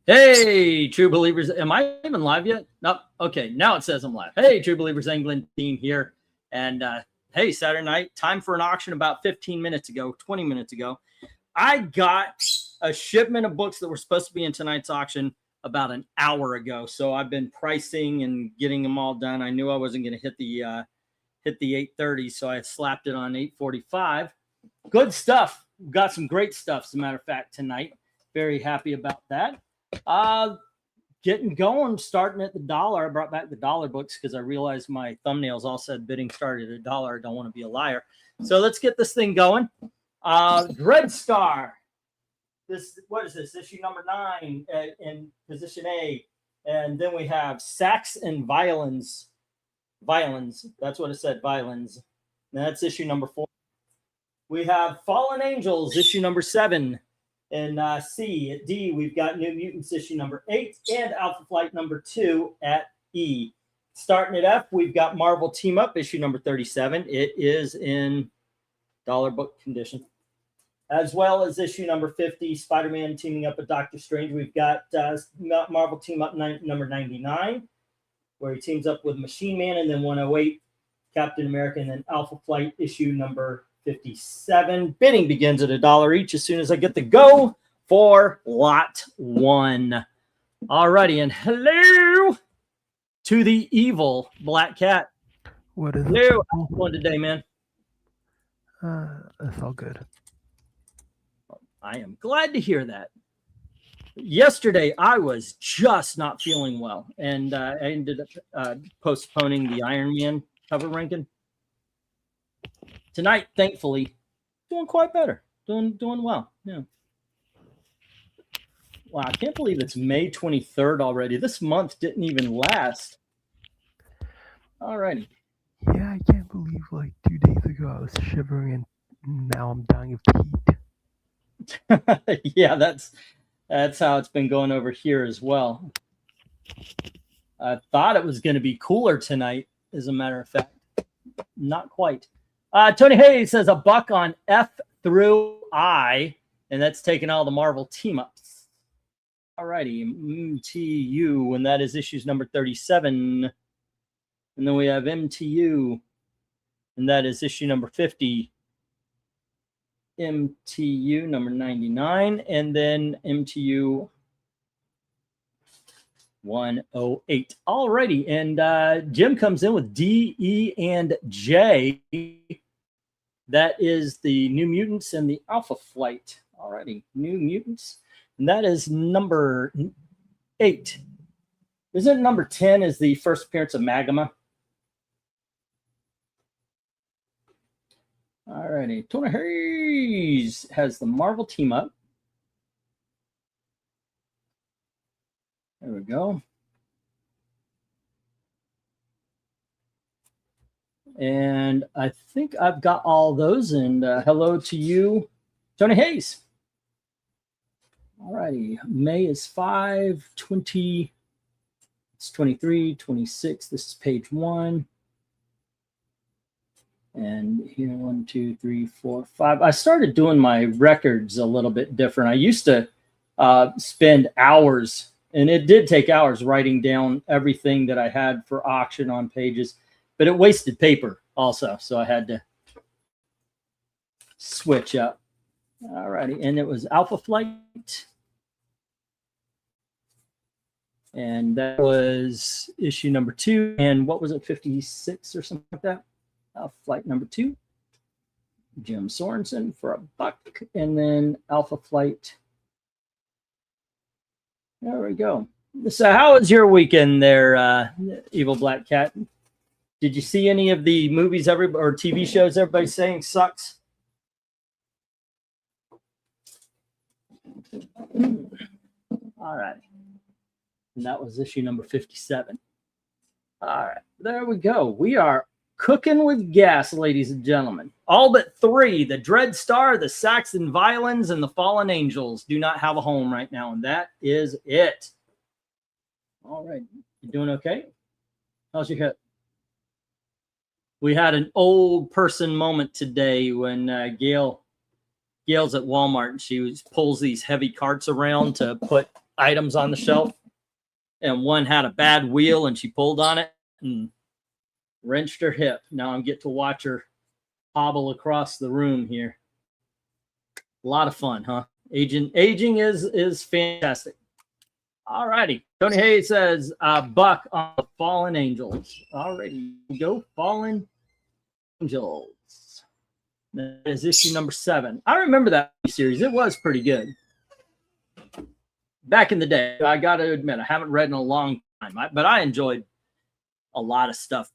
Hey, True Believers. Am I even live yet? Nope. Okay, now it says I'm live. Hey, True Believers England team here. And hey, Saturday night, time for an auction about 15 minutes ago, 20 minutes ago. I got a shipment of books that were supposed to be in tonight's auction about an hour ago. So I've been pricing and getting them all done. I knew I wasn't going to hit the 8:30, so I slapped it on 8:45. Good stuff. Got some great stuff, as a matter of fact, tonight. Very happy about that. Getting going, starting at the dollar. I brought back the dollar books because I realized my thumbnails all said bidding started at $1. I don't want to be a liar. So let's get this thing going. Dread Star. What is this? Issue number 9 in position A. And then we have Sax and Violins. Violins. That's what it said, violins. And that's issue number 4. We have Fallen Angels, issue number 7. In C. At D, we've got New Mutants issue number 8 and Alpha Flight number 2 at E. Starting at F, we've got Marvel Team Up issue number 37. It is in dollar book condition. As well as issue number 50, Spider-Man teaming up with Doctor Strange. We've got Marvel Team Up number 99, where he teams up with Machine Man, and then 108, Captain America, and then Alpha Flight issue number 57. Bidding begins at $1 each as soon as I get the go for lot 1. Alrighty, and hello to the evil Black Cat. What is hello. it? How's it going today, man? That's all good. I am glad to hear that. Yesterday, I was just not feeling well, and I ended up postponing the Iron Man cover ranking. Tonight, thankfully, doing quite better. Doing well. Yeah. Wow, I can't believe it's May 23rd already. This month didn't even last. Alrighty. Yeah, I can't believe like 2 days ago I was shivering and now I'm dying of heat. Yeah, that's how it's been going over here as well. I thought it was going to be cooler tonight, as a matter of fact. Not quite. Tony Hayes says $1 on F through I, and that's taking all the Marvel team-ups. All righty, MTU, and that is issues number 37. And then we have MTU, and that is issue number 50. MTU number 99, and then MTU 108. Alrighty, and Jim comes in with D, E, and J. That is the New Mutants and the Alpha Flight. Alrighty, New Mutants, and that is number 8. Isn't it number 10 is the first appearance of Magma? Alrighty, Tony Hayes has the Marvel team up. There we go. And I think I've got all those. And hello to you, Tony Hayes. All righty. May is 5/20. It's 23, 26. This is page 1. And here, 1, 2, 3, 4, 5. I started doing my records a little bit different. I used to spend hours, and it did take hours, writing down everything that I had for auction on pages. But it wasted paper also, so I had to switch up. All righty, and it was Alpha Flight. And that was issue number 2. And what was it, 56 or something like that? Alpha Flight number 2. Jim Sorensen for $1. And then Alpha Flight. There we go. So how was your weekend there, Evil Black Cat? Did you see any of the movies or TV shows everybody's saying sucks? All right. And that was issue number 57. All right. There we go. We are cooking with gas, ladies and gentlemen. All but 3, the Dread Star, the Saxon Violins, and the Fallen Angels do not have a home right now, and that is it. All right. You doing okay? How's your hip? We had an old person moment today when Gail's at Walmart and she pulls these heavy carts around to put items on the shelf, and one had a bad wheel, and she pulled on it and wrenched her hip. Now I get to watch her hobble across the room here. A lot of fun, huh? Aging is fantastic. All righty. Tony Hayes says, Buck on the Fallen Angels. All righty. Go Fallen Angels. That is issue number 7. I remember that series. It was pretty good. Back in the day, I got to admit, I haven't read in a long time, but I enjoyed a lot of stuff.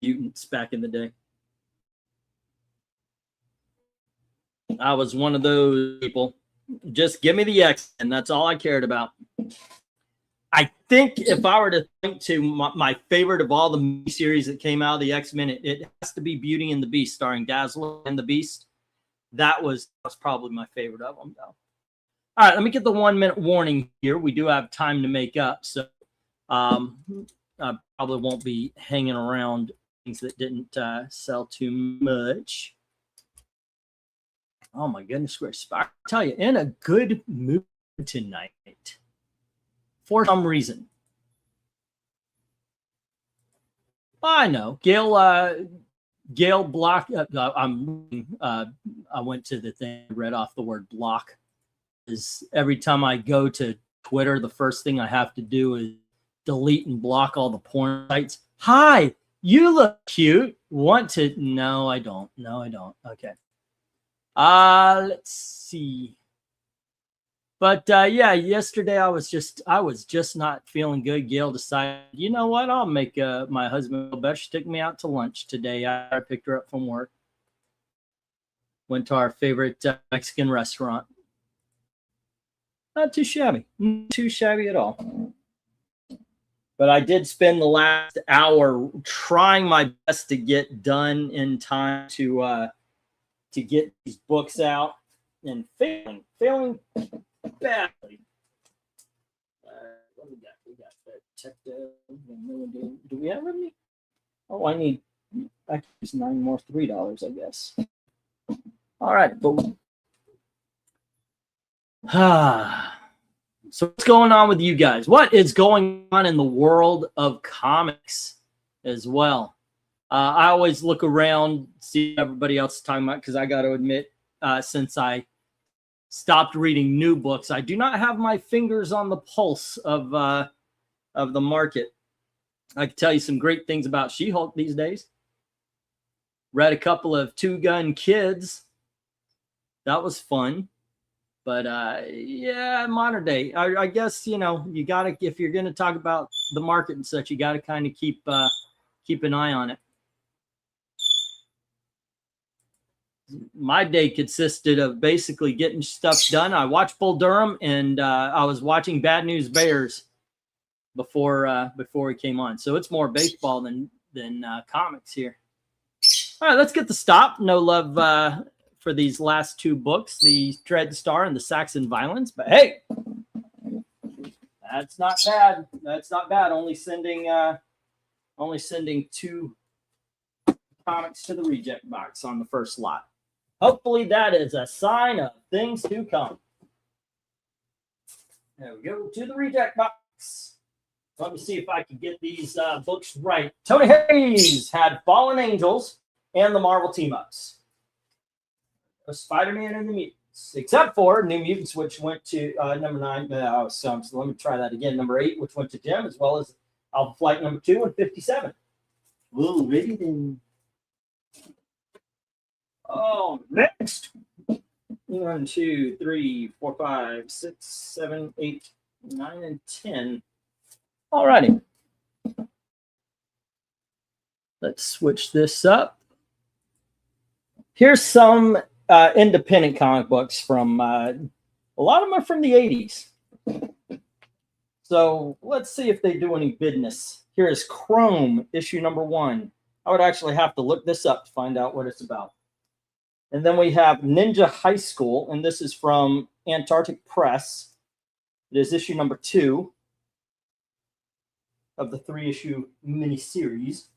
Mutants back in the day. I was one of those people. Just give me the X, and that's all I cared about. I think if I were to think to my favorite of all the series that came out of the X-Men, it has to be Beauty and the Beast, starring Dazzler and the Beast. That was probably my favorite of them, though. All right, let me get the 1-minute warning here. We do have time to make up, so I probably won't be hanging around things that didn't sell too much. Oh my goodness gracious! I tell you, in a good mood tonight for some reason. I know Gail Block. I went to the thing, read off the word block. Is every time I go to Twitter, the first thing I have to do is delete and block all the porn sites. Hi, you look cute. Want to? No, I don't. No, I don't. Okay. Let's see. But yeah, yesterday I was just not feeling good. Gail decided, you know what? I'll make my husband feel better. She took me out to lunch today. I picked her up from work. Went to our favorite Mexican restaurant. Not too shabby. Not too shabby at all. But I did spend the last hour trying my best to get done in time to get these books out, and failing badly. What we got? We got Detective. Do we have any? Oh, I can use 9 more $3, I guess. All right, but so what's going on with you guys? What is going on in the world of comics as well? I always look around, see what everybody else is talking about, because I got to admit, since I stopped reading new books, I do not have my fingers on the pulse of the market. I can tell you some great things about She-Hulk these days. Read a couple of Two Gun Kids. That was fun. But yeah, modern day. I guess, you gotta, if you're gonna talk about the market and such, you gotta kind of keep an eye on it. My day consisted of basically getting stuff done. I watched Bull Durham, and I was watching Bad News Bears before we came on. So it's more baseball than comics here. All right, let's get the stop. No love for these last 2 books, the Dread Star and the Saxon Violence. But hey, that's not bad. That's not bad. Only sending 2 comics to the reject box on the first lot. Hopefully that is a sign of things to come. There we go, to the reject box. Let me see if I can get these books right. Tony Hayes had Fallen Angels and the Marvel team-ups. Spider-Man and the Mutants, except for New Mutants, which went to number 9. So let me try that again. Number 8, which went to Jim, as well as Alpha Flight number 2 and 57. Whoa, ready then. Oh, next. 1, 2, 3, 4, 5, 6, 7, 8, 9, and 10. All righty. Let's switch this up. Here's some independent comic books from a lot of them are from the 80s. So let's see if they do any business. Here is Chrome, issue number 1. I would actually have to look this up to find out what it's about. And then we have Ninja High School, and this is from Antarctic Press. It is issue number 2 of the 3-issue miniseries.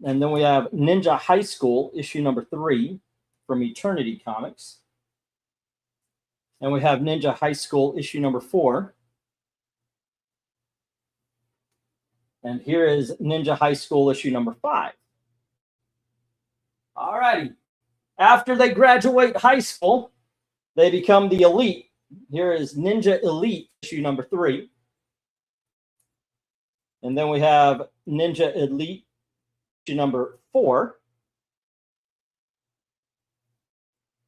And then we have Ninja High School, issue number 3 from Eternity Comics. And we have Ninja High School, issue number 4 And here is Ninja High School issue number 5. All righty. After they graduate high school, they become the elite. Here is Ninja Elite issue number 3. And then we have Ninja Elite issue number 4.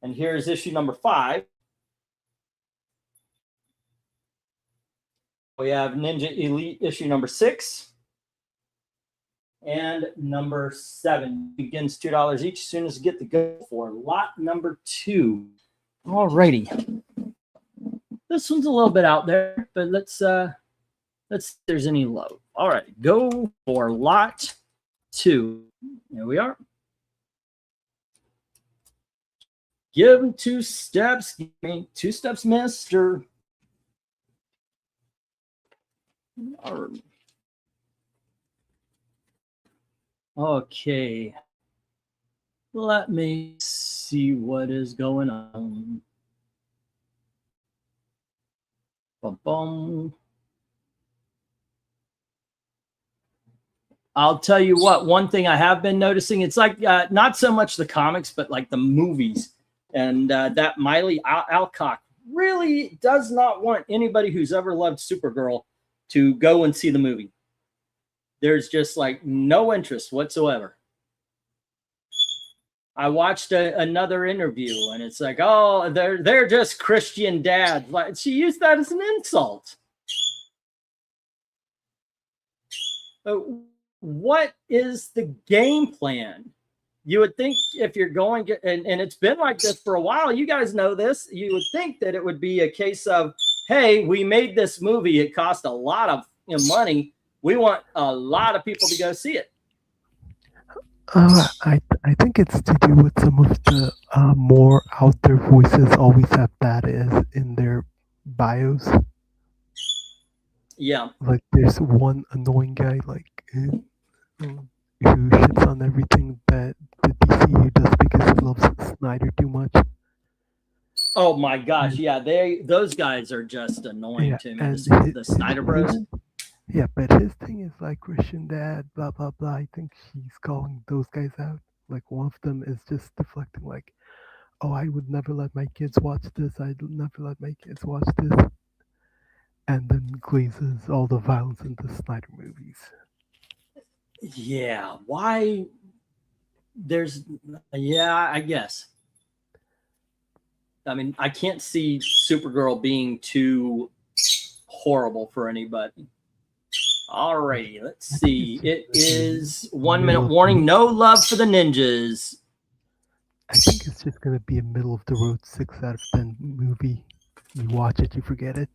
And here's issue number 5. We have Ninja Elite issue number 6. And number 7 begins $2 each as soon as you get the go for lot number 2. All righty. This one's a little bit out there, but let's see if there's any low. All right, go for lot 2. Here we are. Give him 2 steps. Give me 2 steps, mister. All right. Okay. Let me see what is going on. Bum, bum. I'll tell you what, one thing I have been noticing, it's like not so much the comics, but like the movies. And that Miley Alcock really does not want anybody who's ever loved Supergirl to go and see the movie. There's just like no interest whatsoever. I watched another interview and it's like, oh, they're just Christian dads. Like, she used that as an insult. What is the game plan? You would think if you're going, and it's been like this for a while, you guys know this, you would think that it would be a case of, hey, we made this movie. It cost a lot of money. We want a lot of people to go see it. I think it's to do with some of the more out there voices always have that as in their bios. Yeah. Like there's one annoying guy like who shits on everything that the DCU does because he loves Snyder too much. Oh my gosh, yeah, those guys are just annoying to me. The Snyder Bros. Yeah, but his thing is like Christian dad, blah blah blah. I think he's calling those guys out. Like one of them is just deflecting, like, "Oh, I would never let my kids watch this. I'd never let my kids watch this," and then glazes all the violence in the Snyder movies. Yeah, why? I guess. I mean, I can't see Supergirl being too horrible for anybody. Alrighty, let's see. It is 1 minute warning. No love for the ninjas. I think it's just gonna be a middle of the road 6 out of 10 movie. You watch it, you forget it.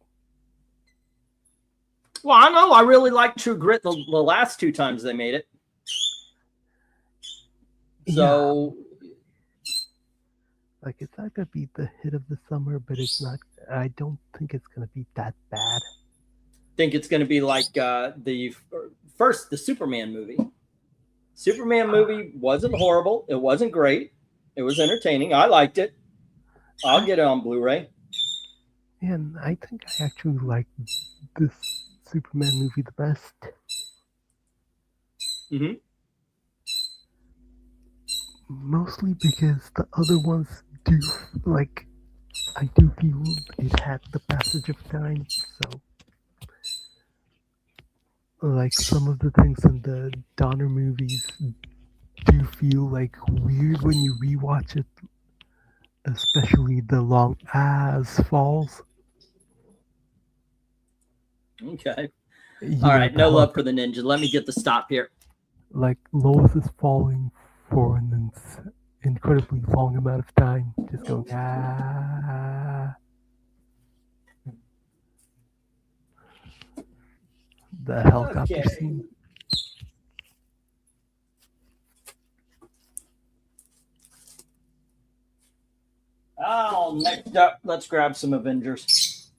Well, I know. I really like True Grit the last 2 times they made it. So, yeah. Like, it's not gonna be the hit of the summer, but it's not. I don't think it's gonna be that bad. Think it's going to be like the Superman movie. Superman movie wasn't horrible. It wasn't great. It was entertaining. I liked it. I'll get it on Blu-ray. Yeah, and I think I actually like this Superman movie the best. Mm-hmm. Mostly because the other ones do, like, I do feel it had the passage of time, so. Like some of the things in the Donner movies do feel like weird when you rewatch it, especially the long ass falls. Okay. All right. No love for the ninja. Let me get the stop here. Like Lois is falling for an incredibly long amount of time, just going ah. The helicopter scene. Next up, let's grab some Avengers.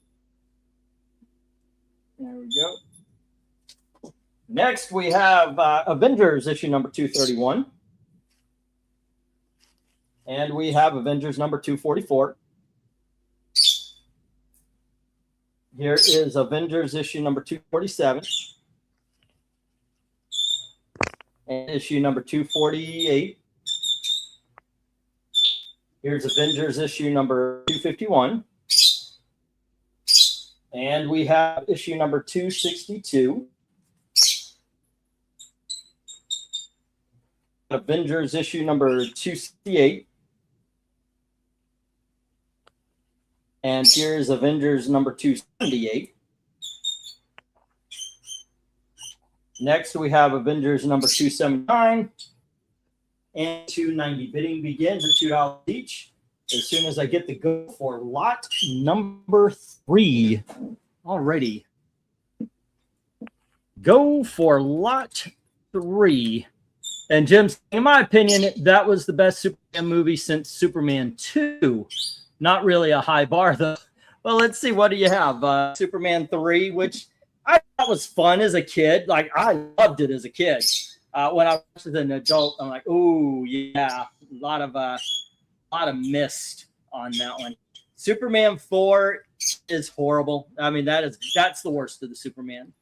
There we go. Next, we have Avengers issue number 231. And we have Avengers number 244. Here is Avengers issue number 247. and issue number 248. Here's Avengers issue number 251. And we have issue number 262. Avengers issue number 268. And here's Avengers number 278. Next, we have Avengers number 279 and 290. Bidding begins at $2 each. As soon as I get the go for lot number 3. Alrighty. Go for lot 3. And Jim, in my opinion, that was the best Superman movie since Superman 2. Not really a high bar, though. Well, let's see. What do you have? Superman 3, which I thought was fun as a kid. Like, I loved it as a kid. When I watched it as an adult, I'm like, oh, yeah. A lot of mist on that one. Superman 4 is horrible. I mean, that's the worst of the Superman.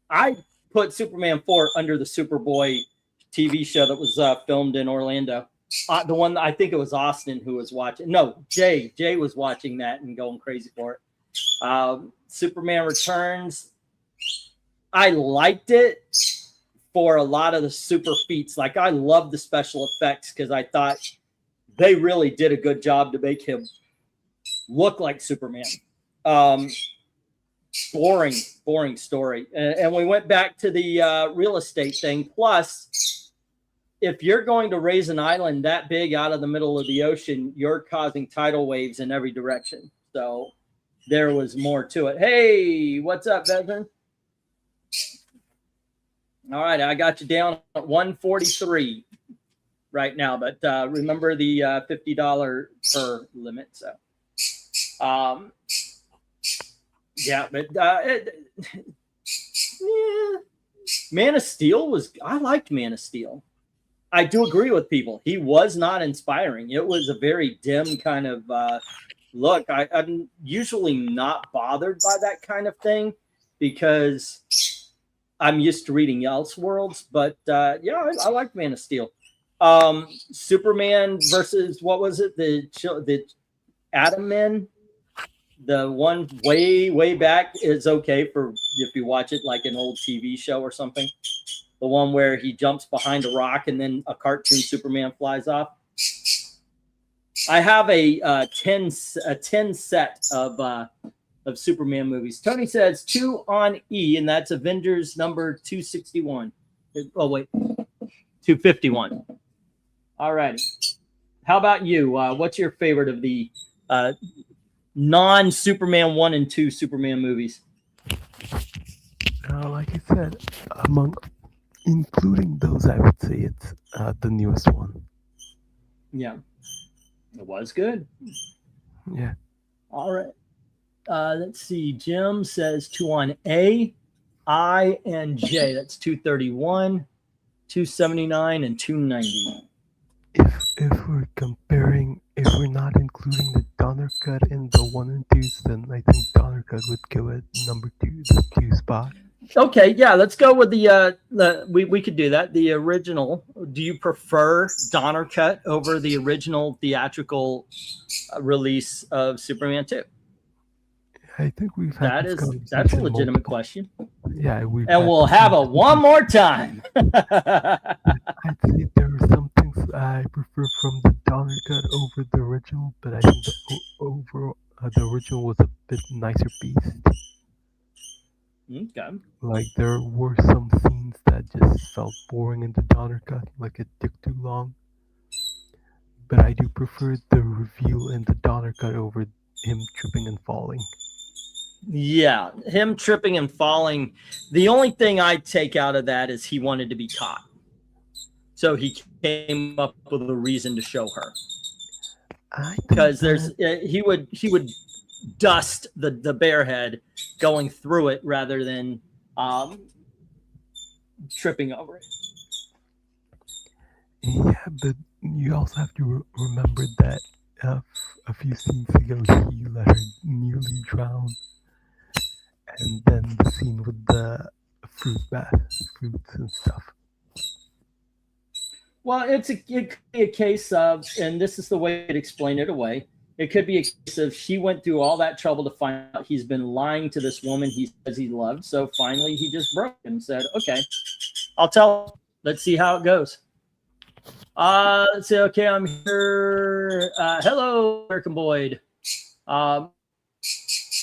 I put Superman 4 under the Superboy TV show that was filmed in Orlando. The one, I think it was Austin who was watching. No, Jay was watching that and going crazy for it. Superman Returns, I liked it for a lot of the super feats. Like, I love the special effects because I thought they really did a good job to make him look like Superman. Boring story. And we went back to the real estate thing. Plus, if you're going to raise an island that big out of the middle of the ocean, you're causing tidal waves in every direction. So there was more to it. Hey, what's up, Veteran? All right, I got you down at 143 right now, but remember the $50 per limit. So, yeah, but Man of Steel I liked Man of Steel. I do agree with people. He was not inspiring. It was a very dim kind of look. I'm usually not bothered by that kind of thing because I'm used to reading Elseworlds. But yeah, I like Man of Steel. Superman versus, what was it? The Atom Men. The one way back is okay for if you watch it like an old TV show or something. The one where he jumps behind a rock and then a cartoon Superman flies off. I have a 10 set of Superman movies. Tony says 2 on E, and that's Avengers number 261. Oh, wait. 251. All righty. How about you? What's your favorite of the non-Superman 1 and 2 Superman movies? Like I said, including those, I would say it's the newest one. Yeah. It was good. Yeah. All right. Let's see. Jim says 2 on A, I, and J. That's 231, 279, and 290. If we're comparing, if we're not including the Donner Cut in the 1 and 2s, then I think Donner Cut would go at number 2, the 2 spot. Okay, yeah, let's go with the we could do that. The original. Do you prefer Donner Cut over the original theatrical release of Superman 2? I think we've had that's a legitimate question. Yeah, we'll have it one more time. I'd say there are some things I prefer from the Donner Cut over the original, but I think the original was a bit nicer piece. Okay. Like, there were some scenes that just felt boring in the Donner Cut, like it took too long. But I do prefer the reveal in the Donner Cut over him tripping and falling. Yeah, him tripping and falling. The only thing I take out of that is he wanted to be caught. So he came up with a reason to show her. Because he would dust the bear head going through it rather than tripping over it. Yeah, but you also have to remember that a few scenes ago he let her nearly drown, and then the scene with the fruits and stuff. Well, it could be a case of, and this is the way to explain it away. It could be a case of she went through all that trouble to find out he's been lying to this woman he says he loved. So finally, he just broke and said, "Okay, I'll tell her. Let's see how it goes." Let's see. Okay, I'm here. Hello, American Boyd. And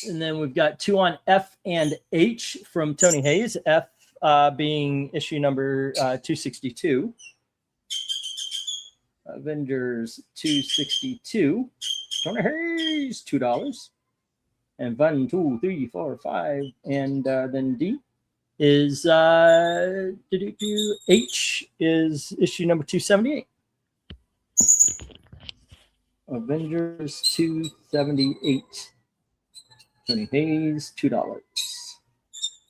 then we've got 2 on F and H from Tony Hayes. F being issue number 262. Avengers 262. Tony Hayes, $2. And 1, 2, 3, 4, 5. And then D is H is issue number 278. Avengers 278. Tony Hayes, $2.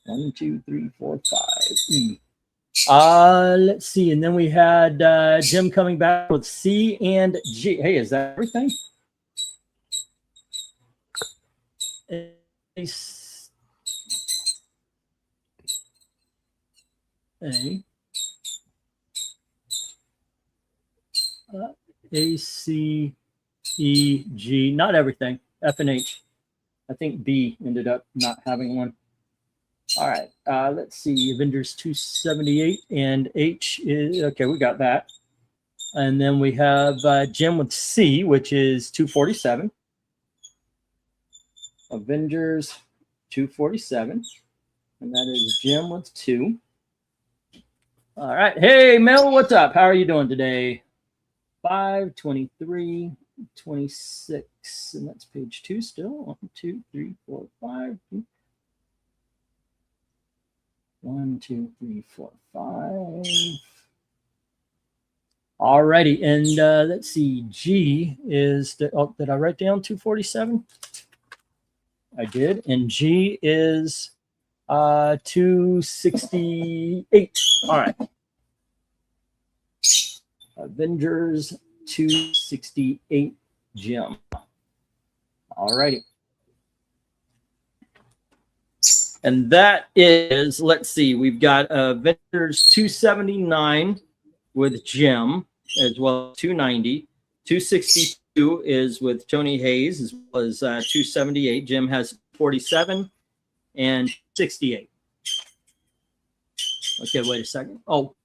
1, 2, 3, 4, 5. E. Let's see. And then we had Jim coming back with C and G. Hey, is that everything? A, C, E, G. Not everything. F and H. I think B ended up not having one. All right, let's see. Avengers 278 and H is okay. We got that, and then we have Jim with C, which is 247. Avengers 247, and that is Jim with 2. All right, hey Mel, what's up? How are you doing today? 5, 23, 26, and that's page 2 still. 1, 2, 3, 4, 5. 1, 2, 3, 4, 5. Alrighty, and let's see. G is the, did I write down 247? I did, and G is 268. All right. Avengers 268 Jim. Alrighty. And that is, let's see, we've got Avengers 279 with Jim, as well as 290. 262 is with Tony Hayes, as well as 278. Jim has 47 and 68. Okay, wait a second. Oh,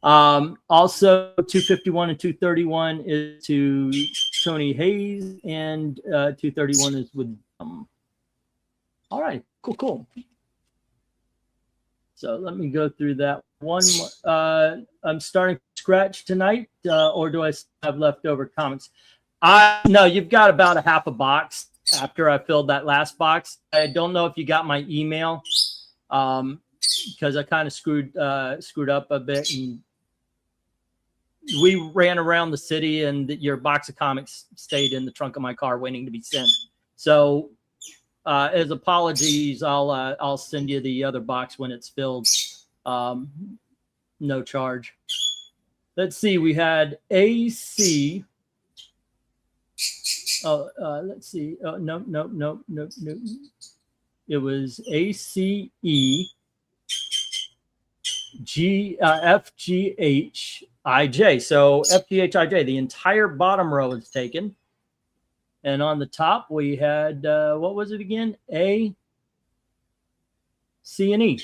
also 251 and 231 is to Tony Hayes, and 231 is with Jim. All right, cool. So let me go through that one. I'm starting from scratch tonight, or do I have leftover comments? No, you've got about a half a box after I filled that last box. I don't know if you got my email, because I kind of screwed up a bit, and we ran around the city, and your box of comics stayed in the trunk of my car waiting to be sent. So as apologies, I'll send you the other box when it's filled. No charge. Let's see. We had AC. Let's see. No. It was ACE, FGH, IJ. So FGH, IJ. The entire bottom row is taken. And on the top, we had, what was it again? A, C, and E.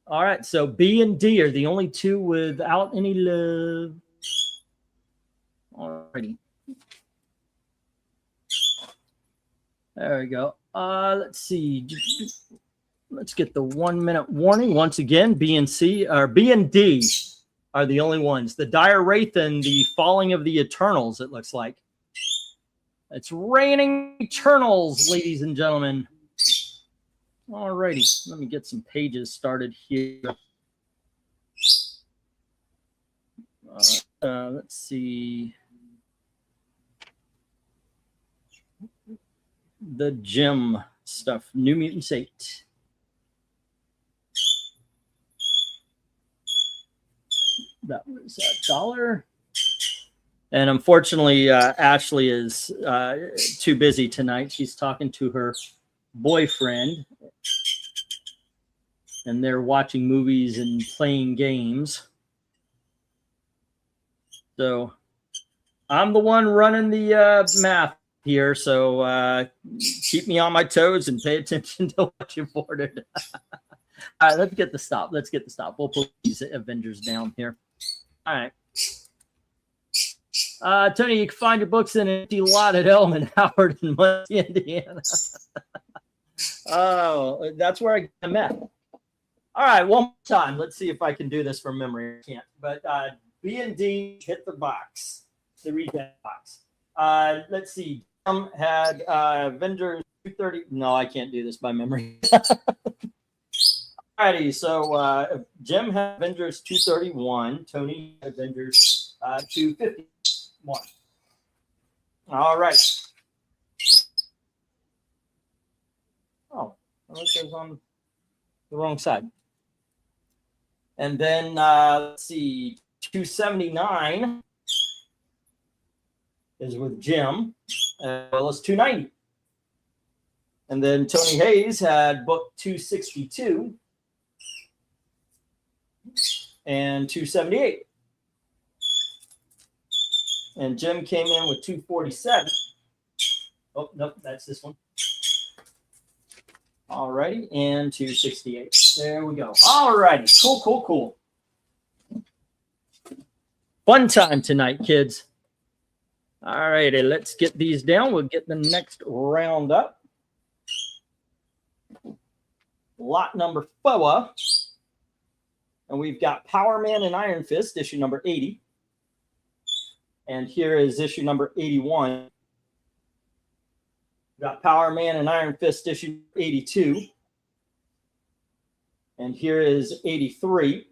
All right, so B and D are the only two without any love. All righty. There we go. Let's see. Let's get the 1 minute warning. Once again, B and C, or B and D are the only ones. The Dire Wraith and the Falling of the Eternals, it looks like. It's raining Eternals, ladies and gentlemen. All righty, let me get some pages started here. Let's see. The Jim stuff, New Mutants 8. That was $1. And unfortunately, Ashley is too busy tonight. She's talking to her boyfriend, and they're watching movies and playing games. So I'm the one running the math here. So keep me on my toes and pay attention to what you've ordered. All right, let's get the stop. Let's get the stop. We'll put these Avengers down here. All right. Tony, you can find your books in an empty lot at Elm Howard in Muncie, Indiana. Oh, that's where I get the meth. All right, one more time. Let's see if I can do this from memory. I can't. But B and D hit the box, the retail box. Let's see. Jim had Avengers 230. No, I can't do this by memory. Alrighty, so Jim had Avengers 231. Tony had Avengers 251. All right. Oh, it says on the wrong side. And then let's see, 279 is with Jim, as well as 290. And then Tony Hayes had book 262 and 278. And Jim came in with 247. Oh, nope, that's this one. All righty, and 268. There we go. All righty, cool. Fun time tonight, kids. All righty, let's get these down. We'll get the next round up. Lot number 4. And we've got Power Man and Iron Fist, issue number 80. And here is issue number 81. We've got Power Man and Iron Fist, issue 82. And here is 83.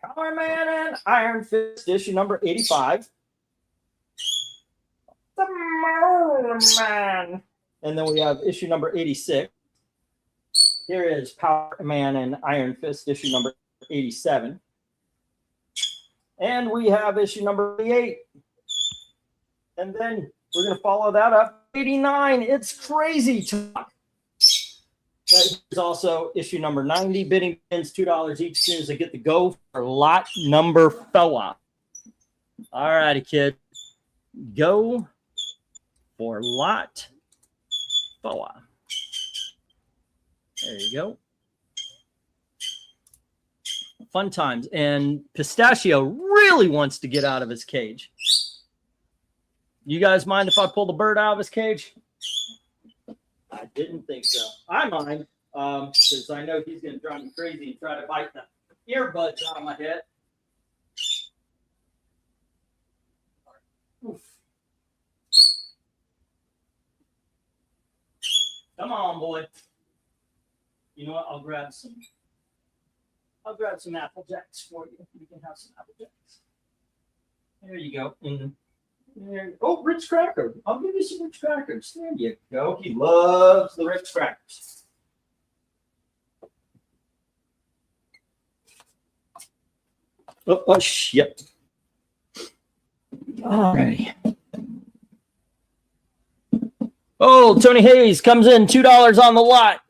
Power Man and Iron Fist, issue number 85. The Moon Man. And then we have issue number 86. Here is Power Man and Iron Fist, issue number 87. And we have issue number 88. And then we're going to follow that up. 89. It's crazy talk. That is also issue number 90. Bidding begins $2 each as soon as I get the go for lot number 4. All righty, kid. Go for lot 4. There you go. Fun times. And Pistachio really wants to get out of his cage. You guys mind if I pull the bird out of his cage? I didn't think so. I mind, because I know he's going to drive me crazy and try to bite the earbuds out of my head. Oof. Come on, boy. You know what? I'll grab some Apple Jacks for you. You can have some Apple Jacks. There you go. There. Oh, Ritz cracker. I'll give you some Ritz crackers. There you go. He loves the Ritz crackers. Oh, yep. All righty. Oh, Tony Hayes comes in $2 on the lot.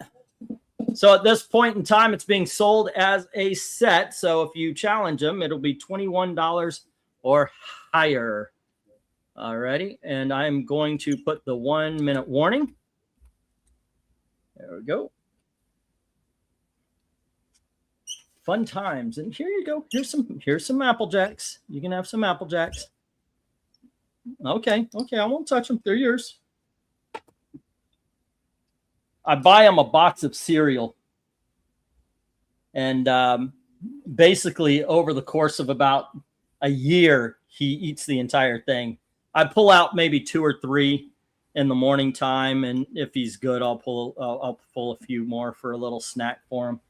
So at this point in time, it's being sold as a set. So if you challenge them, it'll be $21 or higher. All righty. And I'm going to put the 1-minute warning. There we go. Fun times. And here you go. Here's some Apple Jacks. You can have some Apple Jacks. Okay. I won't touch them. They're yours. I buy him a box of cereal. And basically over the course of about a year, he eats the entire thing. I pull out maybe 2 or 3 in the morning time. And if he's good, I'll pull a few more for a little snack for him.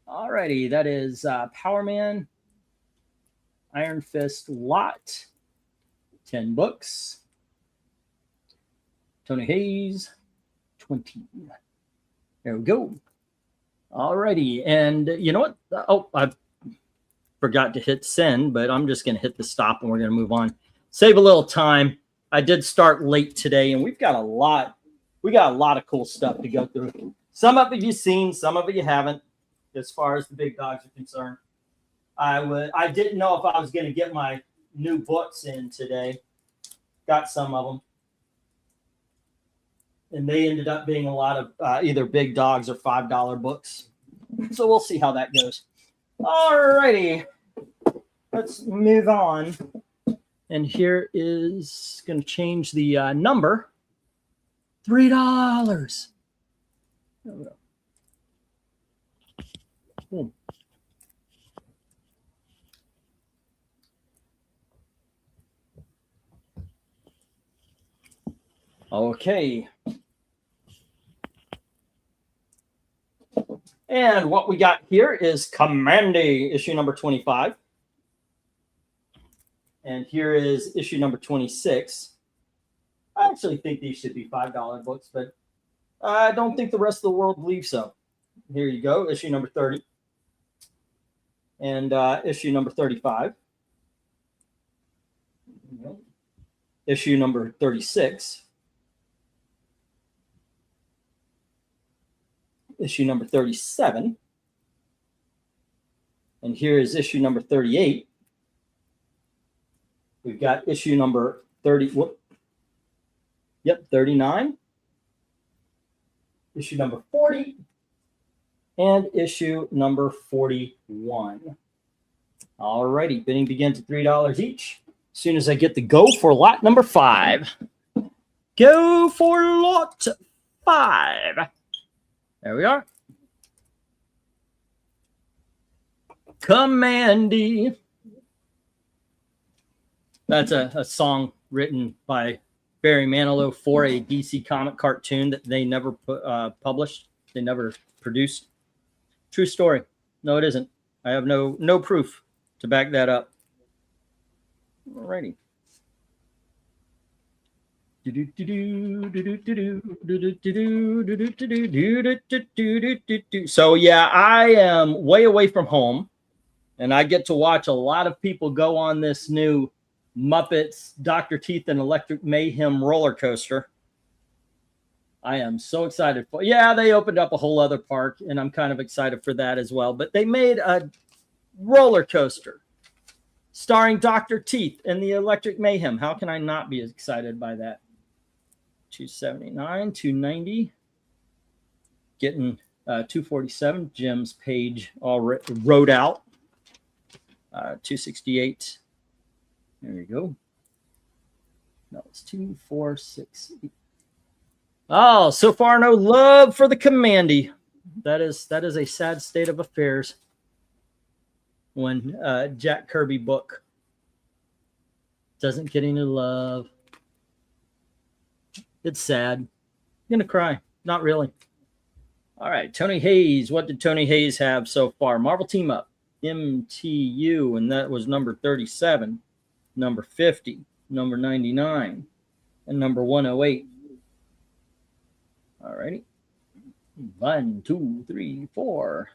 All righty. That is Power Man, Iron Fist lot, 10 books. Tony Hayes, 20. There we go. All righty. And you know what? Oh, I forgot to hit send, but I'm just going to hit the stop and we're going to move on. Save a little time. I did start late today and we've got a lot of cool stuff to go through. Some of it you've seen, some of it you haven't, as far as the big dogs are concerned. I didn't know if I was going to get my new books in today. Got some of them. And they ended up being a lot of either big dogs or $5 books. So we'll see how that goes. All righty. Let's move on. And here is going to change the number. $3. There we go. Boom. Okay. And what we got here is Commandy, issue number 25. And here is issue number 26. I actually think these should be $5 books, but I don't think the rest of the world believes so. Here you go, issue number 30. And issue number 35. Issue number 36. Issue number 37. And here is issue number 38. We've got issue number 30. Whoop. Yep, 39. Issue number 40. And issue number 41. All righty, bidding begins at $3 each. As soon as I get the go for lot number 5. Go for lot 5. There we are. Commandy. That's a song written by Barry Manilow for a DC comic cartoon that they never published. They never produced. True story. No, it isn't. I have no proof to back that up. Alrighty. So yeah, I am way away from home, and I get to watch a lot of people go on this new Muppets Dr. Teeth and Electric Mayhem roller coaster. I am so excited for. Yeah, they opened up a whole other park, and I'm kind of excited for that as well. But they made a roller coaster starring Dr. Teeth and the Electric Mayhem. How can I not be excited by that? 279, 290, getting 247. Jim's page all wrote out. 268. There you go. No, it's 2, 4, 6, 8. Oh, so far no love for the Commandy. That is a sad state of affairs. When Jack Kirby book doesn't get any love. It's sad. I'm going to cry. Not really. All right. Tony Hayes. What did Tony Hayes have so far? Marvel Team Up. MTU. And that was number 37. Number 50. Number 99. And number 108. All righty. 1, 2, 3, 4.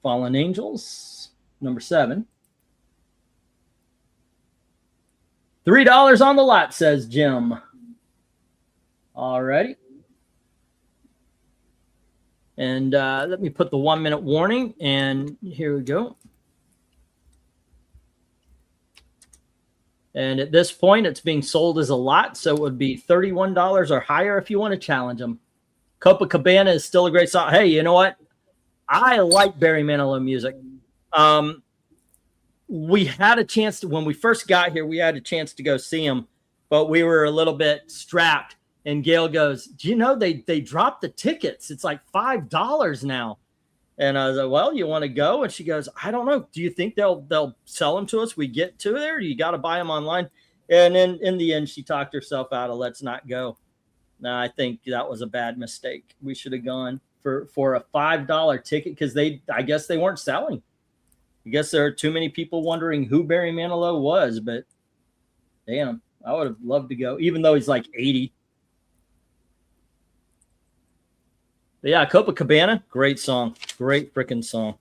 Fallen Angels. Number 7. $3 on the lot, says Jim. All righty. And let me put the 1-minute warning. And here we go. And at this point, it's being sold as a lot. So it would be $31 or higher if you want to challenge them. Copacabana is still a great song. Hey, you know what? I like Barry Manilow music. We had a chance to, when we first got here, we had a chance to go see him, but we were a little bit strapped. And Gail goes, do you know they dropped the tickets? It's like $5 now. And I was like, well, you want to go? And she goes, I don't know. Do you think they'll sell them to us? We get to there? You got to buy them online. And then in the end, she talked herself out of let's not go. No, I think that was a bad mistake. We should have gone for a $5 ticket because I guess they weren't selling. I guess there are too many people wondering who Barry Manilow was, but damn, I would have loved to go, even though he's like 80. But yeah, Copacabana, great song. Great freaking song.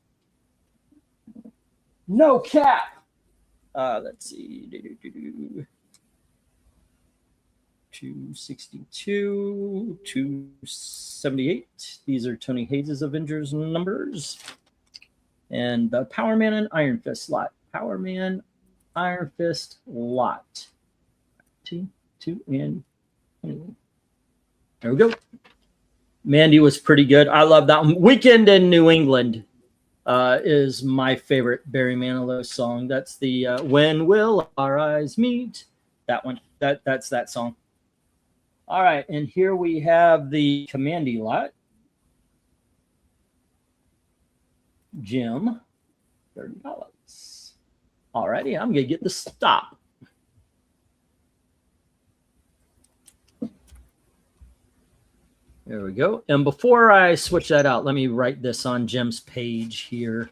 No cap. Let's see. 262, 278. These are Tony Hayes' Avengers numbers. And the Power Man and Iron Fist lot. Power Man, Iron Fist lot. Two in. There we go. Mandy was pretty good. I love that one. Weekend in New England is my favorite Barry Manilow song. That's the When Will Our Eyes Meet? That one. That's that song. All right, and here we have the Commandy lot. Jim, $30. All righty, I'm gonna get the stop. There we go. And before I switch that out, let me write this on Jim's page here.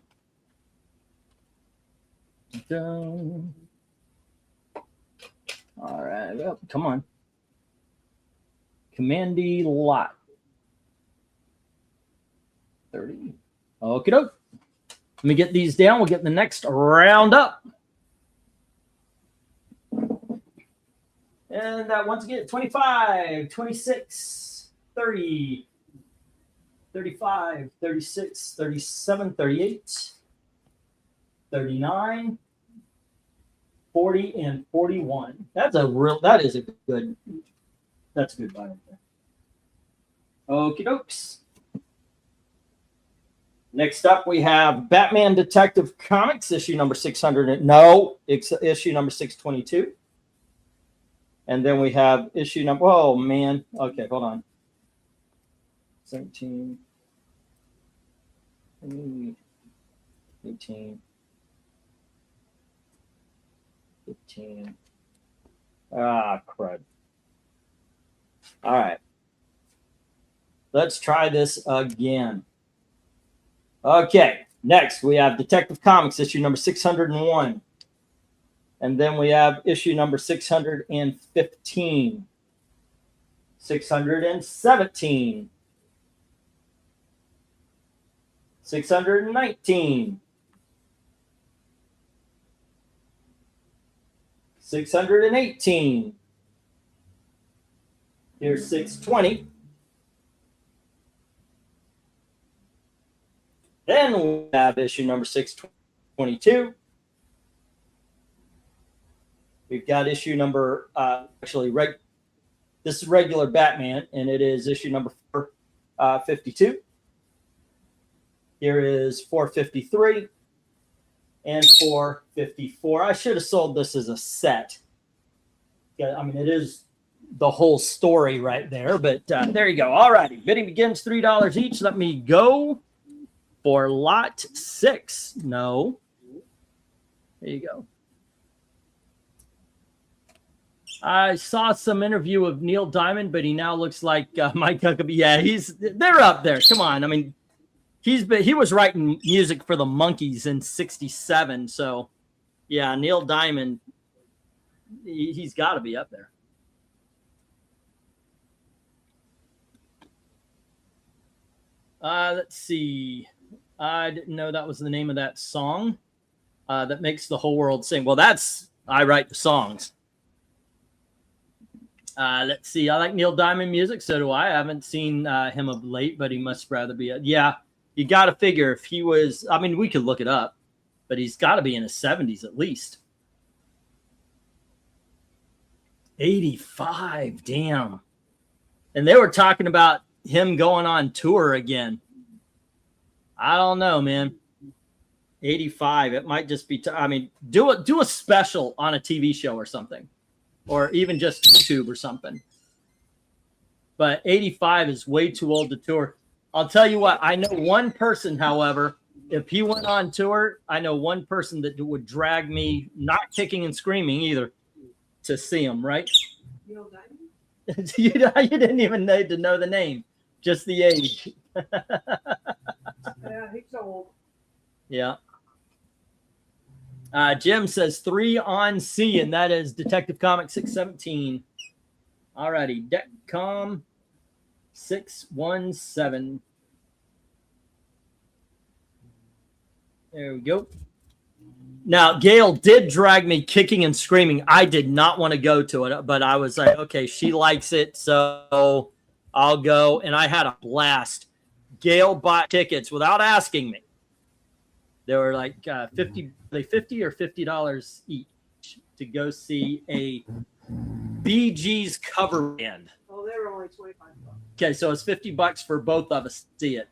All right, well, come on. Commandy lot. 30. Okie doke. Let me get these down. We'll get the next round up. And once again, 25, 26, 30, 35, 36, 37, 38, 39, 40, and 41. That's a good buy right there. Okie dokes. Next up, we have Batman Detective Comics, issue number 600. No, it's issue number 622. And then we have issue number, oh man. Okay, hold on. 17, 18, 15. Ah, crud. All right. Let's try this again. Okay, next we have Detective Comics, issue number 601. And then we have issue number 615, 617, 619, 618. Here's 620. Then we have issue number 622. We've got issue number, this is regular Batman, and it is issue number 452. Here is 453 and 454. I should have sold this as a set. I mean, it is the whole story right there, but there you go. All righty, bidding begins $3 each. Let me go for lot 6. No. There you go. I saw some interview of Neil Diamond, but he now looks like Mike Huckabee. Yeah, they're up there. Come on. I mean, he was writing music for the Monkees in '67. So yeah, Neil Diamond, he's got to be up there. Let's see. I didn't know that was the name of that song that makes the whole world sing. Well, I write the songs. Let's see. I like Neil Diamond music. So do I. I haven't seen him of late, but he must rather be. Yeah, you got to figure if he was. I mean, we could look it up, but he's got to be in his 70s at least. 85. Damn. And they were talking about him going on tour again. I don't know, man. 85. It might just be. I mean, do a special on a TV show or something. Or even just YouTube or something. But 85 is way too old to tour. I'll tell you what, I know one person, however, if he went on tour, I know one person that would drag me, not kicking and screaming either, to see him, right? You didn't even need to know the name, just the age. Yeah, he's old. Yeah. Jim says 3 on C, and that is Detective Comics 617. All righty, Detcom 617. There we go. Now, Gail did drag me kicking and screaming. I did not want to go to it, but I was like, okay, she likes it, so I'll go. And I had a blast. Gail bought tickets without asking me. They were like 50 or $50 each to go see a Bee Gees cover band. Oh, they were only $25. Okay, so it's $50 for both of us to see it.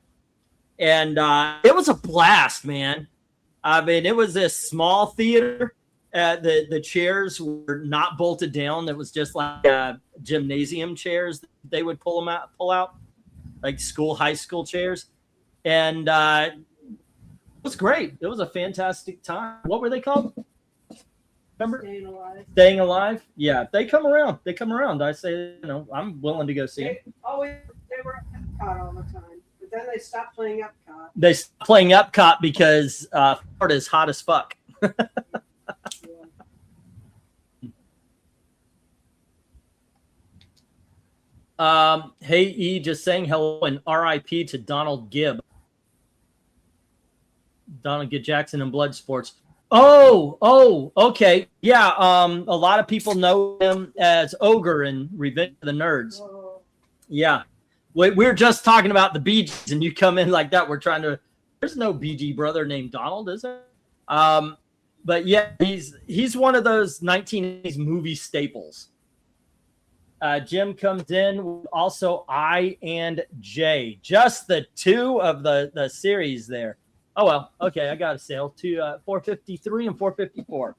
And it was a blast, man. I mean, it was this small theater. The chairs were not bolted down. It was just like gymnasium chairs. They would pull out like high school chairs. And it was great. It was a fantastic time. What were they called? Remember? Staying Alive. Yeah, they come around. I say, I'm willing to go see them. They were at Epcot all the time. But then they stopped playing Epcot. They stopped playing Epcot because Florida is hot as fuck. Hey E, just saying hello and RIP to Donald Gibb. Donald Gibb Jackson in Bloodsports. Oh, okay. Yeah, a lot of people know him as Ogre in Revenge of the Nerds. Oh. Yeah. We're just talking about the Bee Gees, and you come in like that. There's no Bee Gee brother named Donald, is there? But yeah, he's one of those 1980s movie staples. Jim comes in with also I and J, just the two of the series there. Oh well, okay, I got a sale to 453 and 454.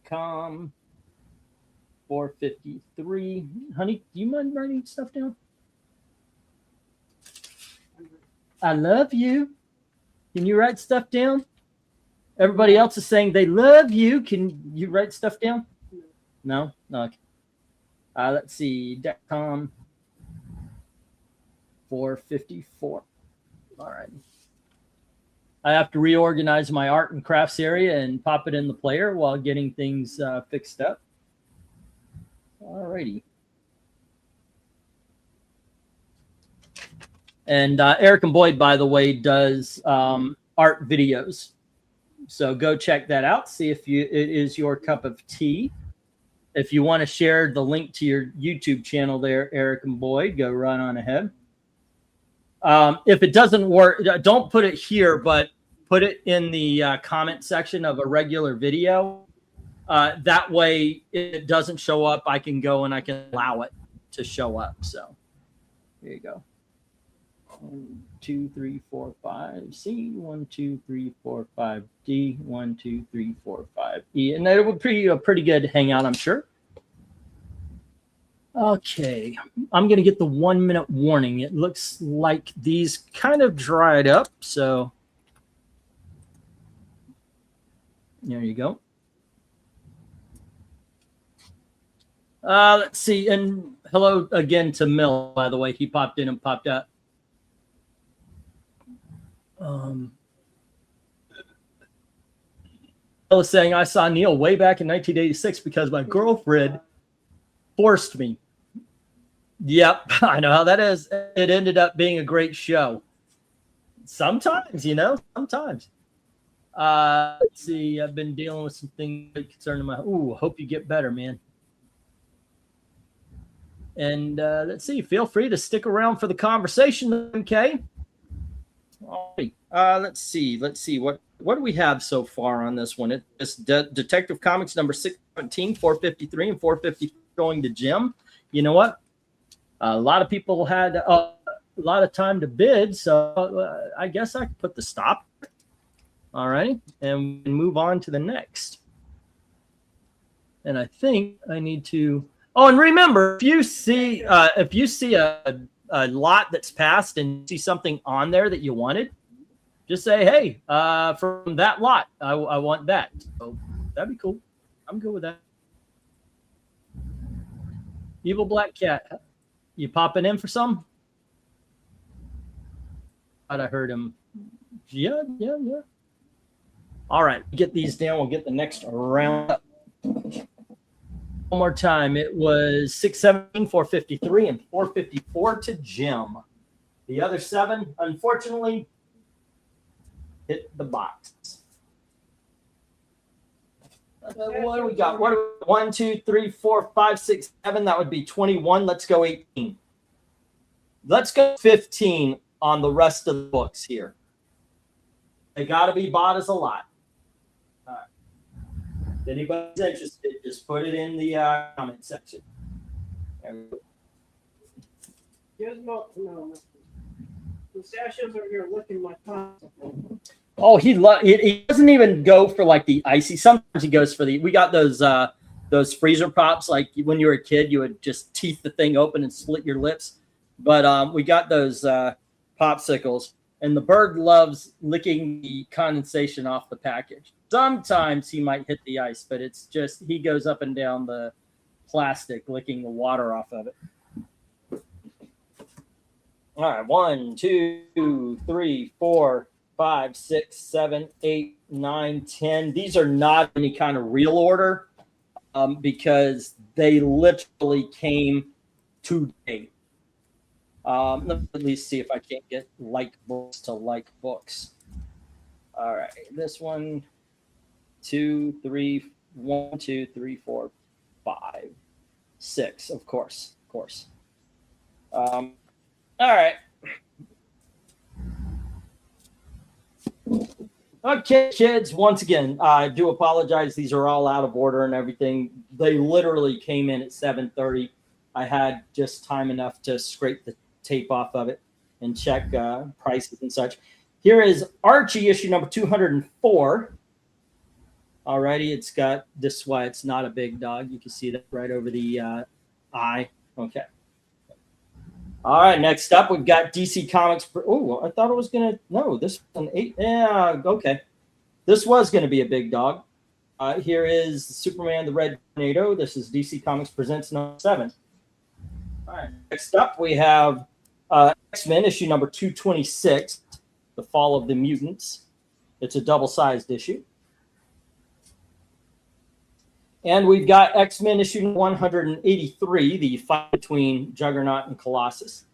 .com 453. Honey, do you mind writing stuff down? I love you. Can you write stuff down? Everybody else is saying they love you. Can you write stuff down? No? Okay. Let's see. .com 454. All right. I have to reorganize my art and crafts area and pop it in the player while getting things fixed up. All righty. And Eric and Boyd, by the way, does art videos. So go check that out. See if it is your cup of tea. If you want to share the link to your YouTube channel there, Eric and Boyd, go right on ahead. If it doesn't work, don't put it here, but put it in the comment section of a regular video. That way, if it doesn't show up, I can go and I can allow it to show up. So here you go. 1, 2, 3, 4, 5 C. 1, 2, 3, 4, 5 D. 1, 2, 3, 4, 5 E. And that would be a pretty good hangout, I'm sure. Okay, I'm going to get the 1 minute warning. It looks like these kind of dried up. So there you go. Let's see. And hello again to Mill, by the way. He popped in and popped out. Bill is saying, I saw Neil way back in 1986 because my girlfriend forced me. Yep, I know how that is. It ended up being a great show. Sometimes, sometimes. Let's see. I've been dealing with some things concerning my. Hope you get better, man. And let's see. Feel free to stick around for the conversation, okay? All right. Let's see. What do we have so far on this one? It's Detective Comics number 617, 453, and 450 going to Jim. You know what? A lot of people had a lot of time to bid, so I guess I could put the stop. All right, and move on to the next. And I think I need to. Oh, and remember, if you see a lot that's passed and see something on there that you wanted, just say, hey, from that lot, I want that. So that'd be cool. I'm good with that. Evil Black Cat, you popping in for some? I heard him. Yeah. All right, get these down. We'll get the next round up. One more time. It was 617, 453, and 454 to Jim. The other 7, unfortunately, hit the box. What do we got? 1, 2, 3, 4, 5, 6, 7. That would be 21. Let's go 18. Let's go 15 on the rest of the books here. They got to be bought as a lot. All right. If anybody's interested, just put it in the comment section. There we go. No. Pistachios are here licking my tongue. Oh, he doesn't even go for like the icy. Sometimes he goes for we got those freezer pops. Like when you were a kid, you would just teeth the thing open and split your lips. But we got those popsicles, and the bird loves licking the condensation off the package. Sometimes he might hit the ice, but it's just he goes up and down the plastic, licking the water off of it. All right, 1, 2, 3, 4, 5, 6, 7, 8, 9, 10. These are not any kind of real order because they literally came today. Let me at least see if I can't get like books to like books. All right, this one, 2, 3, 1, 2, 3, 4, 5, 6. Of course. All right. Okay, kids, once again, I do apologize. These are all out of order and everything. They literally came in at 7:30. I had just time enough to scrape the tape off of it and check prices and such. Here is Archie issue number 204. Alrighty, it's got this why it's not a big dog. You can see that right over the eye. Okay. All right, next up, we've got DC Comics. Oh, I thought it was going to, no, this one, 8. Yeah, okay. This was going to be a big dog. Here is Superman, the Red Tornado. This is DC Comics Presents number 7. All right, next up, we have X-Men issue number 226, The Fall of the Mutants. It's a double-sized issue. And we've got X-Men issue 183, the fight between Juggernaut and Colossus.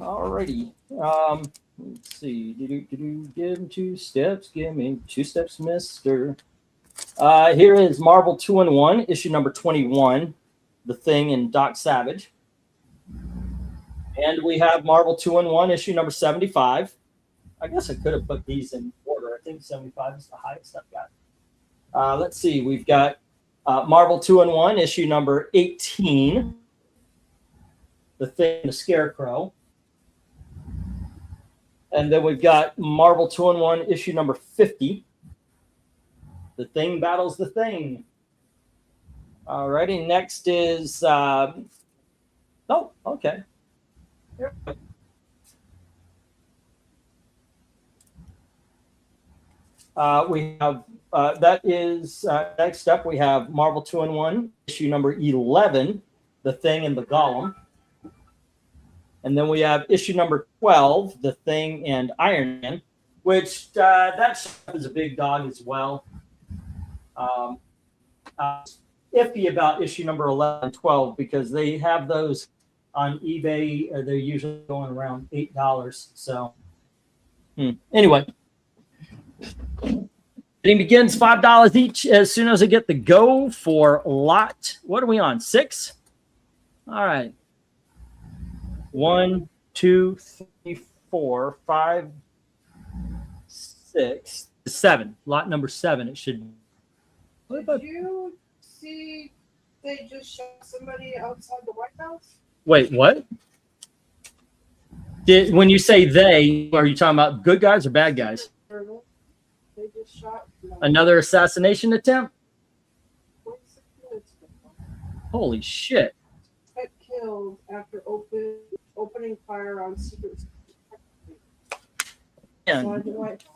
Alrighty. Let's see. Give him 2 steps. Give me 2 steps, mister. Here is Marvel 2-in-1, issue number 21, The Thing and Doc Savage. And we have Marvel 2-in-1, issue number 75. I guess I could have put these in order. I think 75 is the highest I've got. Let's see. We've got Marvel 2-in-1, issue number 18, The Thing and the Scarecrow. And then we've got Marvel 2-in-1, issue number 50, The Thing Battles the Thing. Alrighty, next is... oh, okay. Here we go. We have that is next up. We have Marvel 2-in-1 issue number 11, The Thing and the Golem, and then we have issue number 12, The Thing and Iron Man, which that is a big dog as well. Iffy about issue number 11 and 12 because they have those on eBay. They're usually going around $8. So anyway. It begins $5 each as soon as I get the go for lot. What are we on? 6? All right. 1, 2, 3, 4, 5, 6, 7. Lot number 7. It should. Did you see they just shot somebody outside the White House? Wait, what? When you say they, are you talking about good guys or bad guys? They just shot Another assassination attempt? 26 minutes ago. Holy shit. Got killed after opening fire on secret outside the White House.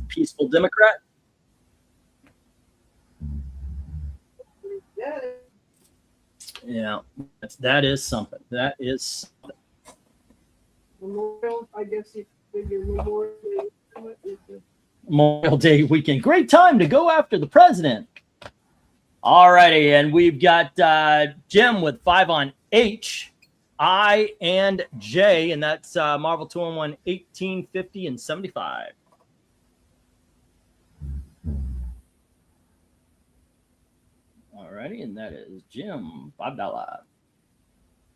Peaceful Democrat? Yeah, that is something. That is something. Memorial, I guess you figure Memorial Day. Memorial Day weekend. Great time to go after the president. All righty, and we've got Jim with 5 on H, I, and J, and that's Marvel 2-in-1, 18, 50, and 75. All righty, and that is Jim, $5.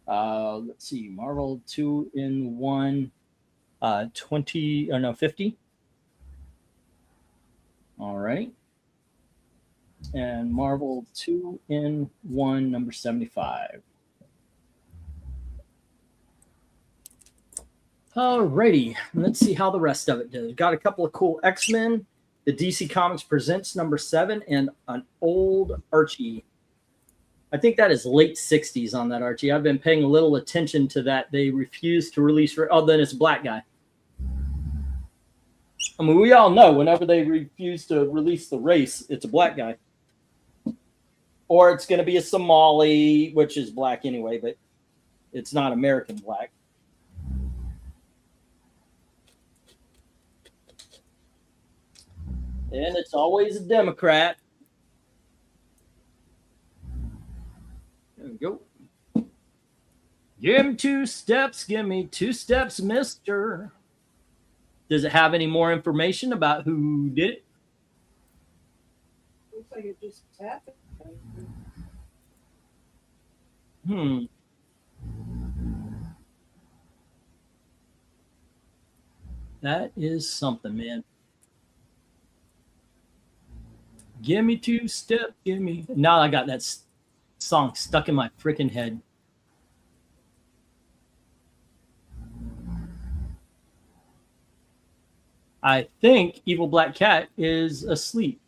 Let's see, Marvel 2-in-1, 50. All right. And Marvel 2-in-1, number 75. Alrighty, let's see how the rest of it does. Got a couple of cool X-Men, the DC Comics Presents number 7, and an old Archie. I think that is late 60s on that Archie. I've been paying a little attention to that. They refuse to release. Oh, then it's a black guy. I mean, we all know whenever they refuse to release the race, it's a black guy. Or it's going to be a Somali, which is black anyway, but it's not American black. And it's always a Democrat. There we go. Give me 2 steps. Give me 2 steps, mister. Does it have any more information about who did it? Looks like it just happened. That is something, man. Give me 2 steps. Give me. Now I got that song stuck in my freaking head. I think Evil Black Cat is asleep.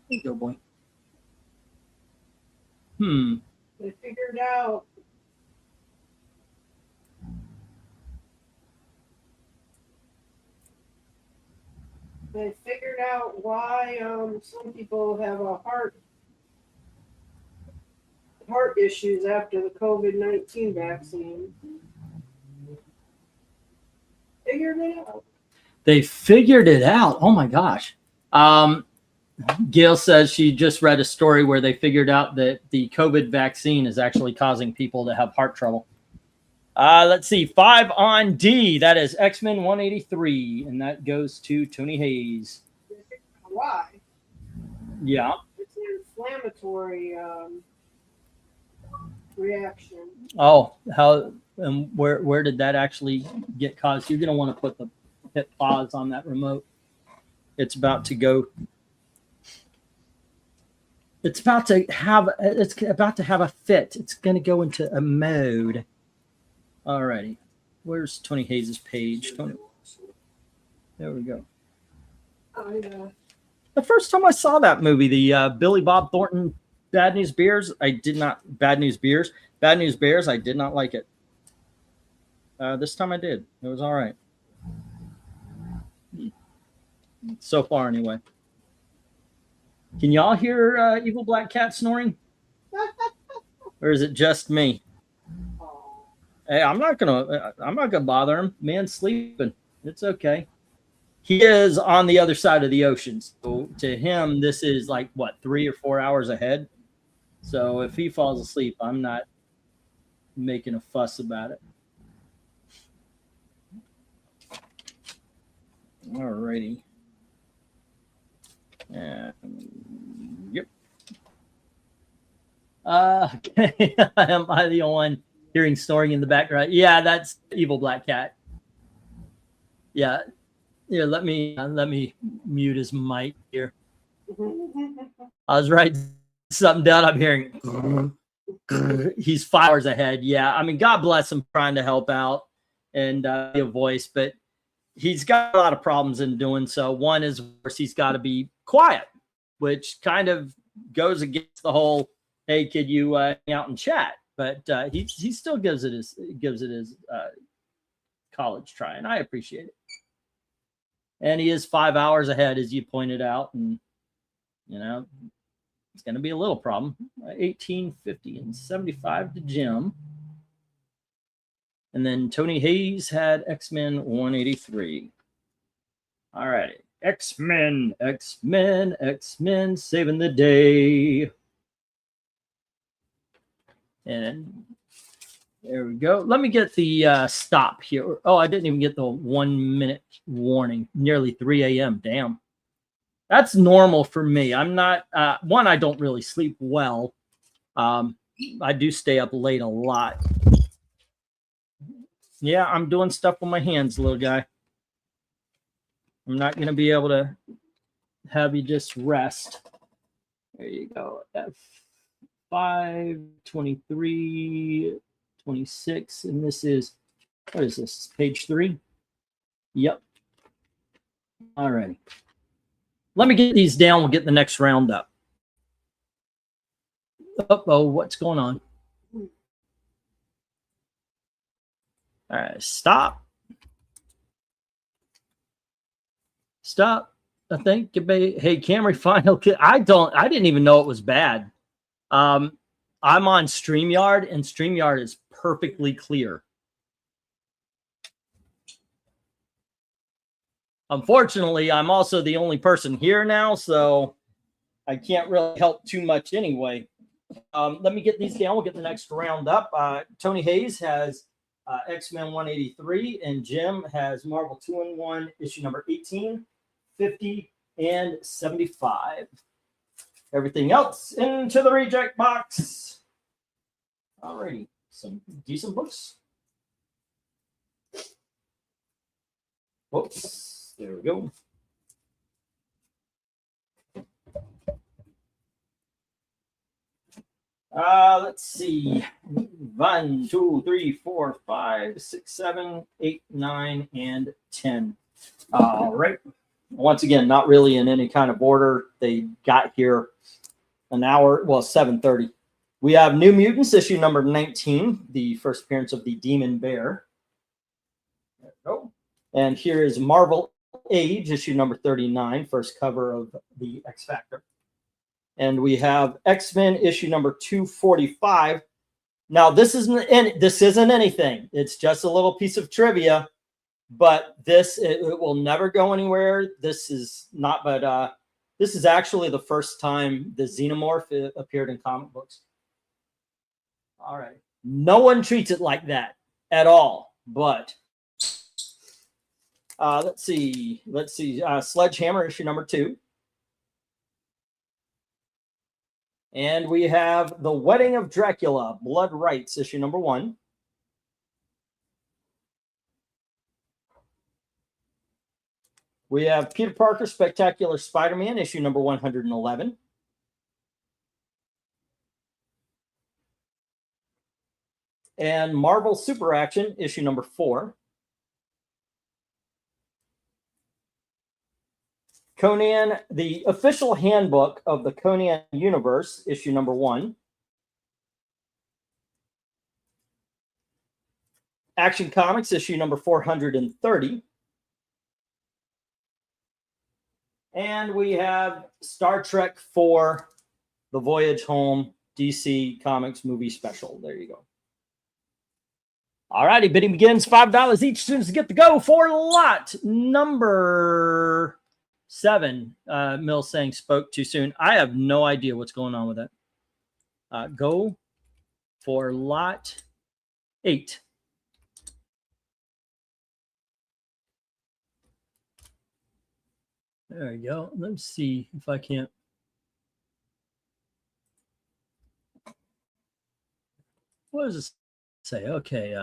There you go, boy. They figured out why some people have a heart issues after the COVID-19 vaccine. Figured it out. They figured it out. Oh my gosh. Gail says she just read a story where they figured out that the COVID vaccine is actually causing people to have heart trouble. Let's see. 5 on D. That is X-Men 183. And that goes to Tony Hayes. Why? Yeah. It's an inflammatory reaction. Oh, how and where did that actually get caused? You're going to want to hit pause on that remote. It's about to go. It's about to have a fit. It's going to go into a mode. Alrighty. Where's Tony Hayes' page? Tony. There we go. The first time I saw that movie, the Billy Bob Thornton Bad News Bears, I did not Bad News Bears, I did not like it. This time I did. It was all right. So far, anyway. Can y'all hear Evil Black Cat snoring? Or is it just me? Hey, I'm not gonna bother him. Man's sleeping. It's okay. He is on the other side of the ocean. So to him, this is like what, 3 or 4 hours ahead. So if he falls asleep, I'm not making a fuss about it. Alrighty. Yep. Okay. Am I the only one hearing snoring in the background? Yeah, that's Evil Black Cat. Yeah. Yeah, let me mute his mic here. I was writing something down. I'm hearing he's 5 hours ahead. Yeah, I mean, God bless him trying to help out and be a voice, but he's got a lot of problems in doing so. One is, of course, he's got to be quiet, which kind of goes against the whole, hey, could you hang out and chat? But he still gives it his college try, and I appreciate it. And he is 5 hours ahead, as you pointed out, and it's going to be a little problem. 1850 and 75 to Jim. And then Tony Hayes had X-Men 183. All right. X-Men saving the day. And There we go. Let me get the stop here. Oh, I didn't even get the 1 minute warning. Nearly 3 a.m. Damn. That's normal for me. I'm not, one, I don't really sleep well. I do stay up late a lot. Yeah, I'm doing stuff with my hands, little guy. I'm not going to be able to have you just rest. There you go. F5, 23, 26. And this is, what is this? Page 3? Yep. All right. Let me get these down. We'll get the next round up. Uh-oh, what's going on? All right, stop. Stop. I think. Hey, Camry, final. I didn't even know it was bad. I'm on StreamYard, and StreamYard is perfectly clear. Unfortunately, I'm also the only person here now, so I can't really help too much anyway. Let me get these down. We'll get the next round up. Tony Hayes has X-Men 183, and Jim has Marvel 2-in-1, issue number 18, 50, and 75. Everything else into the reject box. Alrighty, some decent books. Whoops, there we go. Let's see. 1, 2, 3, 4, 5, 6, 7, 8, 9, and 10. All right. Once again, not really in any kind of order. They got here an hour, well, 7:30. We have New Mutants, issue number 19, the first appearance of the Demon Bear. There we go. And here is Marvel Age, issue number 39, first cover of the X Factor. And we have X-Men issue number 245. Now, this isn't anything. It's just a little piece of trivia, but it will never go anywhere. This is not, but this is actually the first time the Xenomorph appeared in comic books. All right. No one treats it like that at all, but let's see. Sledgehammer issue number 2. And we have The Wedding of Dracula, Blood Rights, issue number 1. We have Peter Parker, Spectacular Spider-Man, issue number 111. And Marvel Super Action, issue number 4. Conan, the official handbook of the Conan universe, issue number 1. Action Comics, issue number 430. And we have Star Trek 4, The Voyage Home, DC Comics movie special. There you go. All righty, bidding begins. $5 each. Students to get to go for lot number 7. Mill saying spoke too soon. I have no idea what's going on with it. Go for lot 8. There we go. Let's see if I can't. What does this say? Okay.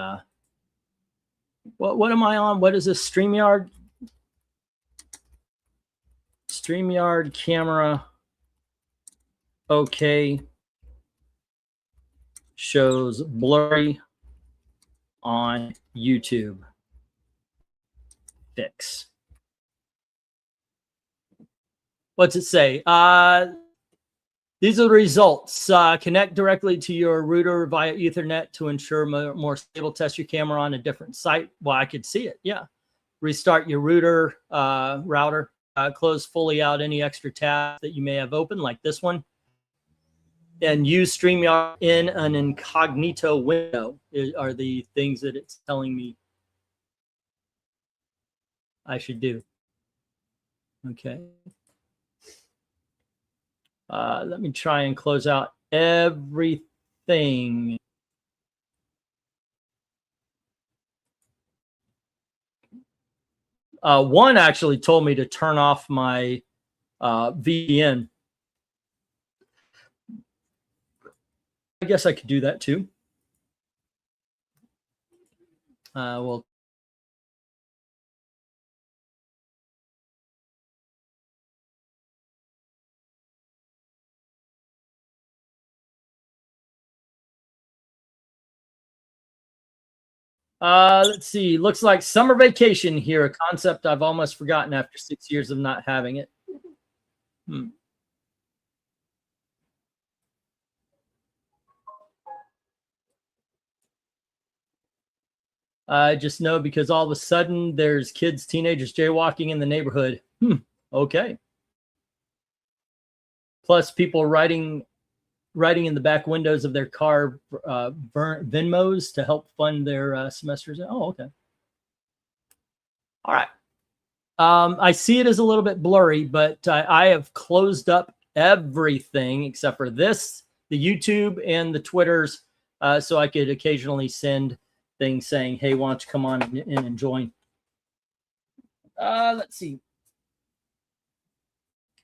What am I on? What is this? StreamYard? StreamYard camera. Okay. Shows blurry on YouTube. Fix. What's it say? These are the results. Connect directly to your router via Ethernet to ensure more stable. Test your camera on a different site. Well, I could see it. Yeah. Restart your router. Close fully out any extra tabs that you may have open, like this one. And use StreamYard in an incognito window are the things that it's telling me I should do. Okay. Let me try and close out everything. One actually told me to turn off my VPN. I guess I could do that too. Well, let's see. Looks like summer vacation here, a concept I've almost forgotten after 6 years of not having it. I just know because all of a sudden there's kids, teenagers jaywalking in the neighborhood. Okay. Plus people writing in the back windows of their car Venmos to help fund their semesters. Oh, okay. All right. I see it as a little bit blurry, but I have closed up everything except for this, the YouTube and the Twitters, so I could occasionally send things saying, hey, why don't you come on in and join? Let's see.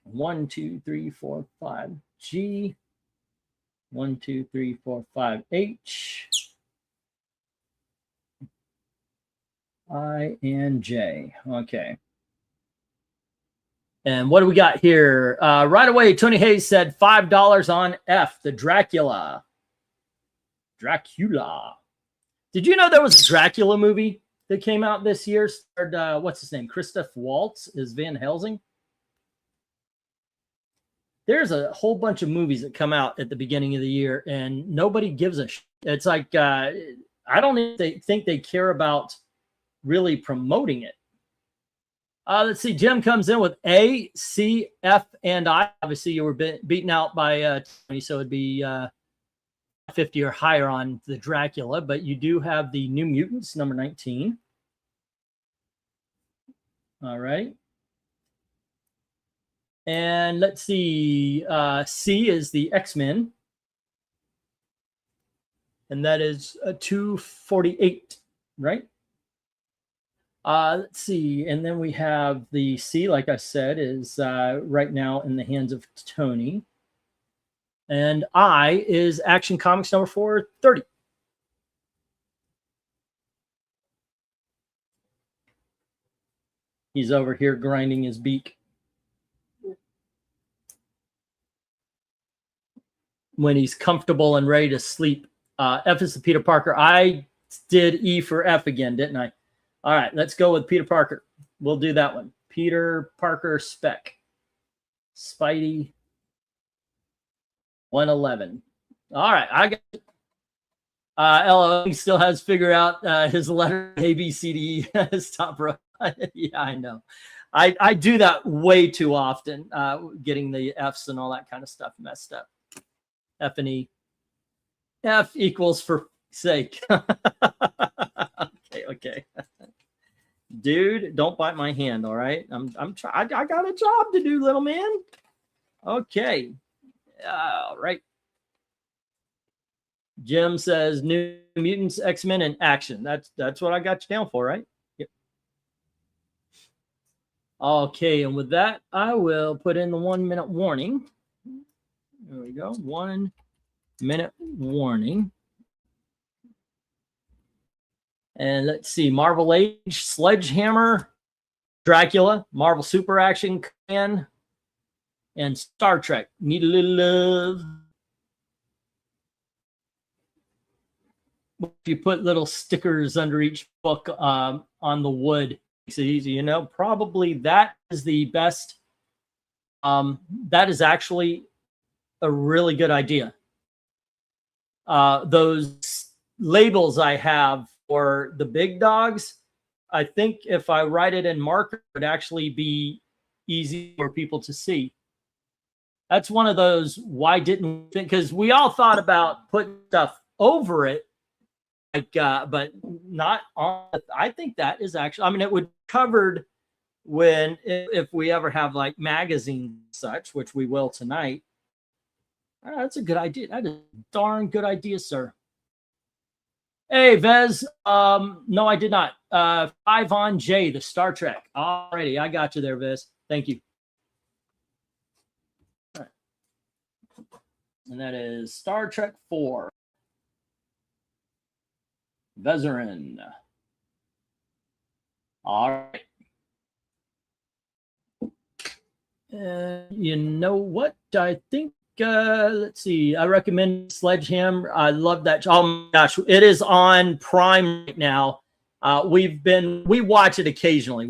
1, 2, 3, 4, 5 G. 1, 2, 3, 4, 5 H. I and J. Okay. And what do we got here? Right away, Tony Hayes said $5 on F, the Dracula. Dracula. Did you know there was a Dracula movie that came out this year? Starred, what's his name? Christoph Waltz is Van Helsing. There's a whole bunch of movies that come out at the beginning of the year, and nobody gives a shit. It's like, I don't even think they care about really promoting it. Let's see. Jim comes in with A, C, F, and I. Obviously, you were beaten out by Tony, so it'd be 50 or higher on the Dracula, but you do have the New Mutants, number 19. All right. And let's see. C is the X-Men. And that is 248, right? Let's see. And then we have the C, like I said, is right now in the hands of Tony. And I is Action Comics number 430. He's over here grinding his beak. When he's comfortable and ready to sleep. F is the Peter Parker. I did E for F again, didn't I? All right, let's go with Peter Parker. We'll do that one. Peter Parker spec. Spidey. 111. All right, I got it. LO still has to figure out his letter A, B, C, D, E, his top row. Yeah, I know. I do that way too often, getting the Fs and all that kind of stuff messed up. F and E. F equals for sake. Okay. Dude, don't bite my hand, all right? I got a job to do, little man. Okay. All right. Jim says New Mutants, X-Men, and Action. That's what I got you down for, right? Yep. Okay, and with that, I will put in the 1 minute warning. There we go. 1 minute warning. And let's see. Marvel Age, Sledgehammer, Dracula, Marvel Super Action, Conan, and Star Trek. Need a little love. If you put little stickers under each book on the wood, makes it easy. You know, probably that is the best. That is actually a really good idea. Those labels I have for the big dogs, I think if I write it in marker, it would actually be easy for people to see. That's one of those, why didn't, because we all thought about putting stuff over it, like, but not on. I think that is actually, I mean, it would be covered when, if we ever have like magazines and such, which we will tonight. That's a good idea. That is a darn good idea, sir. Hey, Vez. No, I did not. 5 on J, the Star Trek. Alrighty, I got you there, Vez. Thank you. All right. And that is Star Trek 4. Vezerin. All right. You know what? I think, let's see. I recommend Sledgehammer. I love that. Oh my gosh, it is on Prime right now. We watch it occasionally.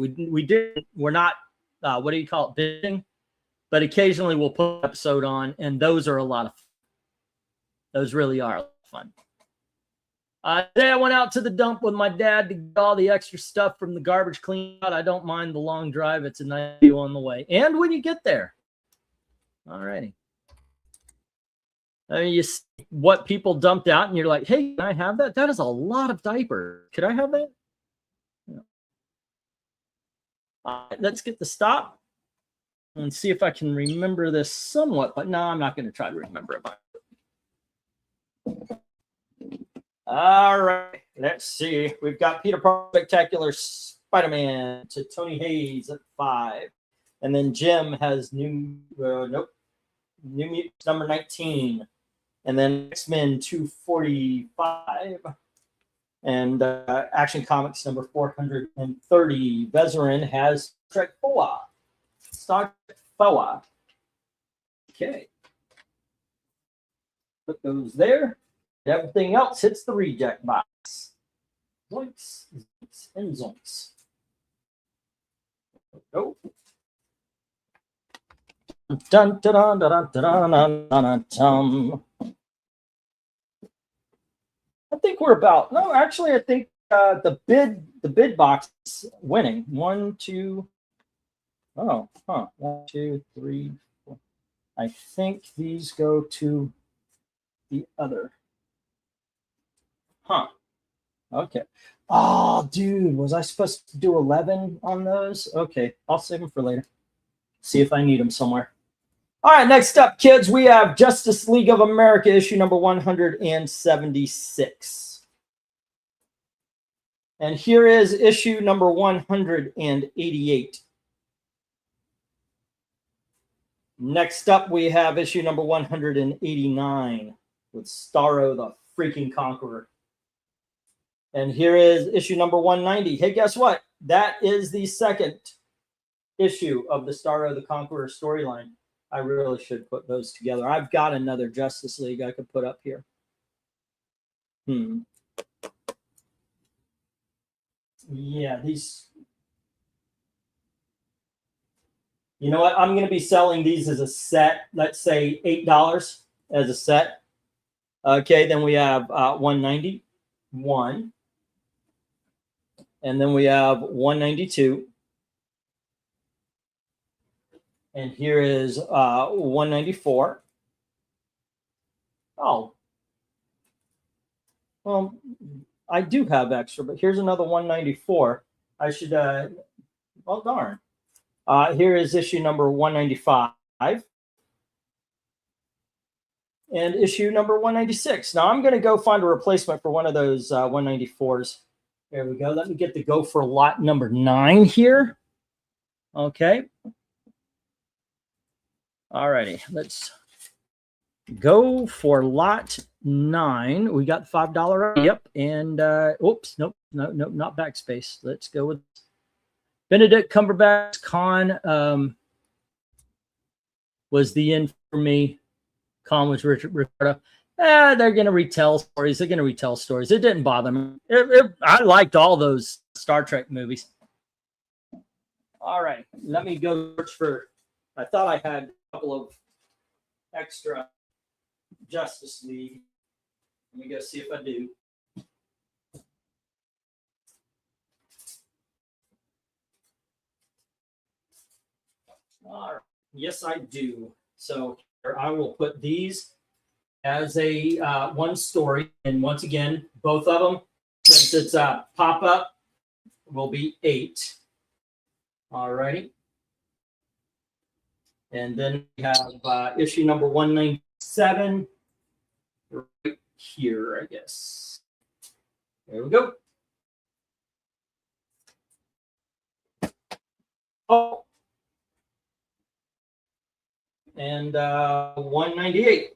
We're not, what do you call it? Binging, but occasionally we'll put an episode on, and those are a lot of fun. Those really are a lot of fun. Today I went out to the dump with my dad to get all the extra stuff from the garbage clean out. I don't mind the long drive. It's a nice view on the way. And when you get there. All righty. You see what people dumped out, and you're like, hey, can I have that? That is a lot of diapers. Could I have that? Yeah. All right, let's get the stop and see if I can remember this somewhat. But no, I'm not going to try to remember it. All right, let's see. We've got Peter Parker Spectacular Spider-Man to Tony Hayes at 5. And then Jim has New Mutants number 19. And then X-Men 245. And Action Comics number 430. Vezerin has Trek 4. Star Trek 4. Okay. Put those there. Everything else hits the reject box. Zoinks, zoinks, and zoinks. Go. Dun, dun, dun, dun, dun, dun, dun, dun. I think we're about. No, actually, I think the bid box is winning. 1, 2. Oh, huh. 1, 2, 3, 4. I think these go to the other. Huh. Okay. Oh, dude, was I supposed to do 11 on those? Okay, I'll save them for later. See if I need them somewhere. All right, next up, kids, we have Justice League of America, issue number 176. And here is issue number 188. Next up, we have issue number 189 with Starro the freaking Conqueror. And here is issue number 190. Hey, guess what? That is the second issue of the Starro the Conqueror storyline. I really should put those together. I've got another Justice League I could put up here. Yeah, these. You know what? I'm going to be selling these as a set. Let's say $8 as a set. Okay, then we have 191. And then we have 192. And here is 194. Oh. Well, I do have extra, but here's another 194. I should, well, darn. Here is issue number 195. And issue number 196. Now I'm going to go find a replacement for one of those 194s. There we go. Let me get the go for lot number 9 here. Okay. All righty. Let's go for lot 9. We got $5. Yep. And oops, nope, no, not backspace. Let's go with Benedict Cumberbatch. Con was the end for me. Con was Ricardo. They're going to retell stories. They're going to retell stories. It didn't bother me. I liked all those Star Trek movies. All right. Let me go search for. I thought I had a couple of extra Justice League. Let me go see if I do. All right. Yes, I do. So I will put these as a one story, and once again, both of them, since it's a pop-up, will be 8. All righty. And then we have issue number 197 right here, I guess. There we go. Oh. And 198.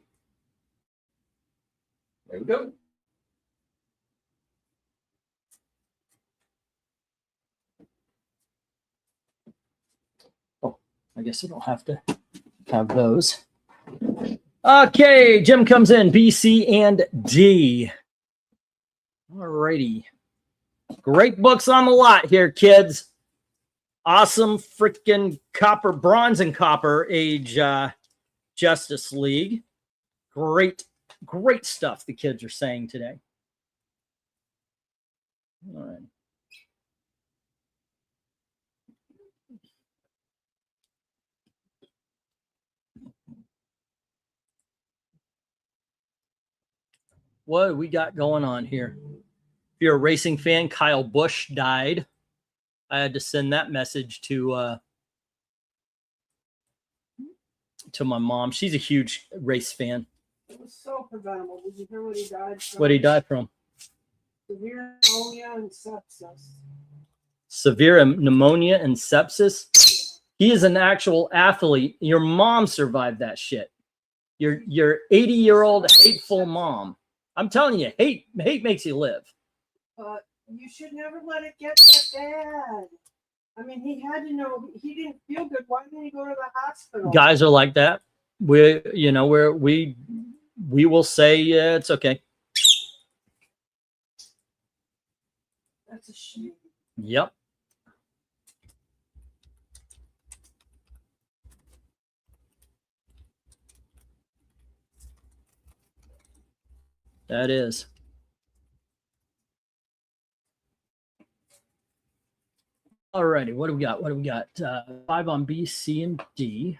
There we go. Oh, I guess I don't have to have those. Okay, Jim comes in, B, C, and D. Alrighty. Great books on the lot here, kids. Awesome freaking copper, bronze and copper age Justice League. Great stuff the kids are saying today. All right. What do we got going on here? If you're a racing fan, Kyle Busch died. I had to send that message to my mom. She's a huge race fan. It was so preventable. Did you hear what he died from? What did he die from? Severe pneumonia and sepsis. Severe pneumonia and sepsis? He is an actual athlete. Your mom survived that shit. Your 80-year-old hateful mom. I'm telling you, hate makes you live. But you should never let it get that bad. I mean, he had to know he didn't feel good. Why didn't he go to the hospital? Guys are like that. We will say, yeah, it's okay. That's a shame. Yep. That is. Alrighty, what do we got? 5 on B, C, and D.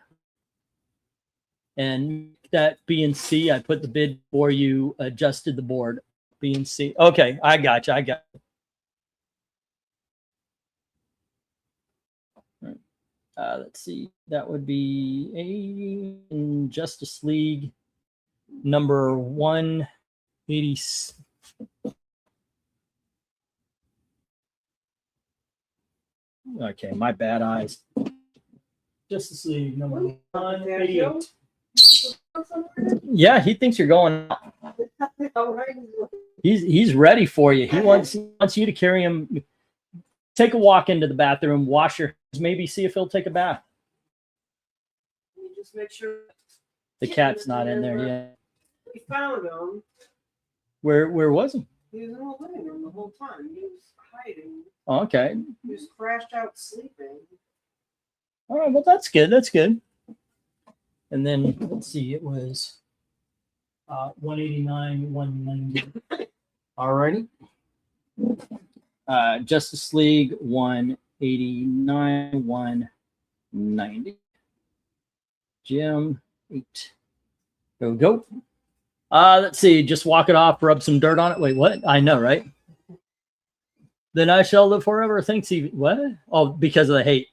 And that B and C, I put the bid for you, adjusted the board. B and C. Okay, I got you. Let's see. That would be A in Justice League number 180. Okay, my bad eyes. Justice League number 188. Yeah, he thinks you're going out. He's ready for you. He wants you to carry him. Take a walk into the bathroom, wash your hands, maybe see if he'll take a bath. You just make sure the cat's not in there yet. We found him. Where was he? He was in the living room the whole time. He was hiding. Oh, okay. He was crashed out sleeping. All right, well, that's good. That's good. And then, let's see, it was 189, 190. All righty. Justice League 189, 190. Jim 8. Go. Let's see. Just walk it off, rub some dirt on it. Wait, what? I know, right? Then I shall live forever. Thinks he what? Oh, because of the hate.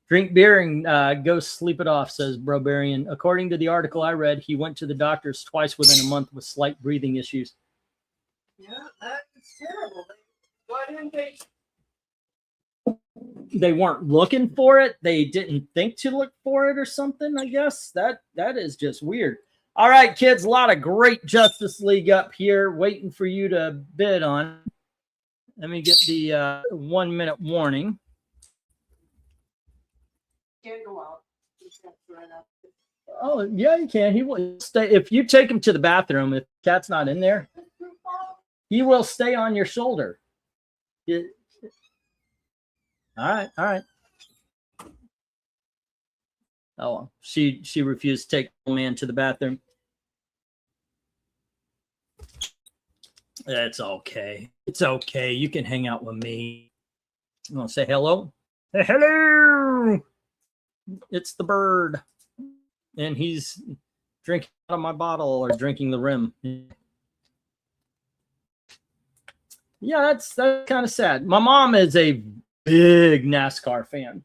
Drink beer and go sleep it off, says Brobarian. According to the article I read, he went to the doctors twice within a month with slight breathing issues. Yeah, that's terrible. Why didn't they? They weren't looking for it. They didn't think to look for it or something, I guess. That is just weird. All right, kids, a lot of great Justice League up here waiting for you to bid on. Let me get the 1 minute warning. Can't go out. Right out. Oh, yeah, you can. He will stay. If you take him to the bathroom, if the cat's not in there, he will stay on your shoulder. All right. Oh, she refused to take the man to the bathroom. It's okay. It's okay. You can hang out with me. You want to say hello? Hey, hello. It's the bird. And he's drinking out of my bottle or drinking the rim. Yeah, that's kind of sad. My mom is a big NASCAR fan.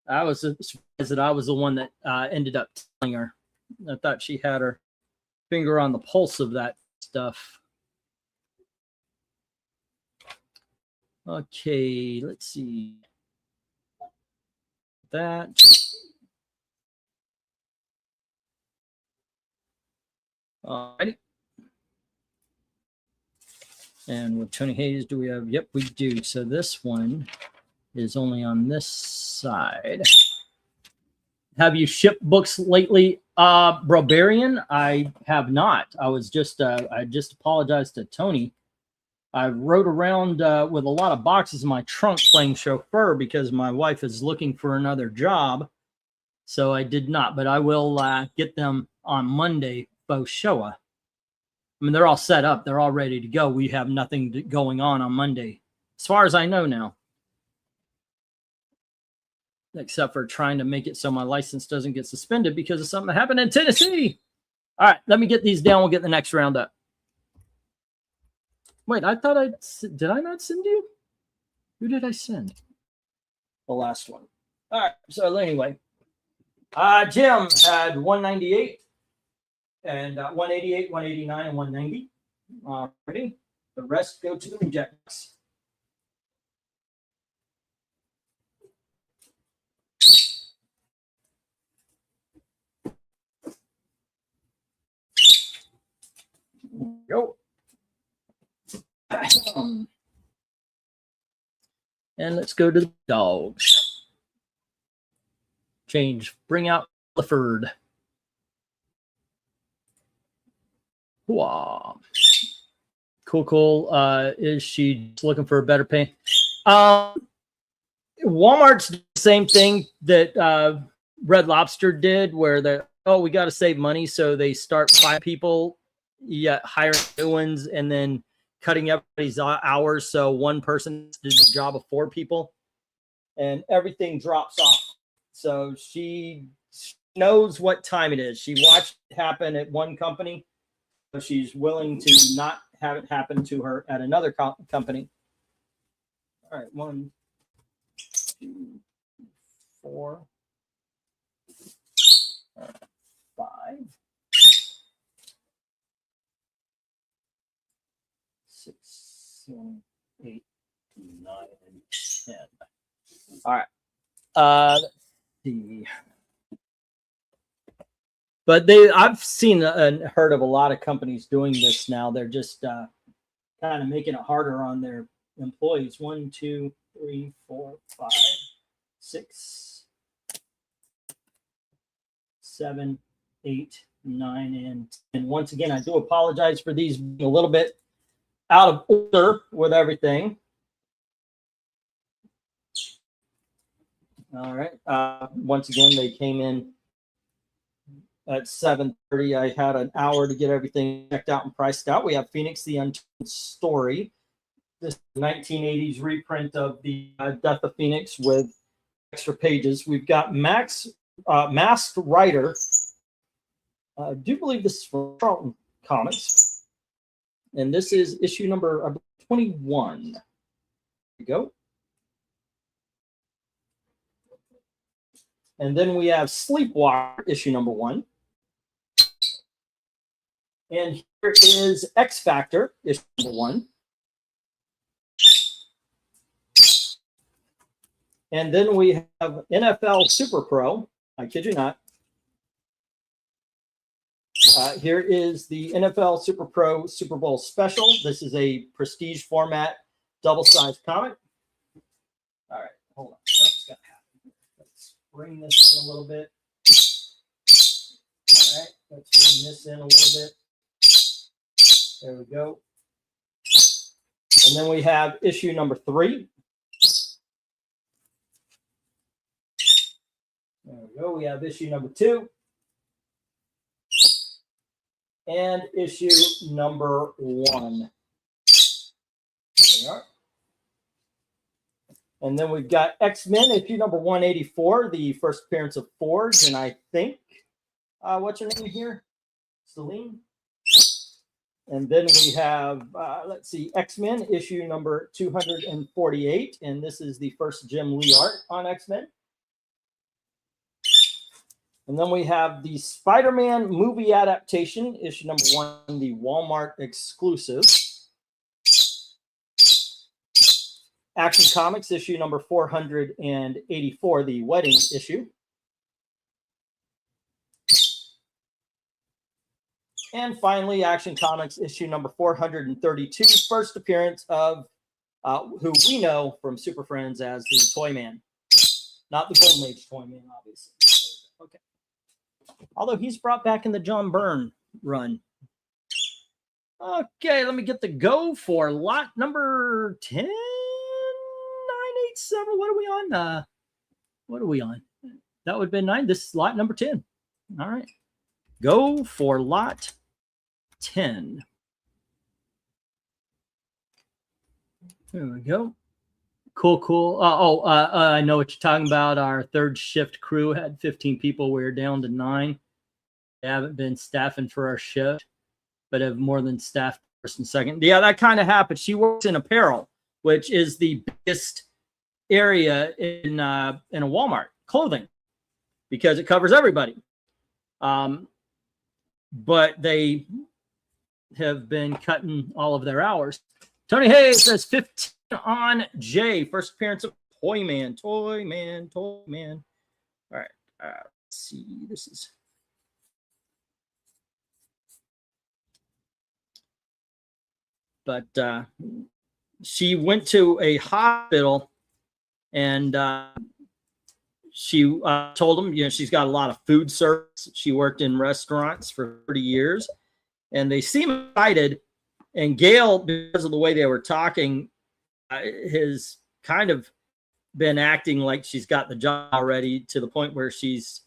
I was surprised that I was the one that ended up telling her. I thought she had her finger on the pulse of that stuff. Okay, let's see. That. Alrighty. And with Tony Hayes, do we have? Yep, we do. So this one is only on this side. Have you shipped books lately? Barbarian, I have not. I just apologized to Tony. I rode around with a lot of boxes in my trunk playing chauffeur because my wife is looking for another job. So I did not, but I will get them on Monday, both Showa. I mean, they're all set up. They're all ready to go. We have nothing going on Monday, as far as I know now. Except for trying to make it so my license doesn't get suspended because of something that happened in Tennessee. All right, let me get these down. We'll get the next round up. Wait, I thought did I not send you? Who did I send? The last one. All right, so anyway, Jim had 198 and 188, 189, and 190. Ready? The rest go to the rejects. Go. And let's go to the dogs. Change. Bring out Clifford. Wow. Cool. Is she looking for a better pay? Walmart's the same thing that Red Lobster did, where we got to save money, so they start 5 people, hiring new ones, and then cutting everybody's hours so one person did the job of 4 people, and everything drops off. So she knows what time it is. She watched it happen at one company, so she's willing to not have it happen to her at another company. All right, 1, 2, 4, 5. 6, 7, 8, 9, and 10. All right. Let's see. But I've seen and heard of a lot of companies doing this now. They're just kind of making it harder on their employees. 1, 2, 3, 4, 5, 6, 7, 8, 9, and 10. Once again, I do apologize for these being a little bit out of order with everything. All right. Once again, they came in at 7:30. I had an hour to get everything checked out and priced out. We have Phoenix, the Untold Story. This 1980s reprint of the Death of Phoenix with extra pages. We've got Masked Rider. I do believe this is from Charlton Comics. And this is issue number 21. There we go. And then we have Sleepwalker, issue number 1. And here is X Factor, issue number 1. And then we have NFL Super Pro. I kid you not. Here is the NFL Super Pro Super Bowl Special. This is a prestige format, double-sized comic. All right, hold on. Something's got to happen. Let's bring this in a little bit. All right, let's bring this in a little bit. There we go. And then we have issue number 3. There we go. We have issue number 2. And issue number 1. There we are. And then we've got X-Men, issue number 184, the first appearance of Forge. And I think, what's her name here? Celine. And then we have, let's see, X-Men, issue number 248. And this is the first Jim Lee art on X-Men. And then we have the Spider-Man movie adaptation, issue number 1, the Walmart exclusive. Action Comics issue number 484, the wedding issue. And finally, Action Comics issue number 432, first appearance of who we know from Super Friends as the Toy Man. Not the Golden Age Toy Man, obviously. Okay. Although he's brought back in the John Byrne run. Okay, let me get the go for lot number 10987. What are we on? What are we on? That would have been 9. This is lot number 10. All right. Go for lot 10. There we go. Cool. I know what you're talking about. Our third shift crew had 15 people. We're down to 9. They haven't been staffing for our shift, but have more than staffed first and second. Yeah, that kind of happens. She works in apparel, which is the biggest area in a Walmart, clothing, because it covers everybody. But they have been cutting all of their hours. Tony Hayes says 15 on J. First appearance of Toy Man. All right. Let's see. This is. But she went to a hospital and she told them, she's got a lot of food service. She worked in restaurants for 30 years. And they seem excited. And Gail, because of the way they were talking, has kind of been acting like she's got the job already, to the point where she's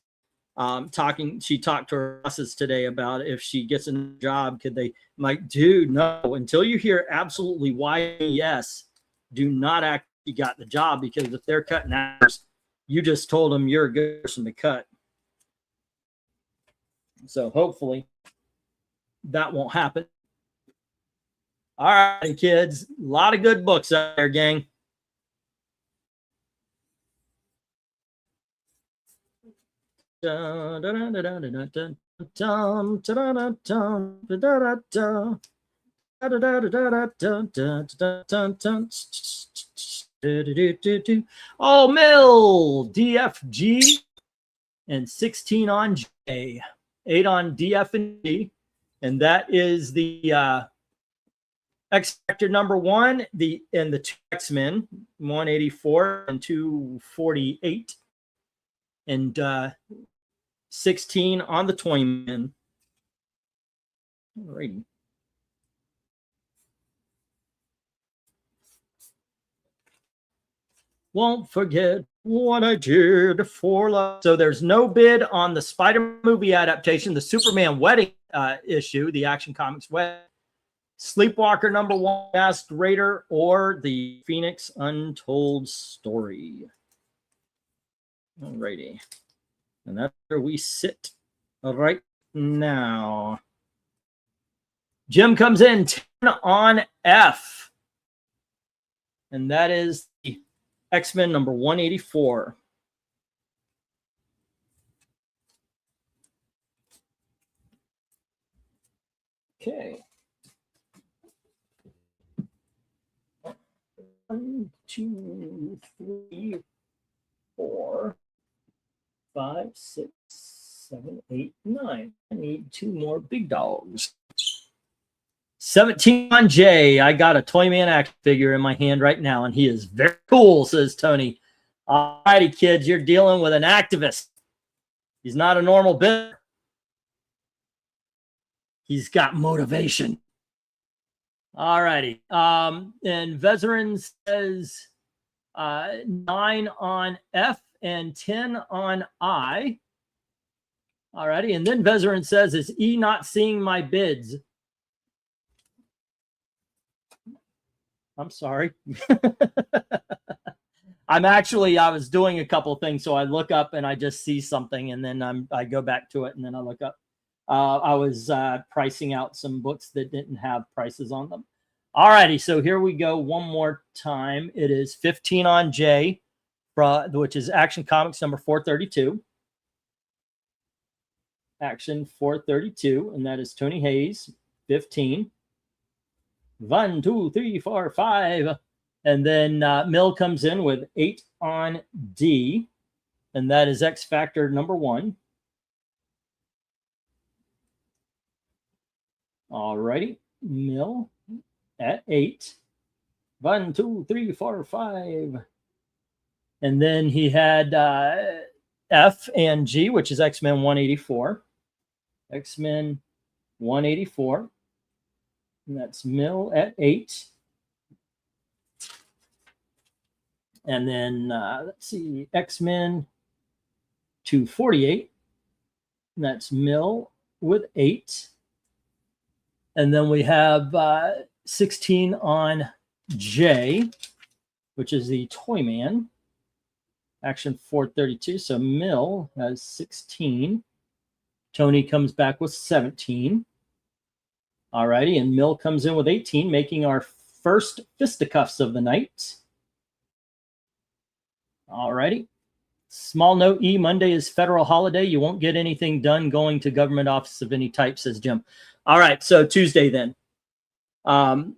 talking. She talked to her bosses today about if she gets a job, could they? I'm like, dude, no. Until you hear absolutely why yes, do not act you got the job, because if they're cutting hours, you just told them you're a good person to cut. So hopefully that won't happen. All right, kids. A lot of good books out there, gang. Oh, Mill, DFG, and 16 on J, 8 on DF and G, and that is the X Factor number 1, the 2 X-Men, 184 and 248, and 16 on the Toy Man. Alrighty. Won't forget what I did for love. So there's no bid on the Spider-Man movie adaptation, the Superman wedding issue, the Action Comics wedding, Sleepwalker number 1, Masked Raider, or the Phoenix Untold Story. Alrighty. And that's where we sit right now. Jim comes in 10 on F. And that is the X-Men number 184. Okay. 1, 2, 3, 4, 5, 6, 7, 8, 9. I need 2 more big dogs. 17 on J. I got a Toyman action figure in my hand right now, and he is very cool, says Tony. All righty, kids, you're dealing with an activist. He's not a normal bit. He's got motivation. All righty. And Veteran says 9 on F and 10 on I. All righty. And then Veteran says, is E not seeing my bids? I'm sorry. I was doing a couple of things, so I look up and I just see something, and then I go back to it, and then I look up. I was pricing out some books that didn't have prices on them. All righty, so here we go one more time. It is 15 on J, which is Action Comics number 432. Action 432, and that is Tony Hayes, 15. 1, 2, 3, 4, 5. And then Mill comes in with 8 on D, and that is X Factor number 1. All righty, Mill at 8. 1, 2, 3, 4, 5. And then he had F and G, which is X-Men 184. X-Men 184. And that's Mill at 8. And then, let's see, X-Men 248. And that's Mill with 8. And then we have 16 on J, which is the Toyman. Action 432. So Mill has 16. Tony comes back with 17. All righty. And Mill comes in with 18, making our first fisticuffs of the night. All righty. Small note E, Monday is federal holiday. You won't get anything done going to government office of any type, says Jim. All right. So Tuesday then. I'll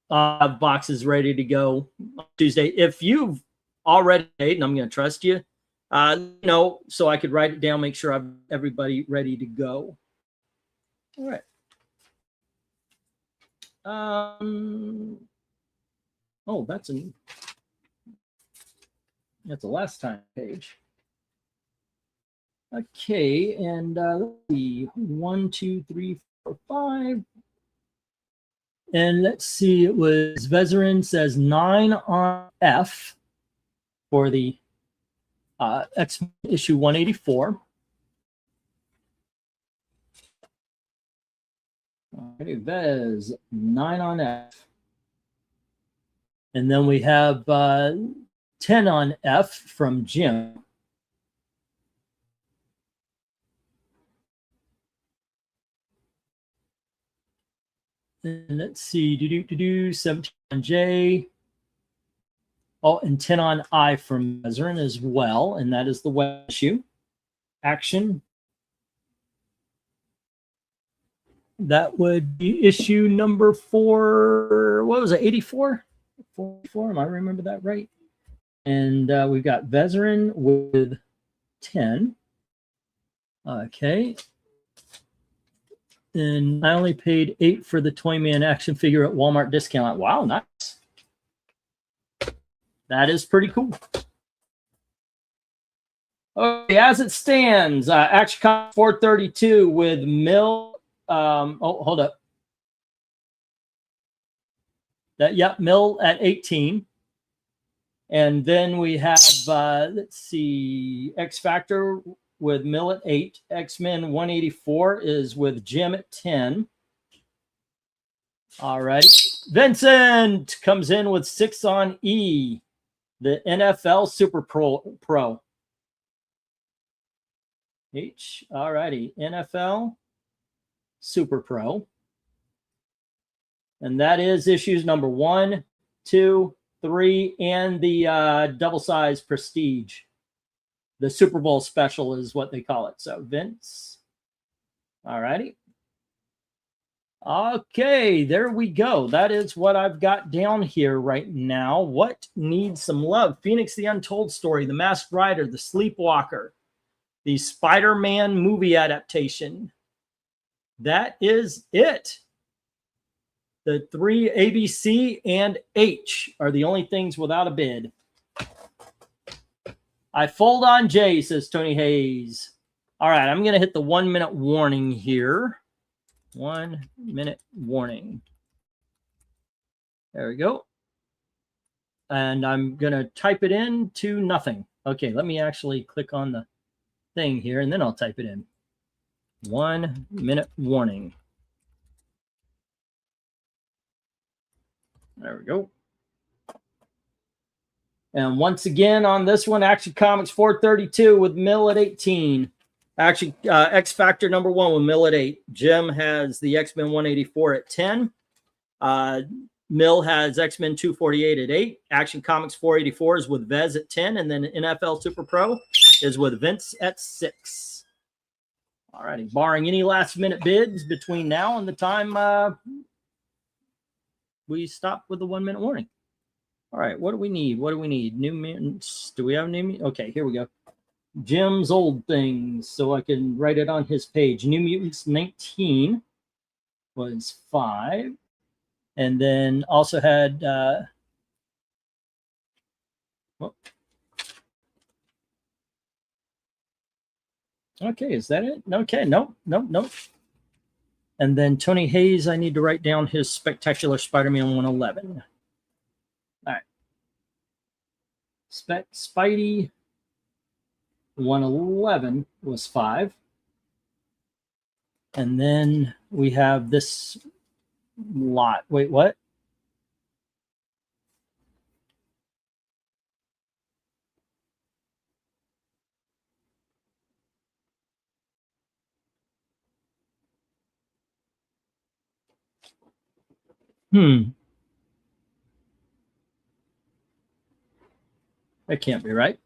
have boxes ready to go Tuesday. If you've already paid, and I'm going to trust you, so I could write it down, make sure I've everybody ready to go. All right. Oh, that's the last time page. Okay, and let's see, 1, 2, 3, 4, 5. And let's see, it was Vezerin says 9 on F for the X issue 184. All right, Vez, 9 on F. And then we have 10 on F from Jim. And let's see, 17 on J. Oh, and 10 on I from Vezerin as well. And that is the web issue. Action. That would be issue number 4. What was it, 84? 44, am I remember that right? And we've got Vezerin with 10. Okay. And I only paid 8 for the Toyman action figure at Walmart discount. Wow, nice. That is pretty cool. Okay, as it stands, Action Comics 432 with Mill. Hold up. Mill at 18. And then we have, let's see, X Factor with Mill at 8. X-Men 184 is with Jim at 10. All right. Vincent comes in with 6 on E, the NFL Super Pro. H. All righty. NFL Super Pro. And that is issues number 1, 2, 3, and the double size Prestige. The Super Bowl special is what they call it. So Vince. All righty. Okay, there we go. That is what I've got down here right now. What needs some love? Phoenix the Untold Story, The Masked Rider, The Sleepwalker, the Spider-Man movie adaptation. That is it. The 3 ABC and H are the only things without a bid. I fold on J, says Tony Hayes. All right, I'm going to hit the 1 minute warning here. 1 minute warning. There we go. And I'm going to type it in to nothing. Okay, let me actually click on the thing here, and then I'll type it in. 1 minute warning. There we go. And once again on this one, Action Comics 432 with Mill at 18. Action X Factor number 1 with Mill at 8. Jim has the X-Men 184 at 10. Mill has X-Men 248 at 8. Action Comics 484 is with Vez at 10. And then NFL Super Pro is with Vince at 6. All righty. Barring any last minute bids between now and the time we stop with the 1 minute warning. All right, what do we need? What do we need? New Mutants. Do we have New Mutants? Okay, here we go. Jim's old things, so I can write it on his page. New Mutants 19 was 5. And then also had okay, is that it? Okay, nope. And then Tony Hayes, I need to write down his Spectacular Spider-Man 111. All right. Spidey 111 was 5. And then we have this lot. Wait, what? That can't be right.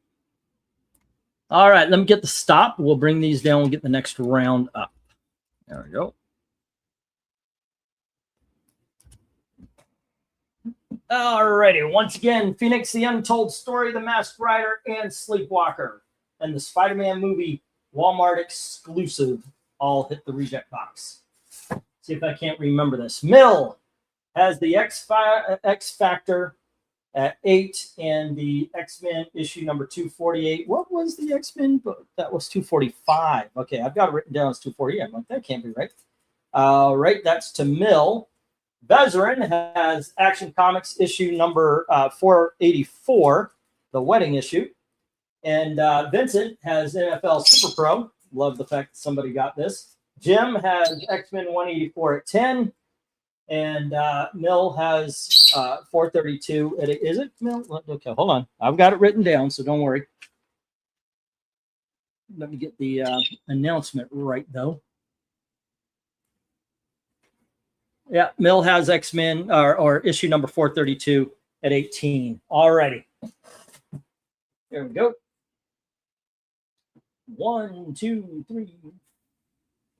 All right, let me get the stop. We'll bring these down. We'll get the next round up. There we go. Alrighty, once again, Phoenix, the Untold Story, The Masked Rider, and Sleepwalker. And the Spider-Man movie Walmart exclusive all hit the reject box. See if I can't remember this. Mill has the X Factor at 8 and the X-Men issue number 248. What was the X-Men book? That was 245. Okay, I've got it written down as 248. I'm like, that can't be right. Right, that's to Mill. Bezerin has Action Comics issue number 484, the wedding issue. And Vincent has NFL Super Pro. Love the fact that somebody got this. Jim has X-Men 184 at 10. And Mill has 432. Is it Mill? Okay, hold on. I've got it written down, so don't worry. Let me get the announcement right, though. Yeah, Mill has X-Men or issue number 432 at 18. Alrighty. There we go. 1, 2, 3,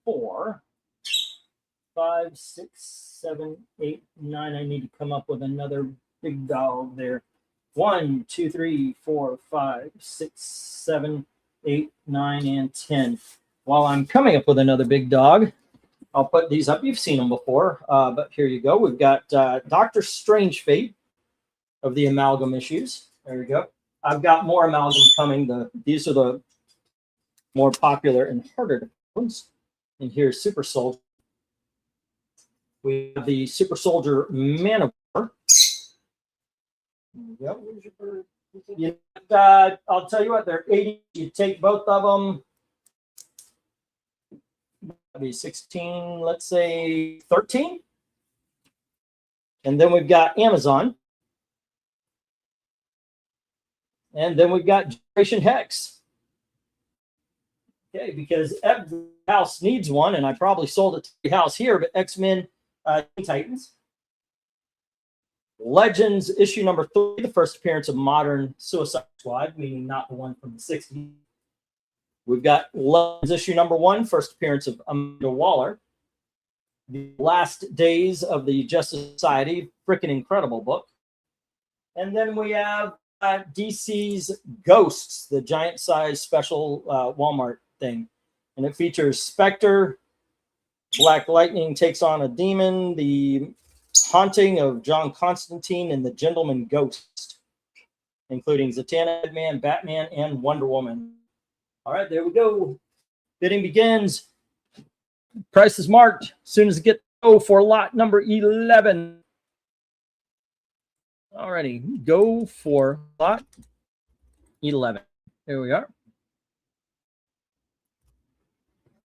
4, 5, 6, 7, 8, 9. I need to come up with another big dog there. 1, 2, 3, 4, 5, 6, 7, 8, 9, and 10. While I'm coming up with another big dog, I'll put these up. You've seen them before, but here you go. We've got Dr. Strange Fate of the Amalgam issues. There we go. I've got more Amalgam coming. These are the more popular and harder ones. And here's Super Soldier. We have the Super Soldier Man of War. Yep. I'll tell you what, they're 80. You take both of them. That'd be 16, let's say 13. And then we've got Amazon. And then we've got Generation Hex. Okay, because every house needs one, and I probably sold it to the house here, but X-Men Titans. Legends issue number 3, the first appearance of Modern Suicide Squad, meaning not the one from the 60s. We've got Legends issue number 1, first appearance of Amanda Waller. The Last Days of the Justice Society, freaking incredible book. And then we have DC's Ghosts, the giant-size special Walmart thing. And it features Spectre, Black Lightning takes on a demon, the haunting of John Constantine, and the Gentleman Ghost, including Zatanna, Man, Batman, and Wonder Woman. All right, there we go. Bidding begins. Price is marked. As soon as it gets go for lot number 11. Alrighty, go for lot 11. There we are.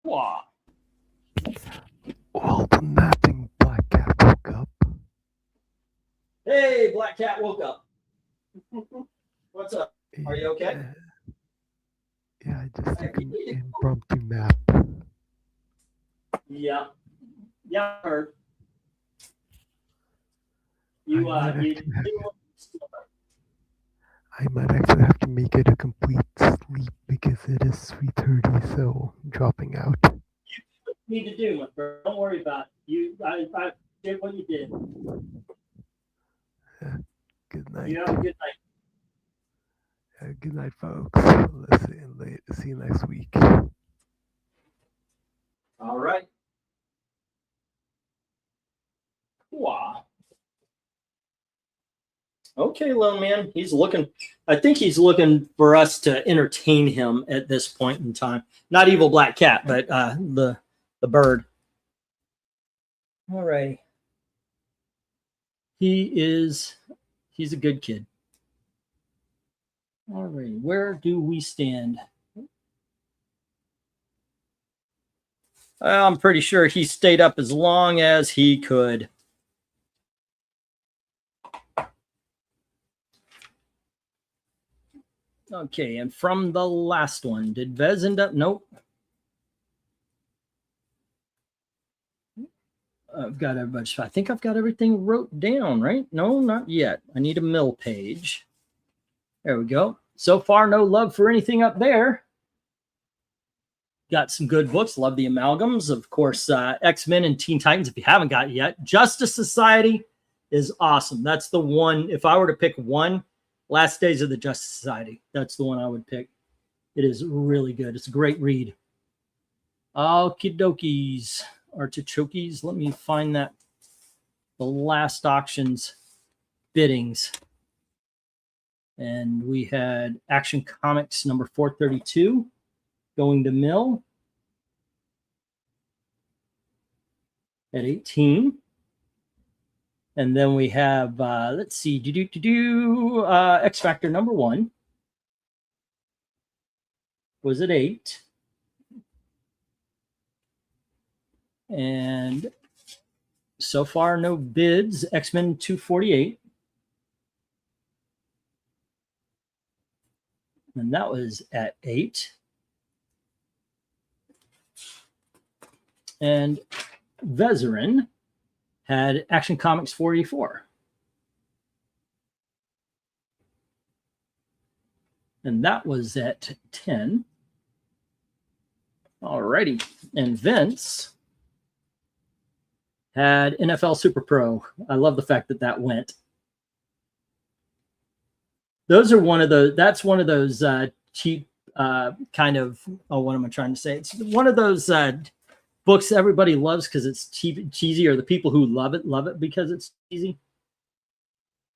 Wow. Well, the napping black cat woke up. Hey, Black Cat woke up. What's up? Are you okay? Yeah, I just took an impromptu nap. Yeah. Yeah, I heard. I might actually have to make it a complete sleep because it is 3:30, so I'm dropping out. You need to do it, bro. Don't worry about it. I did what you did. Good night. You have a good night. Good night, folks. Let's see you next week. All right. Wow. Okay, little man. He's looking. I think he's looking for us to entertain him at this point in time. Not evil black cat, but the bird. All right. He's a good kid. All right. Where do we stand? I'm pretty sure he stayed up as long as he could. Okay, and from the last one, did Vez end up? Nope. I've got everybody. I think I've got everything wrote down, right? No, not yet. I need a mill page. There we go. So far, no love for anything up there. Got some good books. Love the amalgams. Of course, X-Men and Teen Titans, if you haven't got it yet. Justice Society is awesome. That's the one. If I were to pick one, Last Days of the Justice Society. That's the one I would pick. It is really good. It's a great read. Okie dokies. Artichokes. Let me find that. The last auction's biddings. And we had Action Comics number 432 going to mill at 18. And then we have, let's see, X Factor number 1 was at 8. And so far, no bids. X-Men 248. And that was at 8. And Vezerin had Action Comics 484. And that was at 10. Alrighty. And Vince had NFL Super Pro. I love the fact that that went. Those are one of those, that's one of those cheap kind of, oh, what am I trying to say? It's one of those books everybody loves because it's cheap, cheesy, or the people who love it because it's cheesy.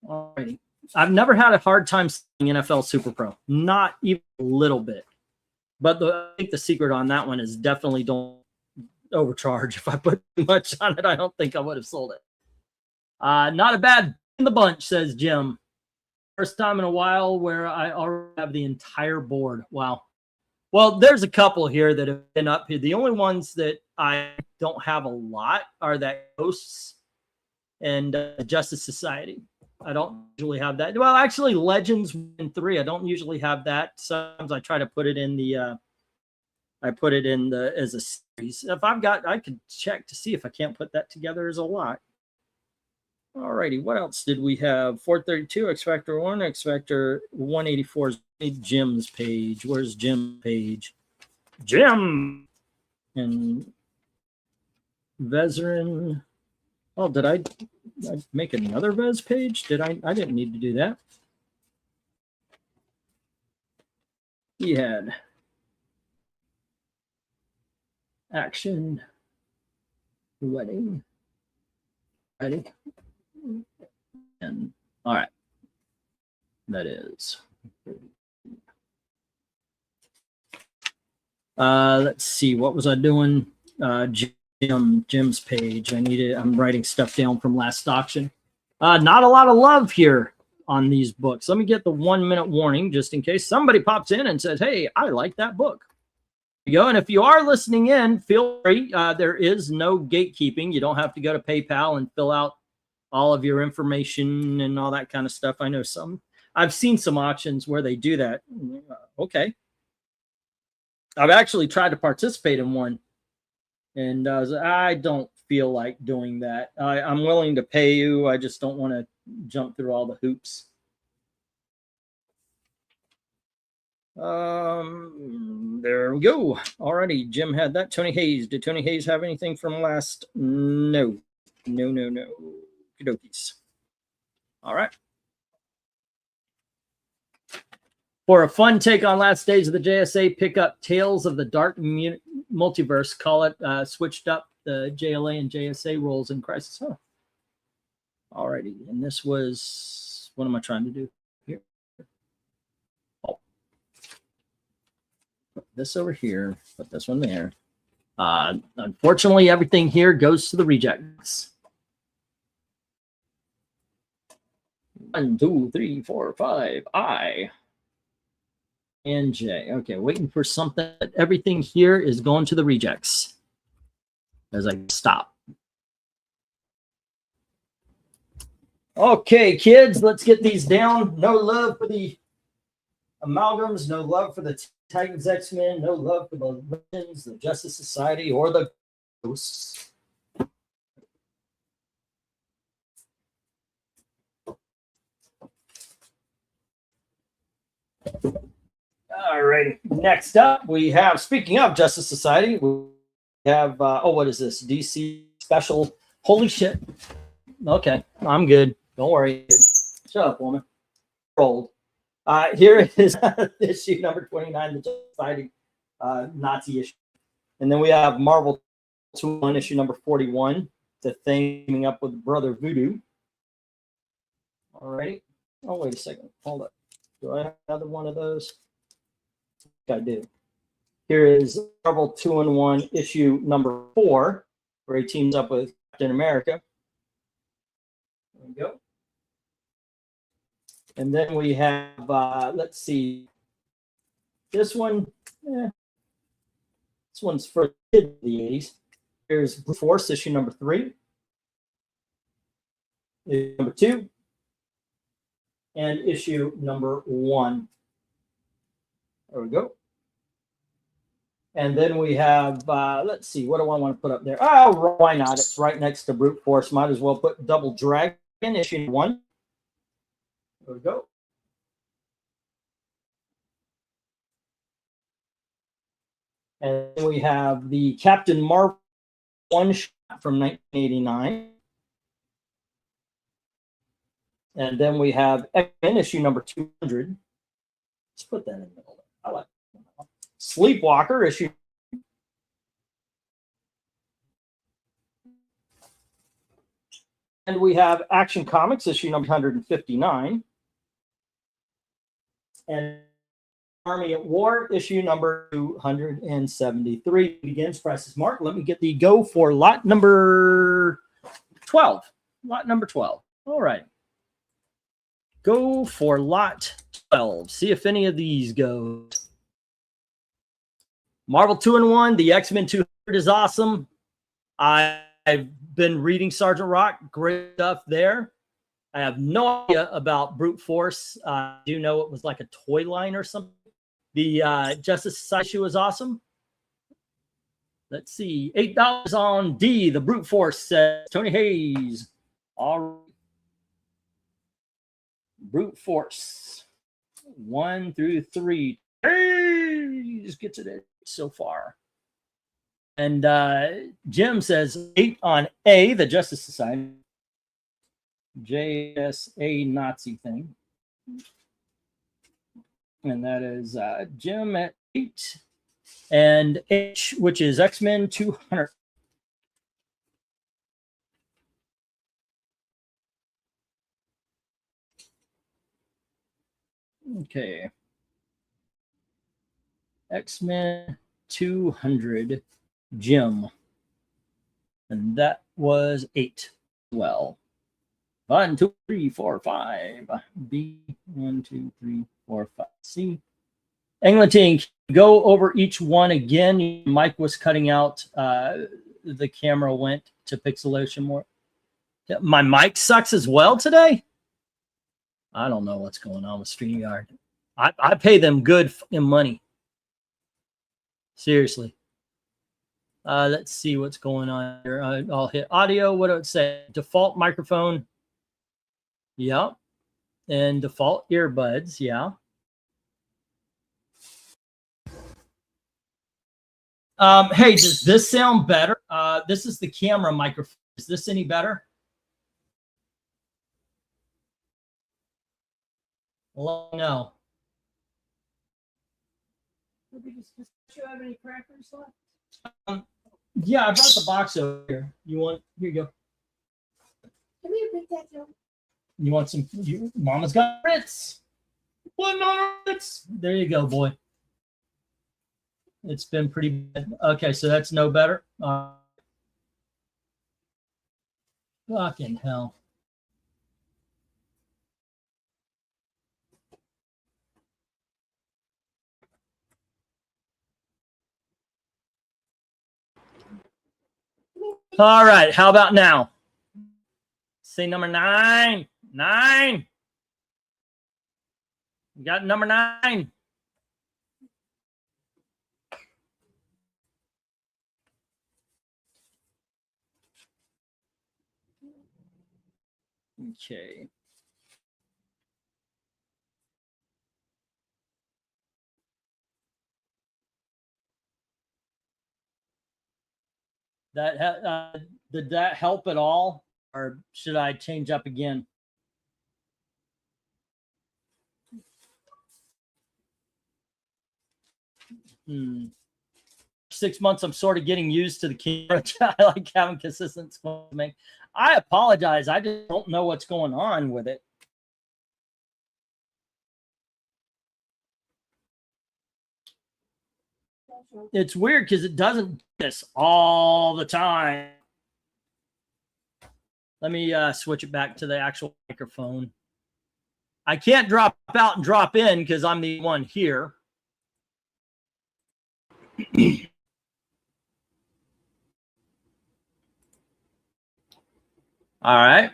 Alrighty. I've never had a hard time selling NFL Super Pro. Not even a little bit. But I think the secret on that one is definitely don't overcharge. If I put too much on it, I don't think I would have sold it. Not a bad in the bunch, says Jim. First time in a while where I already have the entire board. Wow. Well, there's a couple here that have been up here. The only ones that I don't have a lot are that Ghosts and Justice Society. I don't usually have that. Well, actually, Legends 1 and 3. I don't usually have that. Sometimes I try to put it in the. I put it in the as a series. If I've got, I could check to see if I can't put that together as a lot. Alrighty, what else did we have? 432, X Factor 1, X Factor 184 is Jim's page. Where's Jim's page? Jim! And Vezerin. Oh, did I make another Vez page? Did I didn't need to do that. He had Action Wedding. Ready? And all right. That is. Let's see. What was I doing? Jim's page. I'm writing stuff down from last auction. Not a lot of love here on these books. Let me get the 1 minute warning just in case somebody pops in and says, hey, I like that book. There you go. And if you are listening in, feel free. There is no gatekeeping. You don't have to go to PayPal and fill out all of your information and all that kind of stuff. I know I've seen some auctions where they do that. Okay. I've actually tried to participate in one. And I don't feel like doing that. I'm willing to pay you. I just don't want to jump through all the hoops. There we go. Alrighty, Jim had that. Tony Hayes. Did Tony Hayes have anything from last? No. No. Okie dokies. All right. For a fun take on last stage of the JSA, pick up Tales of the Dark Multiverse. Call it switched up the JLA and JSA roles in Crisis. Huh. Alrighty, and this was, what am I trying to do here? Oh, put this over here, put this one there. Unfortunately, everything here goes to the rejects. 1, 2, 3, 4, 5. I and J. Okay, waiting for something. Everything here is going to the rejects as I stop. Okay, kids, let's get these down. No love for the amalgams, no love for the Titans X-Men, no love for the Legends, the Justice Society, or the Ghosts. All right, next up we have, speaking of Justice Society, we have, what is this? DC Special. Holy shit. Okay, I'm good. Don't worry. Shut up, woman. Rolled. Here is issue number 29, the Justice Society Nazi issue. And then we have Marvel 2-1, issue number 41, the thing coming up with Brother Voodoo. All right. Oh, wait a second. Hold up. Do I have another one of those? I do. Here is Marvel 2-1, issue number 4, where he teams up with Captain America. There we go. And then we have, let's see, this one. This one's for the 80s. Here's Brute Force, issue number 3, issue number 2, and issue number 1. There we go. And then we have, let's see, what do I want to put up there? Oh, why not? It's right next to Brute Force. Might as well put Double Dragon, issue 1. There we go. And then we have the Captain Marvel one-shot from 1989. And then we have X-Men issue number 200. Let's put that in the middle. I like it. Sleepwalker issue. And we have Action Comics issue number 159. And Army at War issue number 273 begins. Price is marked. Let me get the go for lot number 12. Lot number 12. All right. Go for lot 12. See if any of these go. Marvel 2-1. The X-Men 200 is awesome. I've been reading Sergeant Rock. Great stuff there. I have no idea about Brute Force. I do know it was like a toy line or something. The Justice Society issue was awesome. Let's see. $8 on D. The Brute Force says Tony Hayes. All right. Brute Force 1 through 3. Hayes gets it so far. And Jim says 8 on A, the Justice Society. JSA Nazi thing. And that is Jim at 8. And H, which is X-Men 200. Okay. X-Men 200, Jim. And that was 8. Well. 1, 2, 3, 4, 5. B, 1, 2, 3, 4, 5. C. Eglinton, go over each one again. Mike was cutting out. The camera went to pixelation more. My mic sucks as well today. I don't know what's going on with StreamYard. I pay them good in money. Seriously. Let's see what's going on here. I'll hit audio. What do it say? Default microphone. Yeah. And default earbuds. Yeah. Hey, does this sound better? This is the camera microphone. Is this any better? Well, no. Does you have any crackers left? Yeah, I brought the box over here. You want? Here you go. Come here, Big Daddy. You want some? Mama's got Ritz. One Ritz. There you go, boy. It's been pretty bad. Okay, so that's no better. Fucking hell. All right, how about now? Say number 9. 9. We got number 9. Okay. Did that help at all, or should I change up again? Hmm. 6 months, I'm sort of getting used to the camera. I like having consistent. I apologize. I just don't know what's going on with it. It's weird because it doesn't do this all the time. Let me switch it back to the actual microphone. I can't drop out and drop in because I'm the one here. All right.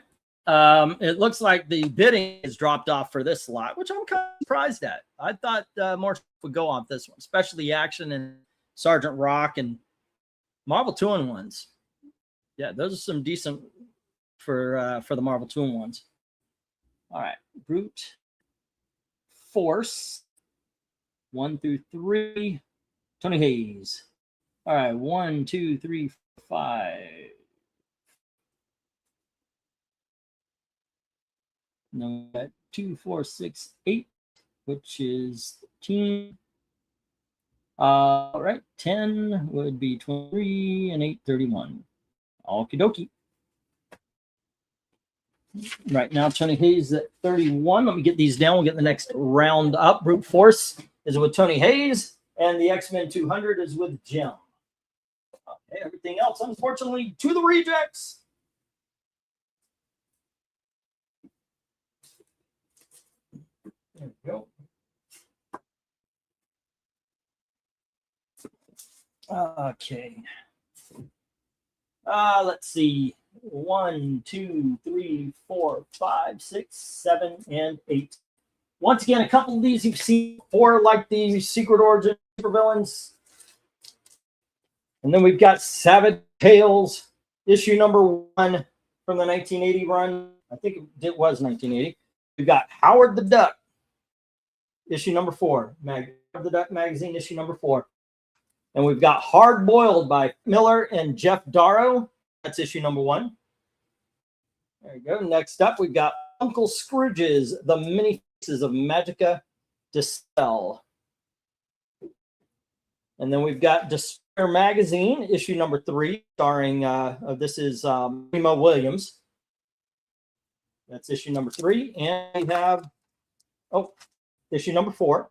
It looks like the bidding has dropped off for this slot, which I'm kind of surprised at. I thought more would go off this one, especially Action and Sergeant Rock and Marvel 2-in-1s. Yeah, those are some decent for the Marvel 2-in-1s. All right, Brute Force 1 through 3. Tony Hayes. All right, 1, 2, 3, 5. No, 2, 4, 6, 8, which is 13. All right, 10 would be 23 and 8, 31. Okie dokie. Right now, Tony Hayes at 31. Let me get these down. We'll get the next round up. Brute Force is with Tony Hayes, and the X-Men 200 is with Jim. Okay, everything else, unfortunately, to the rejects. There we go. Okay. Let's see. 1, 2, 3, 4, 5, 6, 7, and 8. Once again, a couple of these you've seen before, like the Secret Origin supervillains. And then we've got Savage Tales, issue number 1 from the 1980 run. I think it was 1980. We've got Howard the Duck, issue number 4. Howard the Duck magazine, issue number 4. And we've got Hard Boiled by Miller and Jeff Darrow. That's issue number 1. There you go. Next up, we've got Uncle Scrooge's The Many Faces of Magica Dispel. And then we've got Despair Magazine, issue number 3, starring, this is Remo Williams. That's issue number 3. And we have, issue number 4.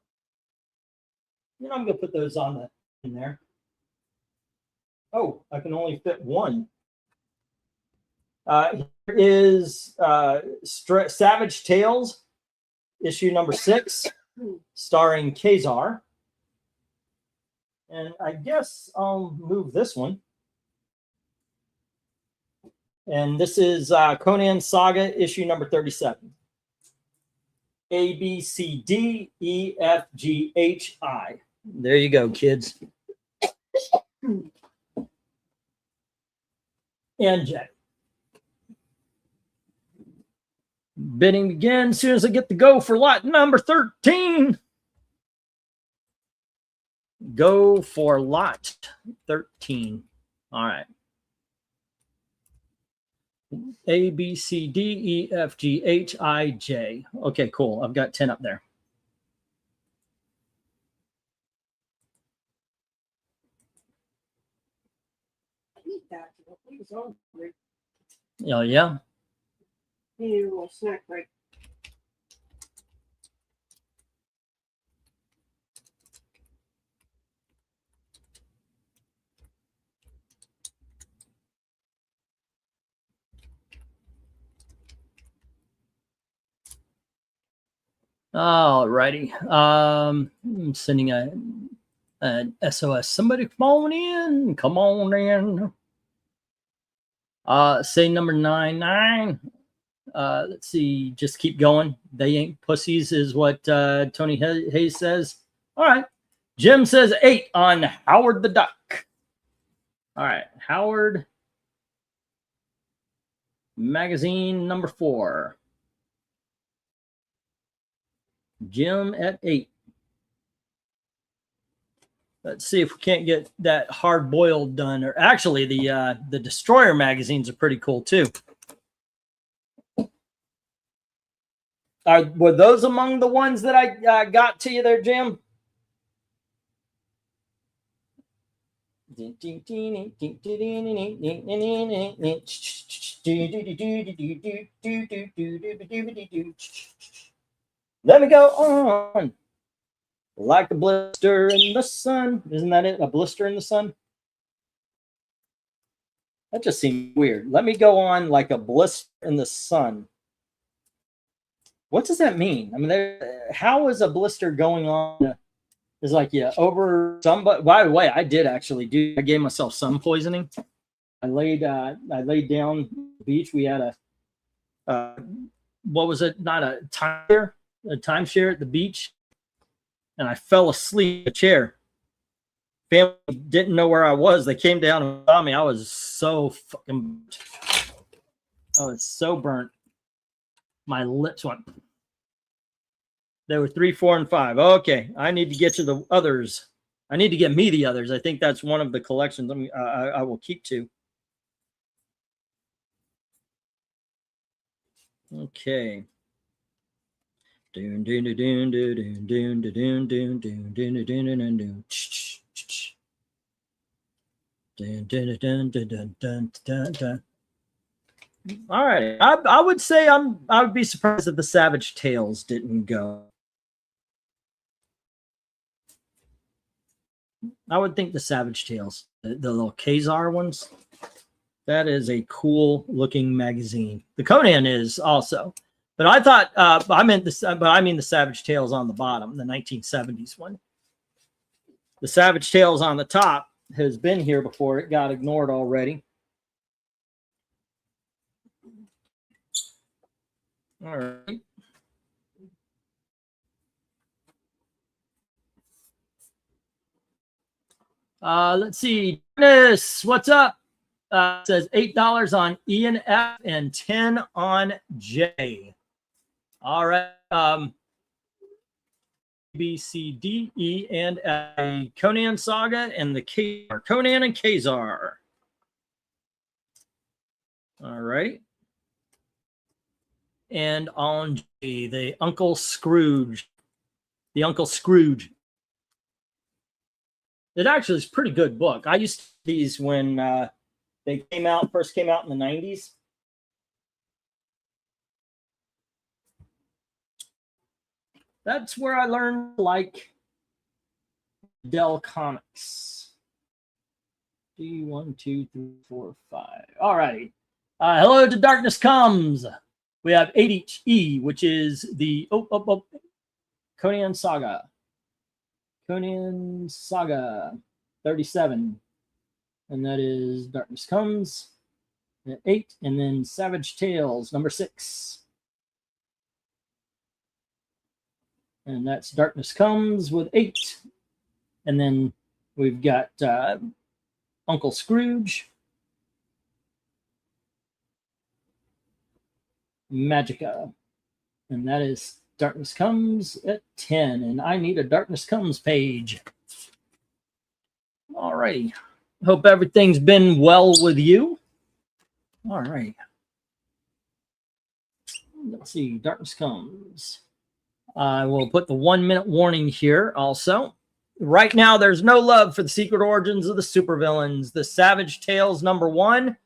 You know, I'm going to put those on in there. Oh, I can only fit one. Here is Savage Tales, issue number 6, starring Kazar. And I guess I'll move this one. And this is Conan Saga, issue number 37. A, B, C, D, E, F, G, H, I. There you go, kids. And J. Bidding begins as soon as I get the go for lot number 13. Go for lot 13. All right. A, B, C, D, E, F, G, H, I, J. Okay, cool. I've got 10 up there. He was hungry. Oh, yeah. He needed a little snack break. All righty. I'm sending an SOS. Somebody come on in. Come on in. Say number 99. Let's see. Just keep going. They ain't pussies is what Tony Hayes says. All right. Jim says 8 on Howard the Duck. All right. Howard magazine number 4. Jim at 8. Let's see if we can't get that hard boiled done. Or actually, the Destroyer magazines are pretty cool too. Were those among the ones that I got to you there, Jim? Let me go on. Like a blister in the sun. Isn't that it? A blister in the sun? That just seems weird. Let me go on like a blister in the sun. What does that mean? I mean, how is a blister going on? It's like, yeah, over somebody. By the way, I did actually do. I gave myself sun poisoning. I laid down on the beach. We had what was it? Not a timeshare at the beach. And I fell asleep in a chair. Family didn't know where I was. They came down and saw me. I was so burnt. My lips went. There were 3, 4, and 5. Okay, I need to get you the others. I need to get me the others. I think that's one of the collections I will keep to. Okay. Doon doon doon doon doon doon doon doon doon doon doon doon doon doon. All right, I would say I would be surprised if the Savage Tales didn't go. I would think the Savage Tales, the little Khazar ones, that is a cool looking magazine. The Conan is also. But I thought I mean the Savage Tales on the bottom, the 1970s one. The Savage Tales on the top has been here before. It got ignored already. All right. Let's see. Dennis, what's up? It says $8 on E and F and 10 on J. All right. B, C, D, E, and A. Conan Saga and the Khazar. Conan and Khazar. All right. And on J, the Uncle Scrooge. The Uncle Scrooge. It actually is a pretty good book. I used to these when they first came out in the 90s. That's where I learned to like Dell Comics. D 1, 2, 3, 4, 5. All righty. Hello to Darkness Comes. We have 8E, which is the Conan Saga. Conan Saga 37. And that is Darkness Comes at 8. And then Savage Tales number 6. And that's Darkness Comes with 8. And then we've got Uncle Scrooge, Magica. And that is Darkness Comes at 10. And I need a Darkness Comes page. All righty. Hope everything's been well with you. All right. Let's see. Darkness Comes. I will put the 1-minute warning here also. Right now, there's no love for the Secret Origins of the Supervillains. The Savage Tales number 1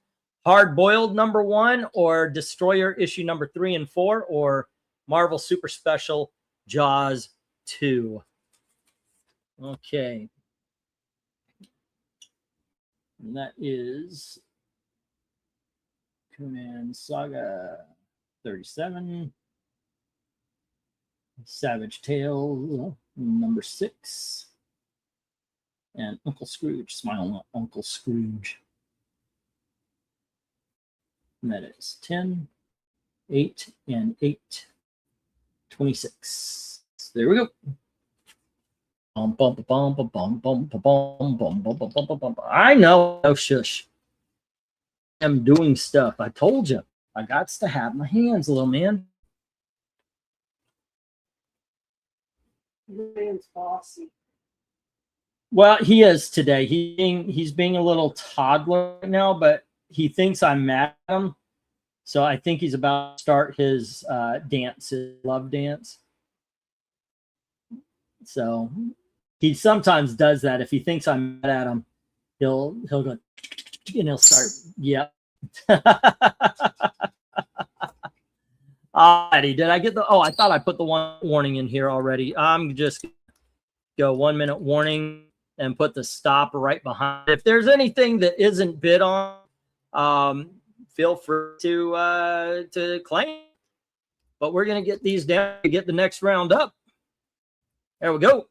Hard Boiled #1 or Destroyer issue number 3 and 4 or Marvel Super Special Jaws 2. Okay. And that is Conan Saga 37. Savage Tale #6. And Uncle Scrooge, Smile Uncle Scrooge. And that is 10, 8, and 8, 26. There we go. I know. Oh, shush. I'm doing stuff. I told you. I got to have my hands, little man. Man's bossy. Well, he is today. He's being a little toddler right now, but he thinks I'm mad at him. So I think he's about to start his dance, his love dance. So he sometimes does that. If he thinks I'm mad at him, he'll go and he'll start. Yeah. Alrighty, did I get the? Oh, I thought I put the one warning in here already. I'm just go 1 minute warning and put the stop right behind. If there's anything that isn't bid on, feel free to claim. But we're gonna get these down to get the next round up. There we go.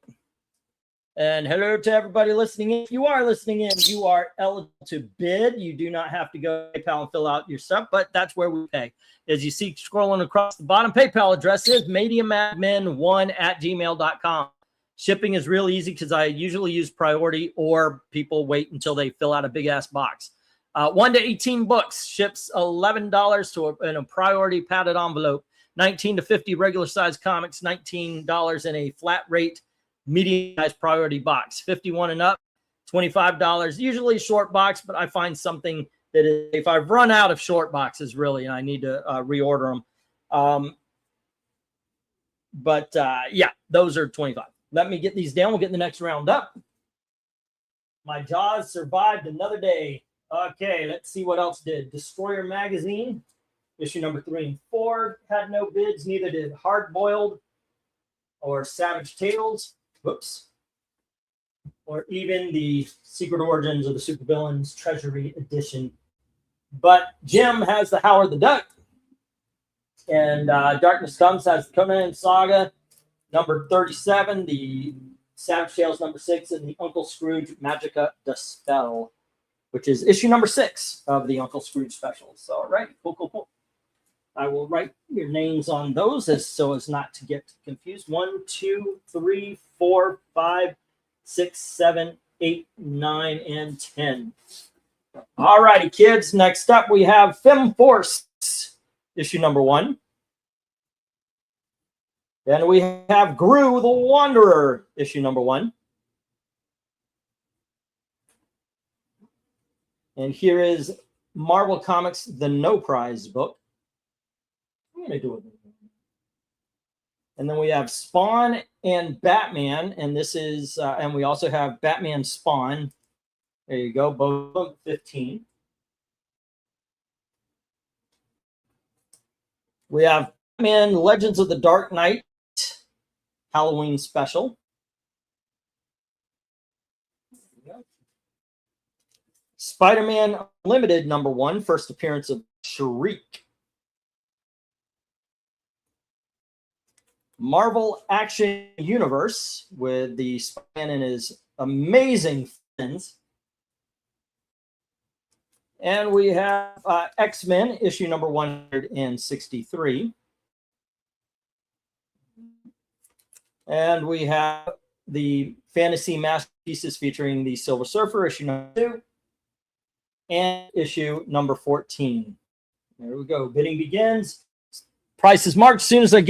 And hello to everybody listening in. If you are listening in, you are eligible to bid. You do not have to go to PayPal and fill out your stuff, but that's where we pay. As you see scrolling across the bottom, PayPal address is mediumadmin1@gmail.com. Shipping is real easy because I usually use priority or people wait until they fill out a big ass box. 1 to 18 books ships $11 in a priority padded envelope. 19 to 50 regular size comics, $19 in a flat rate medium size priority box. 51 and up, $25. Usually short box, but I find something that is, if I've run out of short boxes really, and I need to reorder them. Yeah, those are 25. Let me get these down. We'll get the next round up. My Jaws survived another day. Okay, let's see what else did. Destroyer Magazine, issue number 3 and 4 had no bids. Neither did Hard Boiled or Savage Tales. Whoops. Or even the Secret Origins of the Supervillains Treasury Edition. But Jim has the Howard the Duck. And Darkness Comes has the Conan Saga number 37, the Savage Tales number 6, and the Uncle Scrooge Magica the Spell, which is issue number 6 of the Uncle Scrooge specials. All right, cool. I will write your names on those so as not to get confused. 1, 2, 3, 4, 5, 6, 7, 8, 9, and 10. All righty, kids. Next up, we have Fem Force, issue number 1. Then we have Gru the Wanderer, issue number 1. And here is Marvel Comics, the No Prize book. I'm going to do it. And then we have Spawn and Batman. And this is, and we also have Batman Spawn. There you go, both of them 15. We have Batman Legends of the Dark Knight Halloween special. Spider-Man Unlimited number 1, first appearance of Shriek. Marvel Action Universe with the Spider-Man and his amazing friends. And we have X-Men issue number 163. And we have the Fantasy Masterpieces featuring the Silver Surfer, issue number 2, and issue number 14. There we go. Bidding begins. Price is marked as soon as I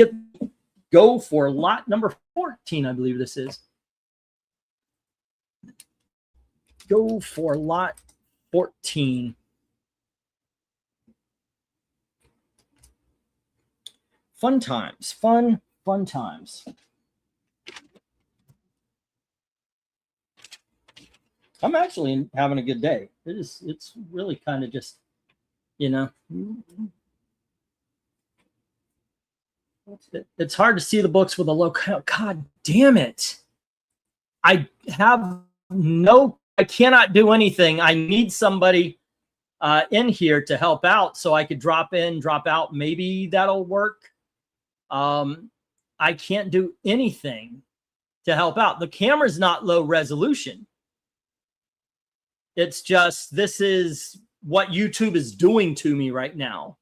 go for lot number 14, I believe this is. Go for lot 14. Fun times. Fun times. I'm actually having a good day. It's really kind of just You know, it's hard to see the books with a low count. God damn it. I cannot do anything. I need somebody in here to help out so I could drop in, drop out. Maybe that'll work. I can't do anything to help out. The camera's not low resolution. It's just, this is what YouTube is doing to me right now.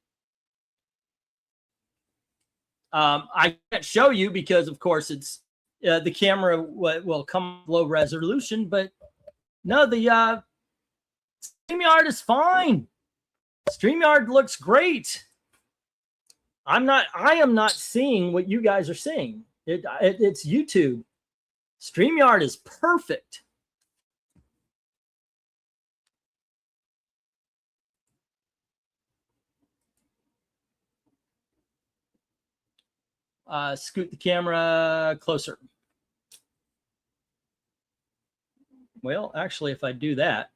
I can't show you because, of course, it's the camera will come low resolution, but no, the StreamYard is fine. StreamYard looks great. I am not seeing what you guys are seeing. It's YouTube. StreamYard is perfect. Scoot the camera closer. Well, actually, if I do that,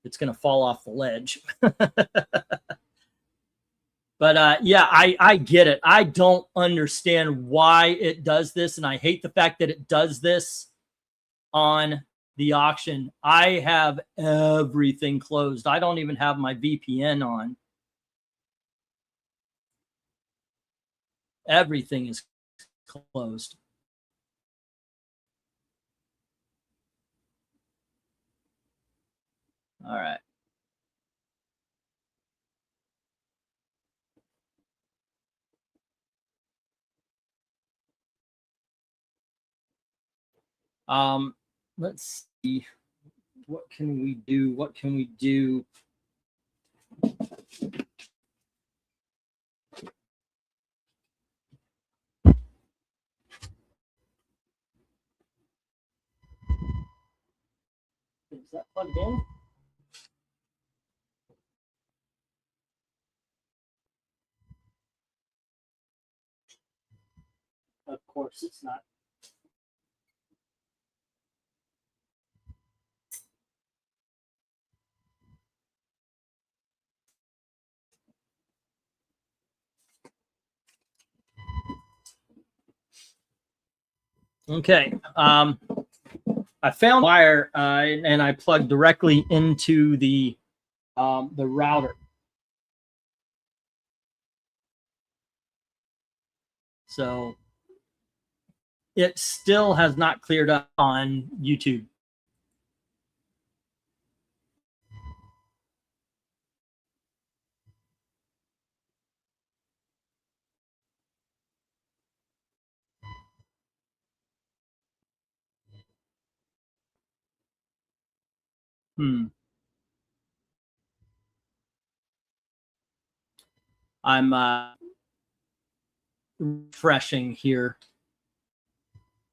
it's going to fall off the ledge. But yeah, I get it. I don't understand why it does this, and I hate the fact that it does this on the auction. I have everything closed. I don't even have my VPN on. Everything is closed. All right. Let's see. What can we do? What can we do? Is that plugged in? Of course it's not. Okay. I found wire and I plugged directly into the router. So it still has not cleared up on YouTube. I'm refreshing here.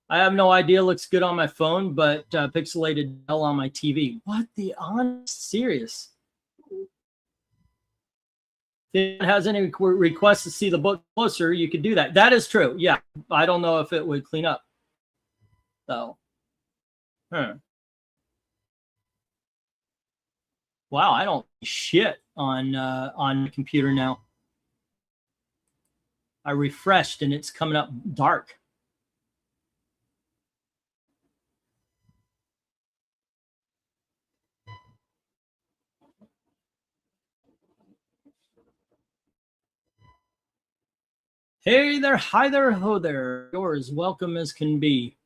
I have no idea. Looks good on my phone, but pixelated hell on my TV. What the honest serious? If it has any requests to see the book closer, you could do that. That is true. Yeah. I don't know if it would clean up. So, wow, I don't shit on the computer now. I refreshed and it's coming up dark. Hey there, hi there, ho there. You're as welcome as can be.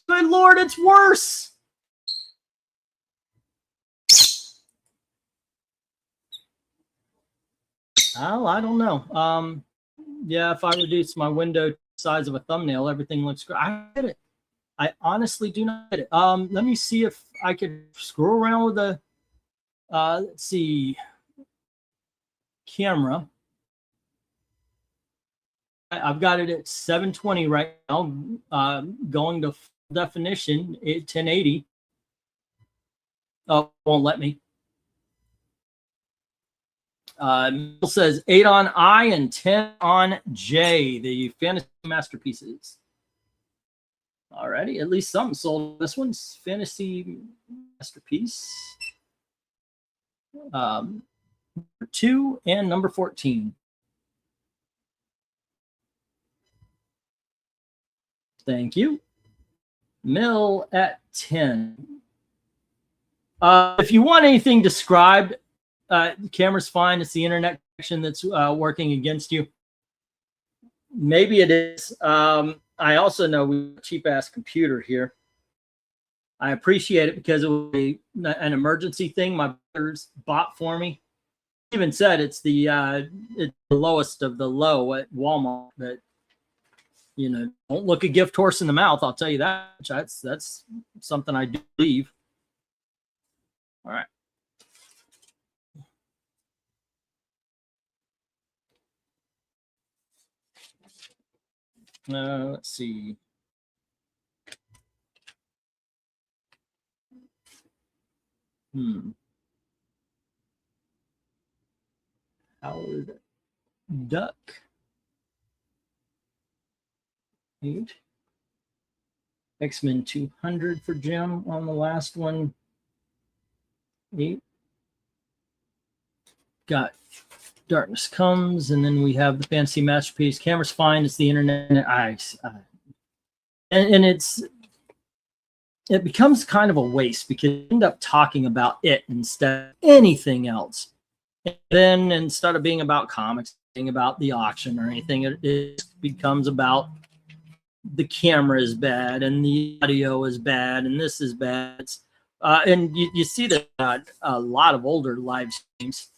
Good Lord, it's worse. Oh, I don't know. Yeah, if I reduce my window size of a thumbnail, everything looks great. I get it. I honestly do not get it. Let me see if I could scroll around with the let's see, camera. I've got it at 720 right now, going to full definition at 1080. Oh, won't let me. Mill says 8 on I and 10 on J, the fantasy masterpieces. Alrighty, at least something sold. This one's fantasy masterpiece. Number 2 and number 14. Thank you. Mill at 10. If you want anything described, the camera's fine. It's the internet connection that's working against you. Maybe it is. I also know we have a cheap-ass computer here. I appreciate it because it was an emergency thing my brother's bought for me. He even said it's the lowest of the low at Walmart. But you know, don't look a gift horse in the mouth. I'll tell you that. That's something I do believe. All right. Let's see. Howard Duck. 8. X-Men 200 for Jim on the last one. 8. Got Darkness Comes, and then we have the fantasy masterpiece. Camera's fine. It's the internet. And it becomes kind of a waste because you end up talking about it instead of anything else. And then instead of being about comics, being about the auction or anything, it becomes about the camera is bad and the audio is bad and this is bad. And you see that a lot of older live streams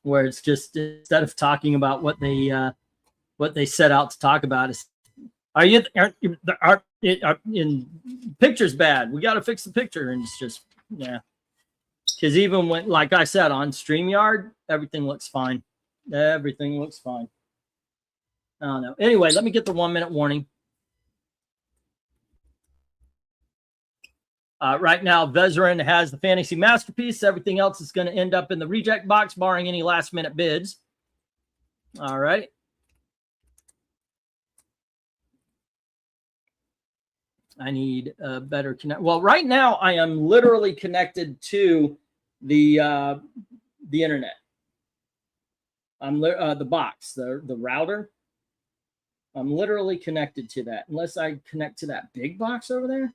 where it's just instead of talking about what they set out to talk about is in picture's bad. We got to fix the picture, and it's just because even when, like I said, on StreamYard, everything looks fine. Everything looks fine. I don't know. Anyway, let me get the 1-minute warning. Right now, Vezerin has the fantasy masterpiece. Everything else is going to end up in the reject box, barring any last-minute bids. All right. I need a better connect. Well, right now, I am literally connected to the internet. I'm the box, the router. I'm literally connected to that. Unless I connect to that big box over there.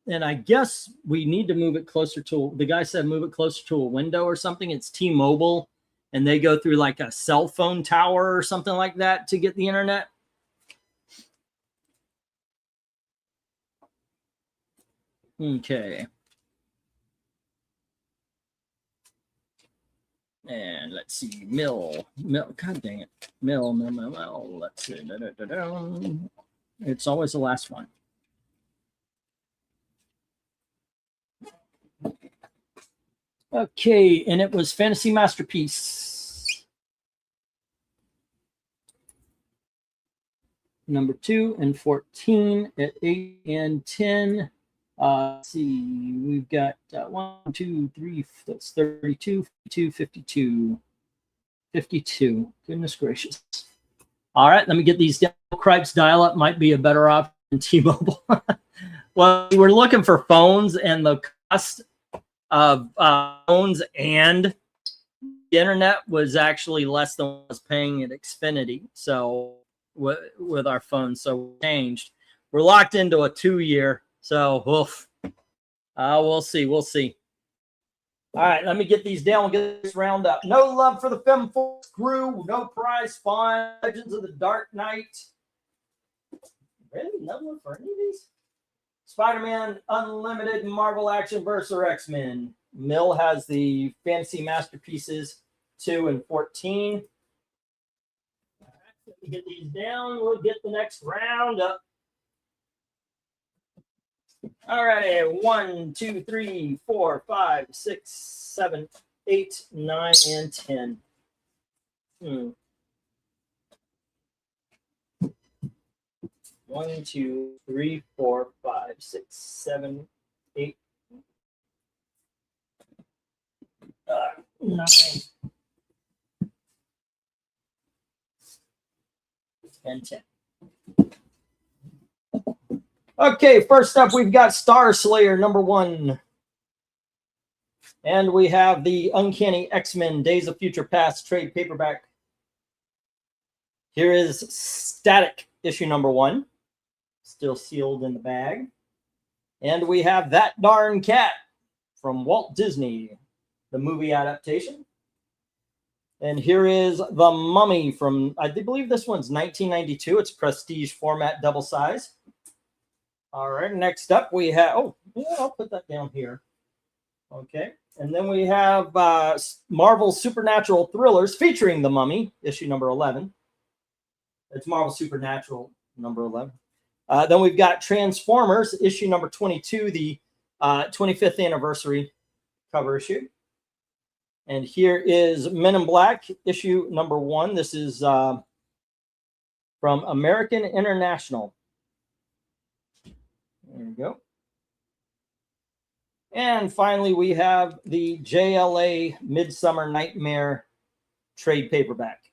And I guess we need to move it closer to, the guy said move it closer to a window or something. It's T-Mobile, and they go through like a cell phone tower or something like that to get the internet. Okay. And let's see, Mill. God dang it. Mill. Let's see. It's always the last one. Okay, and it was Fantasy Masterpiece. Number 2 and 14 at 8 and 10. Let's see, we've got 1, 2, 3, that's 32, 52, 52. 52. Goodness gracious. All right, let me get these down. Cripes dial-up might be a better option than T-Mobile. Well, we're looking for phones, and the cost of phones and the internet was actually less than what I was paying at Xfinity. So with our phones, so we changed. We're locked into a 2-year. So we'll see. We'll see. All right, let me get these down. We'll get this round up. No love for the Fem Force crew. No prize fine. Legends of the Dark Knight. Really? No love for any of these? Spider-Man Unlimited, Marvel Action Verse, or X-Men. Mill has the Fantasy Masterpieces 2 and 14. All right, let me get these down. We'll get the next round up. All righty, 1, 2, 3, 4, 5, 6, 7, 8, 9, and 10. 1, 2, 3, 4, 5, 6, 7, 8. 9 and 10. Okay, first up, we've got Star Slayer #1. And we have the Uncanny X-Men Days of Future Past trade paperback. Here is Static issue #1, still sealed in the bag. And we have That Darn Cat from Walt Disney, the movie adaptation. And here is The Mummy from, I believe this one's 1992. It's prestige format, double size. All right, next up we have, oh, yeah, I'll put that down here. Okay, and then we have Marvel Supernatural Thrillers featuring The Mummy, issue #11. It's Marvel Supernatural #11. Then we've got Transformers, issue #22, the 25th anniversary cover issue. And here is Men in Black, issue #1. This is from American International. There we go. And finally, we have the JLA Midsummer Nightmare trade paperback.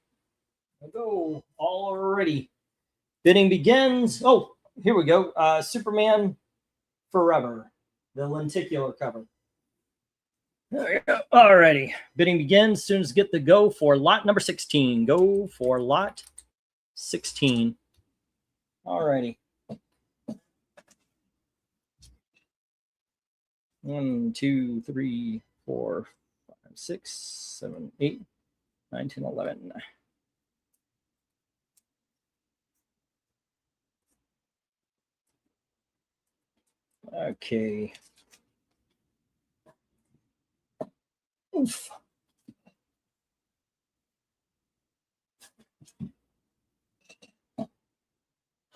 There we go. Already. Bidding begins. Oh, here we go. Superman Forever, the lenticular cover. There we go. Alrighty. Bidding begins. Students get the go for lot number 16. Go for lot 16. Alrighty. 1, 2, 3, 4, 5, 6, 7, 8, 9, 10, 11. Okay. Oof.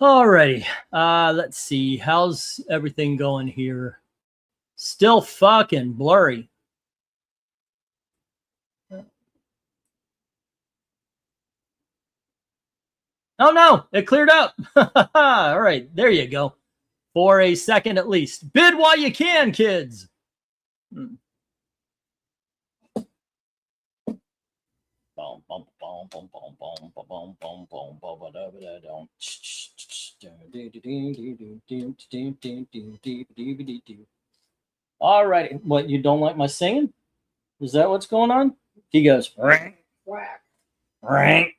Alrighty. Let's see. How's everything going here? Still fucking blurry. Oh no, it cleared up. All right, there you go. For a second at least. Bid while you can, kids. All right. What, you don't like my singing? Is that what's going on? He goes, rank, whack, rank.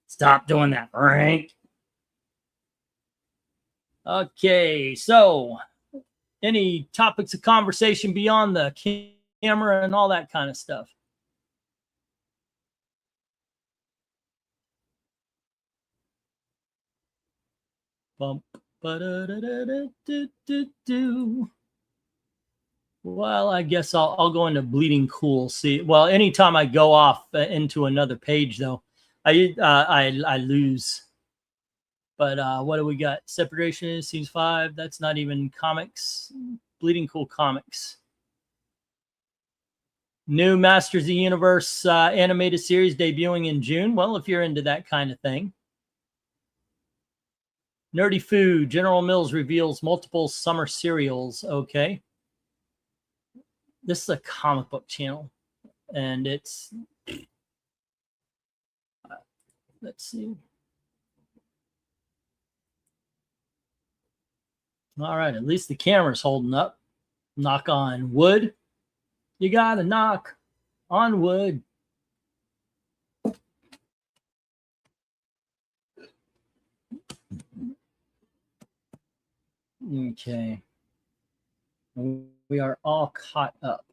Stop doing that, rank. Okay, so any topics of conversation beyond the camera and all that kind of stuff? Bump, ba-da-da-da-da-da-da-do. Well, I guess I'll go into Bleeding Cool. See, well, anytime I go off into another page, though, I lose. But what do we got? Separation Scenes 5. That's not even comics. Bleeding Cool comics. New Masters of the Universe animated series debuting in June. Well, if you're into that kind of thing. Nerdy Food. General Mills reveals multiple summer cereals. Okay. This is a comic book channel. And it's... let's see. All right. At least the camera's holding up. Knock on wood. You got to knock on wood. Okay. We are all caught up.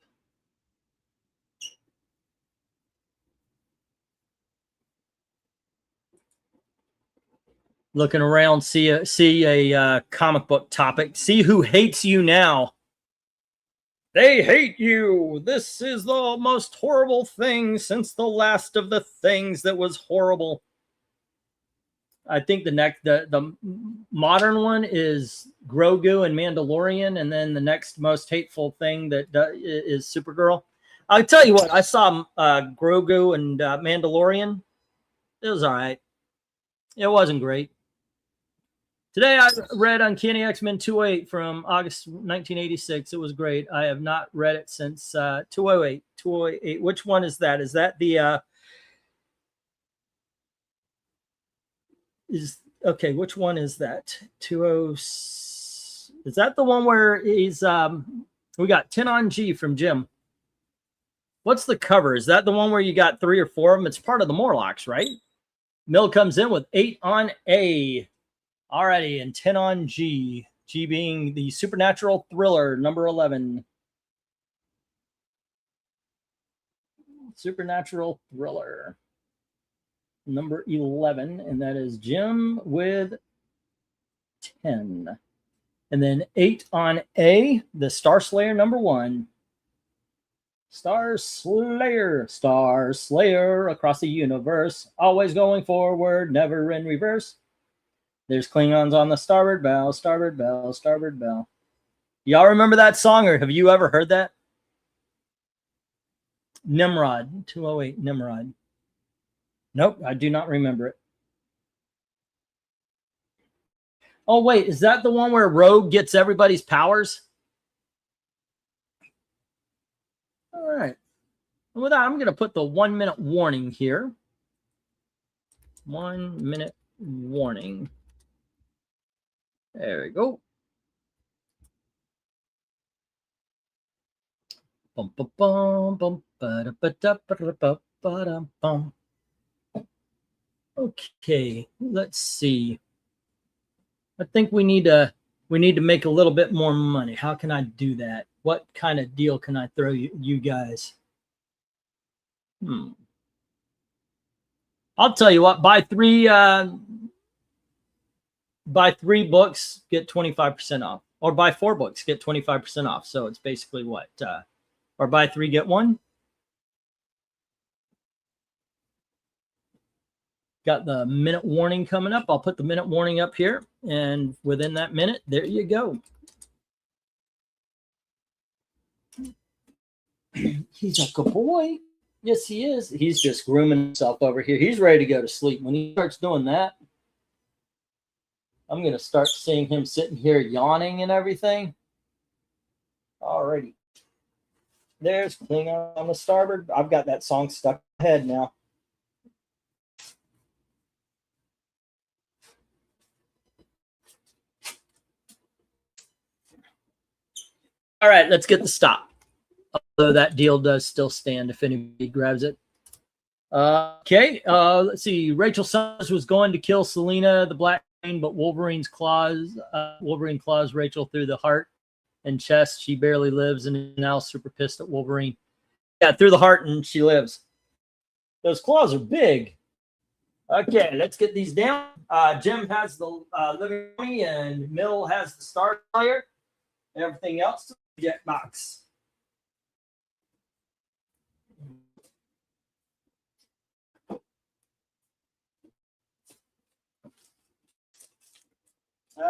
Looking around, see a comic book topic. See who hates you now. They hate you. This is the most horrible thing since the last of the things that was horrible. I think the modern one is Grogu and Mandalorian, and then the next most hateful thing that is Supergirl. I'll tell you what, I saw Grogu and Mandalorian. It was all right. It wasn't great. Today I read Uncanny X-Men 208 from August 1986. It was great. I have not read it since 208. 208. Which one is that? Is that the okay, which one is that? 20 is that the one where he's we got 10 on G from Jim. What's the cover? Is that the one where you got 3 or 4 of them? It's part of the Morlocks, right? Mill comes in with 8 on A. Alrighty, and 10 on G. G being the supernatural thriller, number 11. Supernatural thriller, number 11. And that is Jim with 10. And then 8 on A, the Star Slayer, number 1. Star Slayer across the universe, always going forward, never in reverse. There's Klingons on the starboard bow, starboard bow, starboard bow. Y'all remember that song, or have you ever heard that? Nimrod, 208, Nimrod. Nope, I do not remember it. Oh, wait, is that the one where Rogue gets everybody's powers? All right. With that, I'm going to put the 1 minute warning here. 1 minute warning. There we go. Bum, bum, bum, bum, ba, ba, da, ba, ba, ba, bum. Okay, let's see. I think we need to make a little bit more money. How can I do that? What kind of deal can I throw you guys? I'll tell you what, buy 3 books, get 25% off. Or buy 4 books, get 25% off. So it's basically what? Or buy 3, get 1. Got the minute warning coming up. I'll put the minute warning up here. And within that minute, there you go. He's a good boy. Yes, he is. He's just grooming himself over here. He's ready to go to sleep. When he starts doing that, I'm going to start seeing him sitting here yawning and everything. Alrighty. There's Klingon on the starboard. I've got that song stuck in my head now. All right, let's get the stop. Although that deal does still stand if anybody grabs it. Okay, let's see. Rachel Summers was going to kill Selena the Black Queen, but Wolverine claws Rachel through the heart and chest. She barely lives and is now super pissed at Wolverine. Yeah, through the heart and she lives. Those claws are big. Okay, let's get these down. Jim has the living mummy and Mill has the Star Slayer. Everything else, get box.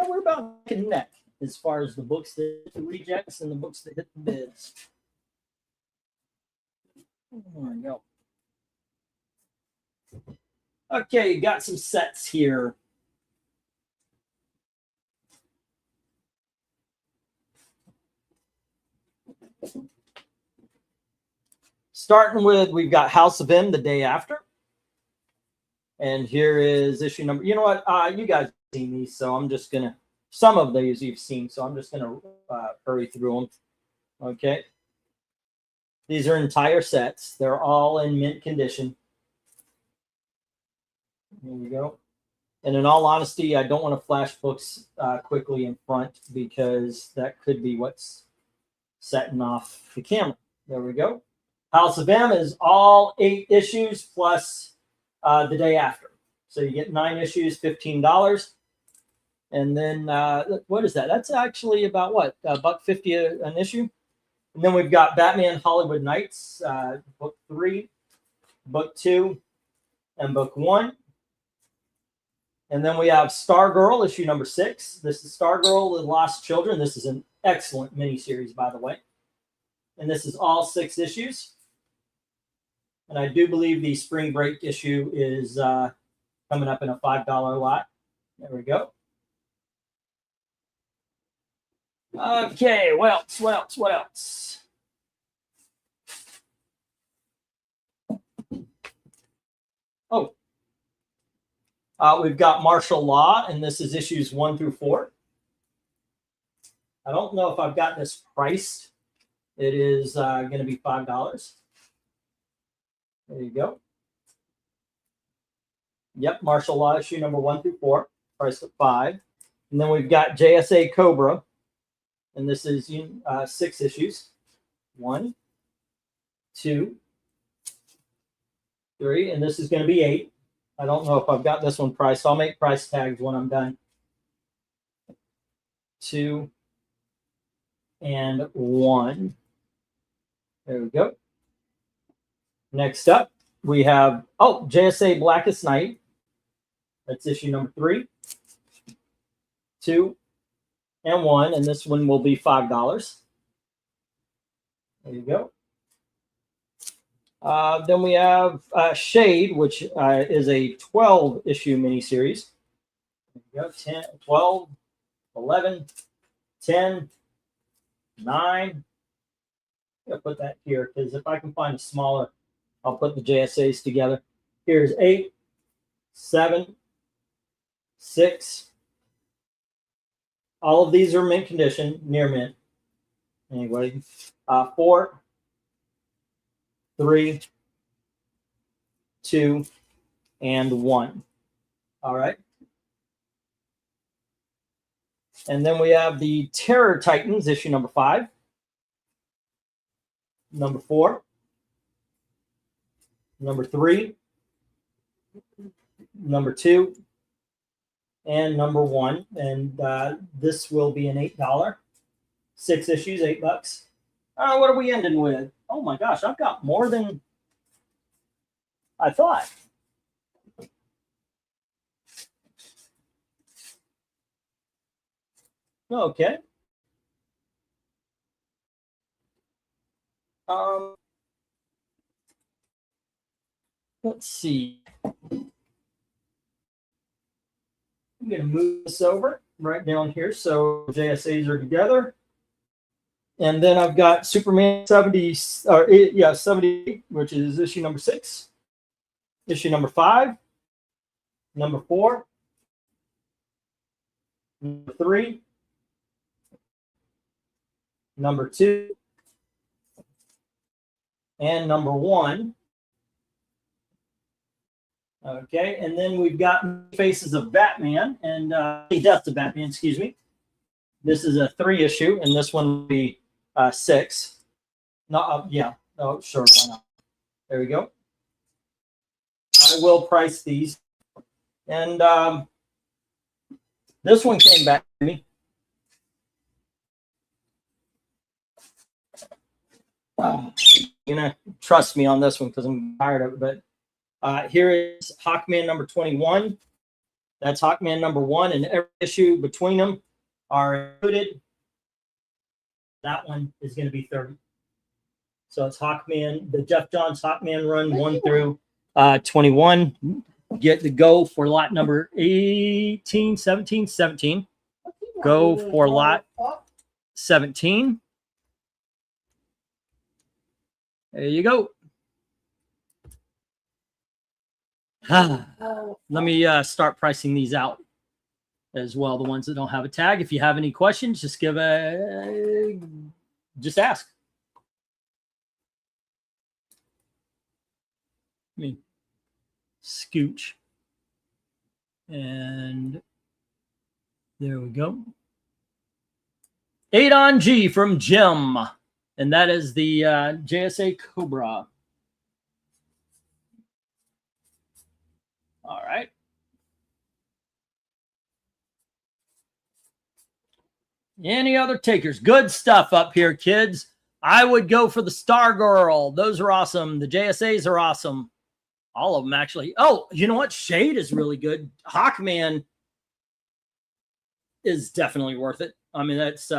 We're about neck as far as the books that hit the rejects and the books that hit the bids. There we go. Okay, got some sets here. Starting with, we've got House of M the day after. And here is issue number. You know what? You guys have seen these, so I'm just going to, some of these you've seen, so I'm just going to hurry through them. Okay. These are entire sets. They're all in mint condition. There we go. And in all honesty, I don't want to flash books quickly in front because that could be what's setting off the camera. There we go. House of M is all 8 issues plus the day after. So you get 9 issues, $15. And then what is that? That's actually about what? $1.50 an issue. And then we've got Batman Hollywood Nights, book 3, book 2, and book 1. And then we have Stargirl, issue number 6. This is Stargirl, The Lost Children. This is an excellent miniseries, by the way. And this is all 6 issues. And I do believe the spring break issue is coming up in a $5 lot. There we go. Okay, what else? What else? What else? Oh, we've got martial law, and this is issues 1 through 4. I don't know if I've got this priced. It is going to be $5. There you go. Yep, martial law issue number 1 through 4, priced at $5. And then we've got JSA Cobra, and this is 6 issues. 1, 2, 3, and this is going to be 8. I don't know if I've got this one priced. I'll make price tags when I'm done. 2 and 1. There we go. Next up, we have JSA Blackest Night. That's issue number 3, 2, and 1, and this one will be $5. There you go. Then we have Shade, which is a 12-issue miniseries. There you go. 10, 12, 11, 10, 9. I'll put that here because if I can find a smaller, I'll put the JSAs together. Here's 8, 7, 6. All of these are mint condition, near mint. Anyway, 4, 3, 2, and 1. All right. And then we have the Terror Titans, issue number 5, number 4, number 3, number 2, and number 1. And this will be an $8. 6 issues, $8. What are we ending with? Oh my gosh, I've got more than I thought. Okay. Let's see. I'm going to move this over right down here so JSAs are together. And then I've got Superman 70, which is issue number 6, issue number 5, number 4, number 3, number 2, and number 1. Okay, and then we've got Faces of Batman and Deaths of Batman, excuse me. This is a 3 issue, and this one will be 6. No, yeah. Oh, sure, why not? There we go. I will price these. And this one came back to me. You're going to trust me on this one because I'm tired of it. But here is Hawkman number 21. That's Hawkman number 1, and every issue between them are included. That one is going to be 30. So it's Hawkman, the Jeff Johns Hawkman run 1 through 21. Get to go for lot number 18, 17, 17. Go for lot 17. There you go. Let me start pricing these out as well, the ones that don't have a tag. If you have any questions, just ask. Let me scooch. And there we go. 8 on G from Jim. And that is the JSA Cobra. All right. Any other takers? Good stuff up here, kids. I would go for the Stargirl. Those are awesome. The JSAs are awesome. All of them, actually. Oh, you know what? Shade is really good. Hawkman is definitely worth it. I mean, that's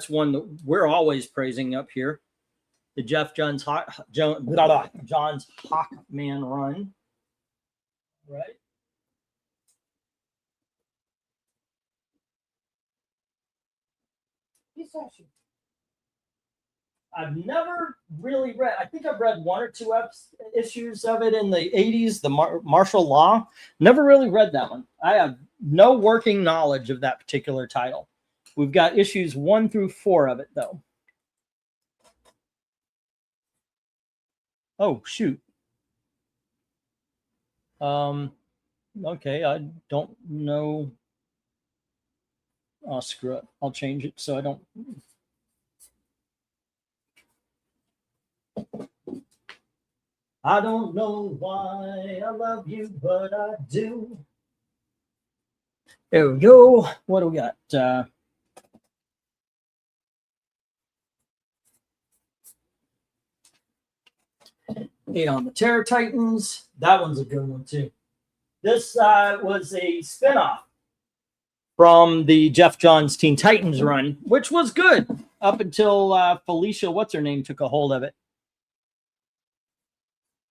one that we're always praising up here. The Jeff Johns Johns Hawkman run. Right. Pistachio. I've never really read. I think I've read one or two issues of it in the 80s, the martial law. Never really read that one. I have no working knowledge of that particular title. We've got issues 1 through 4 of it, though. Oh, shoot. Okay, I don't know. Oh, screw it. I'll change it so I don't. I don't know why I love you, but I do. There we go. What do we got? Eight on the Terror Titans. That one's a good one, too. This was a spinoff from the Jeff Johns Teen Titans run, which was good up until Felicia, what's her name, took a hold of it.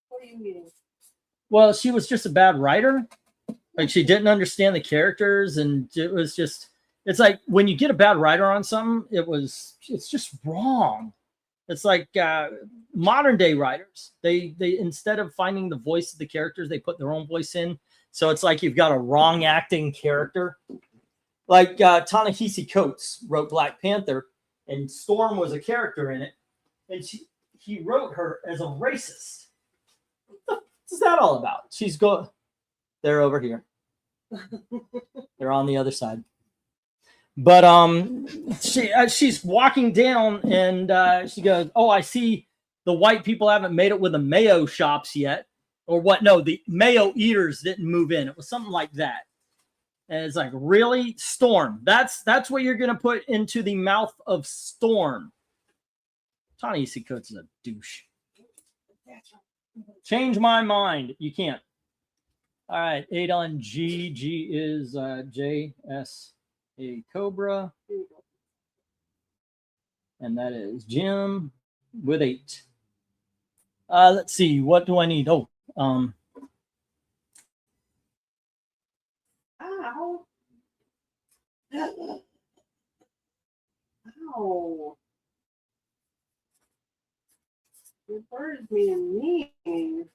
What do you mean? Well, she was just a bad writer. Like, she didn't understand the characters, and it was just, it's like when you get a bad writer on something, it's just wrong. It's like modern day writers. They instead of finding the voice of the characters, they put their own voice in. So it's like you've got a wrong acting character. Like Ta-Nehisi Coates wrote Black Panther, and Storm was a character in it, and he wrote her as a racist. What's that all about? They're over here. They're on the other side. But she's walking down, and she goes, "Oh, I see the white people haven't made it with the mayo shops yet." Or what? No, the mayo eaters didn't move in. It was something like that. And it's like, really? Storm. That's what you're going to put into the mouth of Storm. Ta-Nehisi Coates is a douche. Change my mind. You can't. All right. 8 on G. G is JS, a Cobra. And that is Jim with 8. Let's see. What do I need? Oh, Ow. Ow. Your bird is being mean.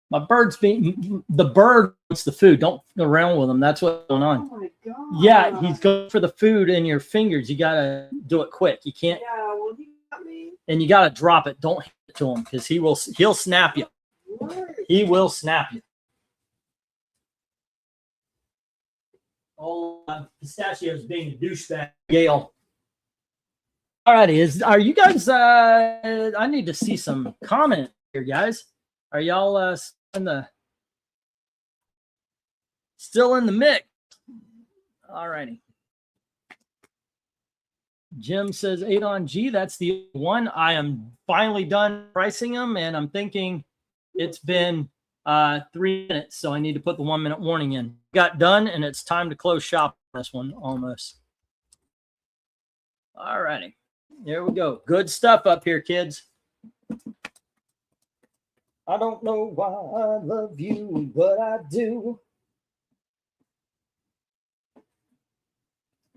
my bird's being, the bird wants the food. Don't go around with him. That's what's going on. Oh my god. Yeah, he's going for the food in your fingers. You got to do it quick. You can't. Yeah, well, he got me. And you got to drop it. Don't hit it to him because he'll snap you. What? He will snap you. Oh, Pistachio's being a douchebag. Gail. All righty. Are you guys, I need to see some comment here, guys. Are y'all still in the mix? All righty. Jim says 8 on G. That's the one. I am finally done pricing them, and I'm thinking it's been 3 minutes, so I need to put the 1 minute warning in. Got done, and it's time to close shop on this one almost. All righty. There we go. Good stuff up here, kids. I don't know why I love you, but I do.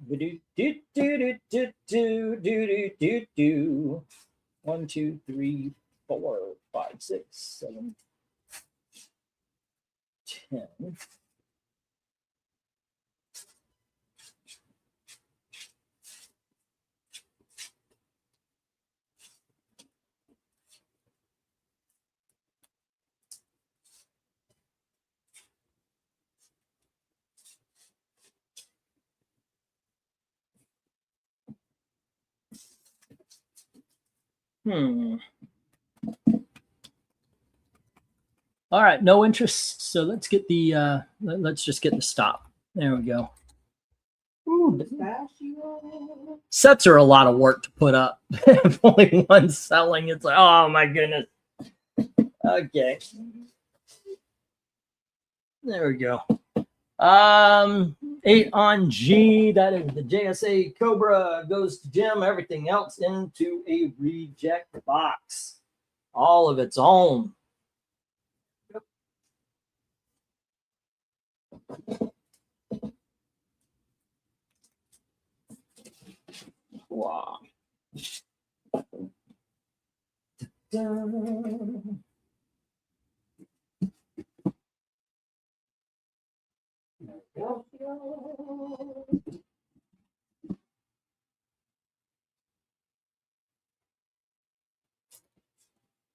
Do do do do do do do do. 1, 2, 3, 4, 5, 6, 7, 10. All right, no interest. So let's get the let's just get the stop. There we go. Ooh, sets are a lot of work to put up. If only one's selling, it's like, oh my goodness. Okay. There we go. 8 on G. That is the JSA Cobra. Goes to Jim. Everything else into a reject box. All of its own. Wow.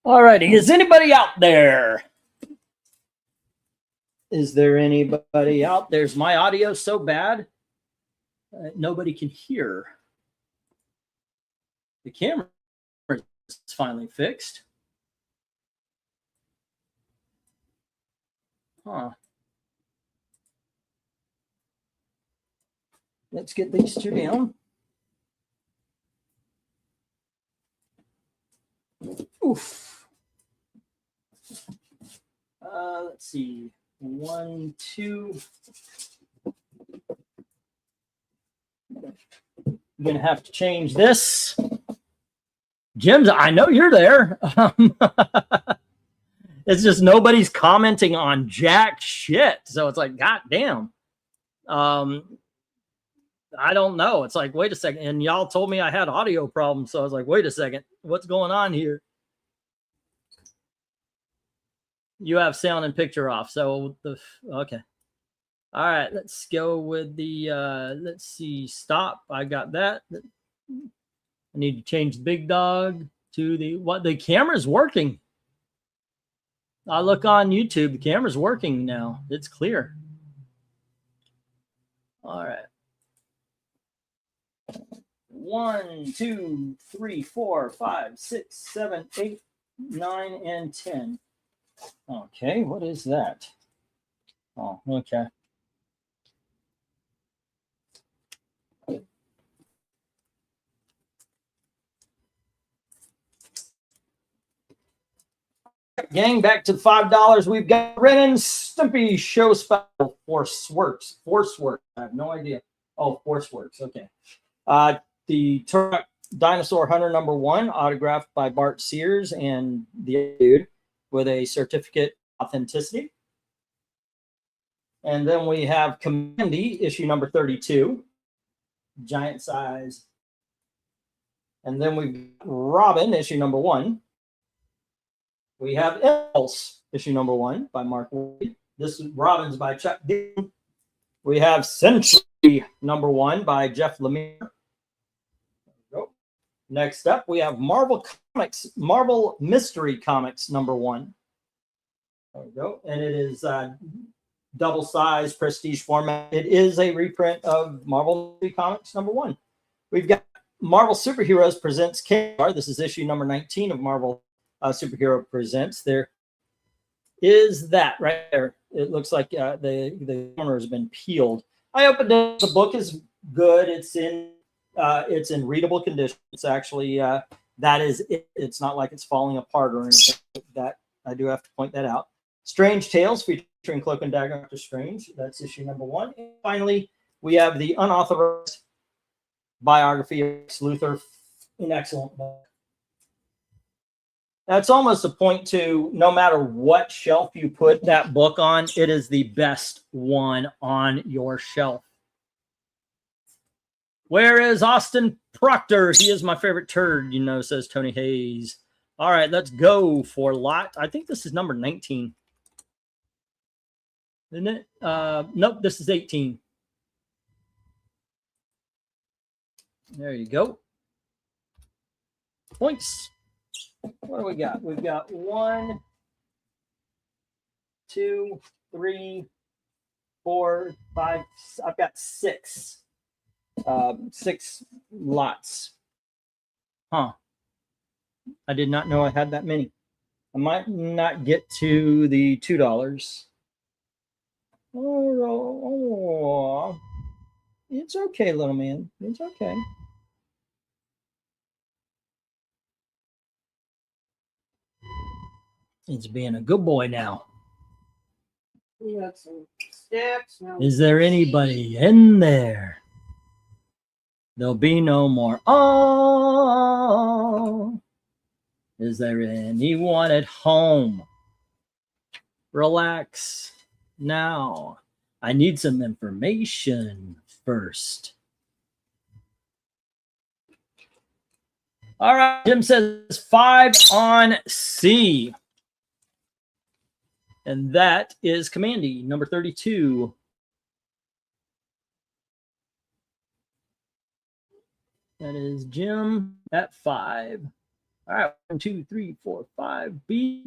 All righty. Is anybody out there? Is there anybody out there? Is my audio so bad nobody can hear? The camera is finally fixed. Huh. Let's get these two down. Oof. Let's see. 1, 2. I'm gonna have to change this. Jim's, I know you're there. It's just nobody's commenting on jack shit. So it's like, God damn. I don't know. It's like, wait a second. And y'all told me I had audio problems. So I was like, wait a second. What's going on here? You have sound and picture off. So okay. All right, let's go with the let's see, stop. I got that. I need to change the big dog to the camera's working. I look on YouTube, the camera's working now. It's clear. All right. 1, 2, 3, 4, 5, 6, 7, 8, 9, and 10. Okay, what is that? Oh, okay. Gang, back to the $5. We've got Ren and Stimpy show special Forceworks. Forceworks. I have no idea. Oh, Forceworks. Okay. The Turk Dinosaur Hunter #1, autographed by Bart Sears and the dude with a certificate of authenticity. And then we have Commandy, issue number 32, giant size. And then we've got Robin, issue number 1. We have Impulse, issue number 1 by Mark Wade. This is Robin's by Chuck Dean. We have Century #1 by Jeff Lemire. Next up, we have Marvel Mystery Comics #1. There we go. And it is double size prestige format. It is a reprint of Marvel Mystery Comics #1. We've got Marvel Superheroes Presents KR. This is issue number 19 of Marvel Superhero Presents. There is that right there. It looks like the corner has been peeled. I opened it. The book is good. It's in readable condition. It's actually that is it. It's not like it's falling apart or anything. That I do have to point that out. Strange Tales featuring Cloak and Dagger Doctor Strange. That's issue number 1. And finally, we have the unauthorized biography of Lex Luthor, an excellent book. That's almost a point to no matter what shelf you put that book on, it is the best one on your shelf. Where is Austin Proctor? He is my favorite turd, says Tony Hayes. All right, let's go for lot. I think this is number 19. Isn't it? Nope, this is 18. There you go. Points. What do we got? We've got 1, 2, 3, 4, 5. I've got 6. 6 lots. Huh. I did not know I had that many. I might not get to the $2. Oh, it's okay, little man. It's okay. It's being a good boy now. We got some stacks now. Is there anybody in there? There'll be no more. Oh, is there anyone at home? Relax now. I need some information first. All right, Jim says 5 on C. And that is Commandy, number 32. That is Jim at 5. All right, 1, 2, 3, 4, 5. B.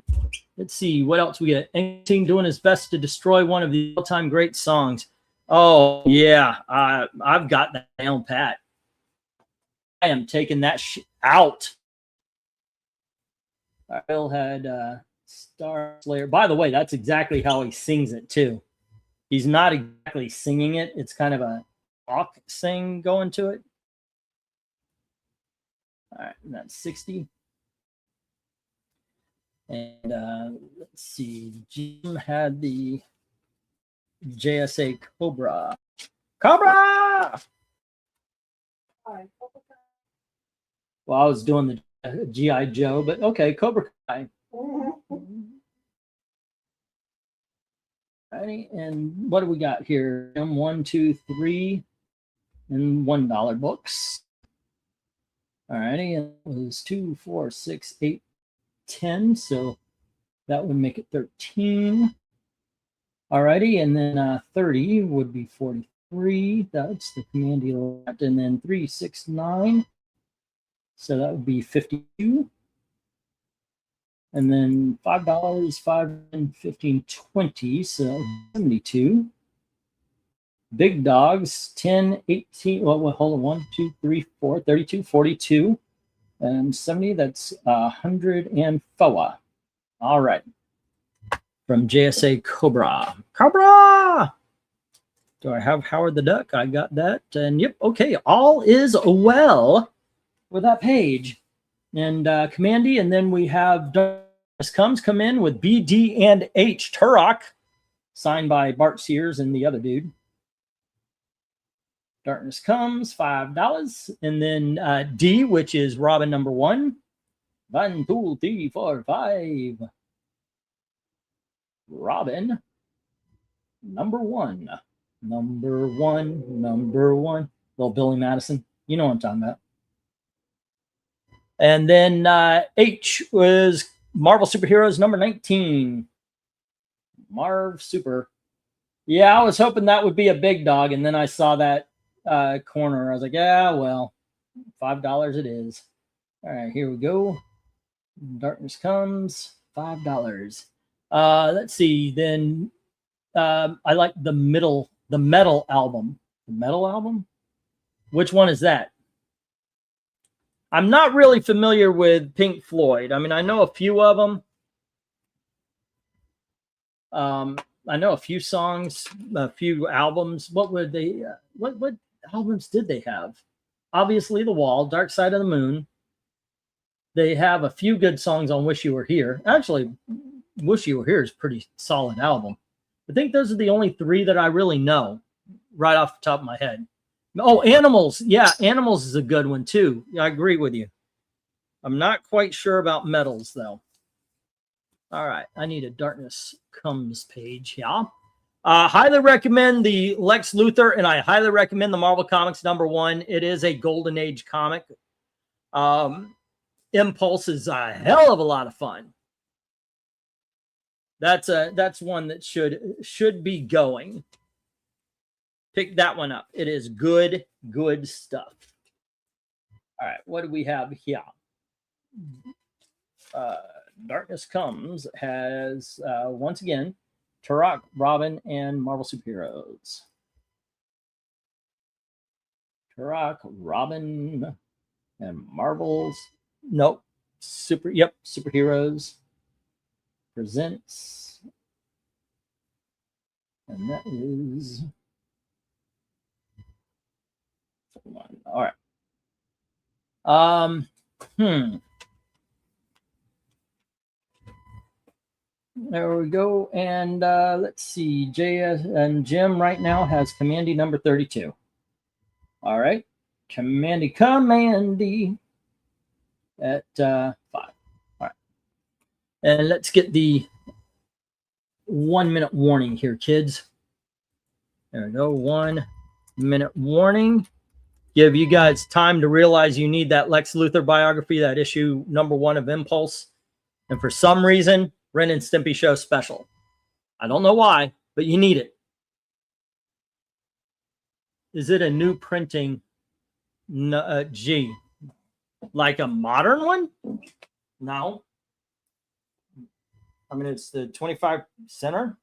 Let's see what else we get. Anything doing his best to destroy one of the all-time great songs. Oh yeah, I've got that down pat. I am taking that out. Bill had Star Slayer. By the way, that's exactly how he sings it too. He's not exactly singing it. It's kind of a rock sing going to it. All right, and that's 60. And let's see, Jim had the JSA Cobra. Cobra! Well, I was doing the G.I. Joe, but okay, Cobra Kai. Alrighty, and what do we got here? 1, 2, 3, and $1 books. Alrighty, and it was 2, 4, 6, 8, 10, so that would make it 13. Alrighty, and then 30 would be 43. That's the Commandy left, and then 3, 6, 9. So that would be 52. And then $5, 5, and 15, 20. So 72. Big dogs, 10, 18. Well, hold on. 1, 2, 3, 4, 32, 42. And 70, that's 104. All right. From JSA Cobra. Cobra! Do I have Howard the Duck? I got that. And yep, okay. All is well with that page. And Commandy, and then we have Darkness Comes come in with B, D, and H. Turok, signed by Bart Sears and the other dude. Darkness Comes, $5. And then D, which is Robin number 1. 1, 2, 3, 4, 5. Robin number 1. Number 1, number 1. Little Billy Madison. You know what I'm talking about. And then H was Marvel Superheroes number 19. Marv Super. Yeah, I was hoping that would be a big dog, and then I saw that corner. I was like, yeah, well, $5 it is. All right, here we go. Darkness Comes, $5. Let's see. Then I like the Metal album. The Metal album? Which one is that? I'm not really familiar with Pink Floyd. I mean, I know a few of them. I know a few songs, a few albums. What were they? What albums did they have? Obviously, The Wall, Dark Side of the Moon. They have a few good songs on Wish You Were Here. Actually, Wish You Were Here is a pretty solid album. I think those are the only 3 that I really know right off the top of my head. Oh, Animals. Yeah, Animals is a good one, too. I agree with you. I'm not quite sure about Metals, though. All right, I need a Darkness Comes page here. Highly recommend the Lex Luthor, and I highly recommend the Marvel Comics number 1. It is a Golden Age comic. Impulse is a hell of a lot of fun. That's one that should be going. Pick that one up. It is good stuff. All right, what do we have here? Darkness Comes has once again Turok, Robin, and Marvel Superheroes. Turok, Robin, and Marvel's Superheroes presents, and that is all right. There we go. And let's see. JS and Jim right now has Commandy number 32. All right. Commandy at 5. All right. And let's get the 1-minute warning here, kids. There we go. 1-minute warning. give you guys time to realize you need that Lex Luthor biography, that issue #1 of Impulse. And for some reason, Ren and Stimpy Show special. I don't know why, but you need it. Is it a new printing? G. Like a modern one? No. I mean, it's the 25 center.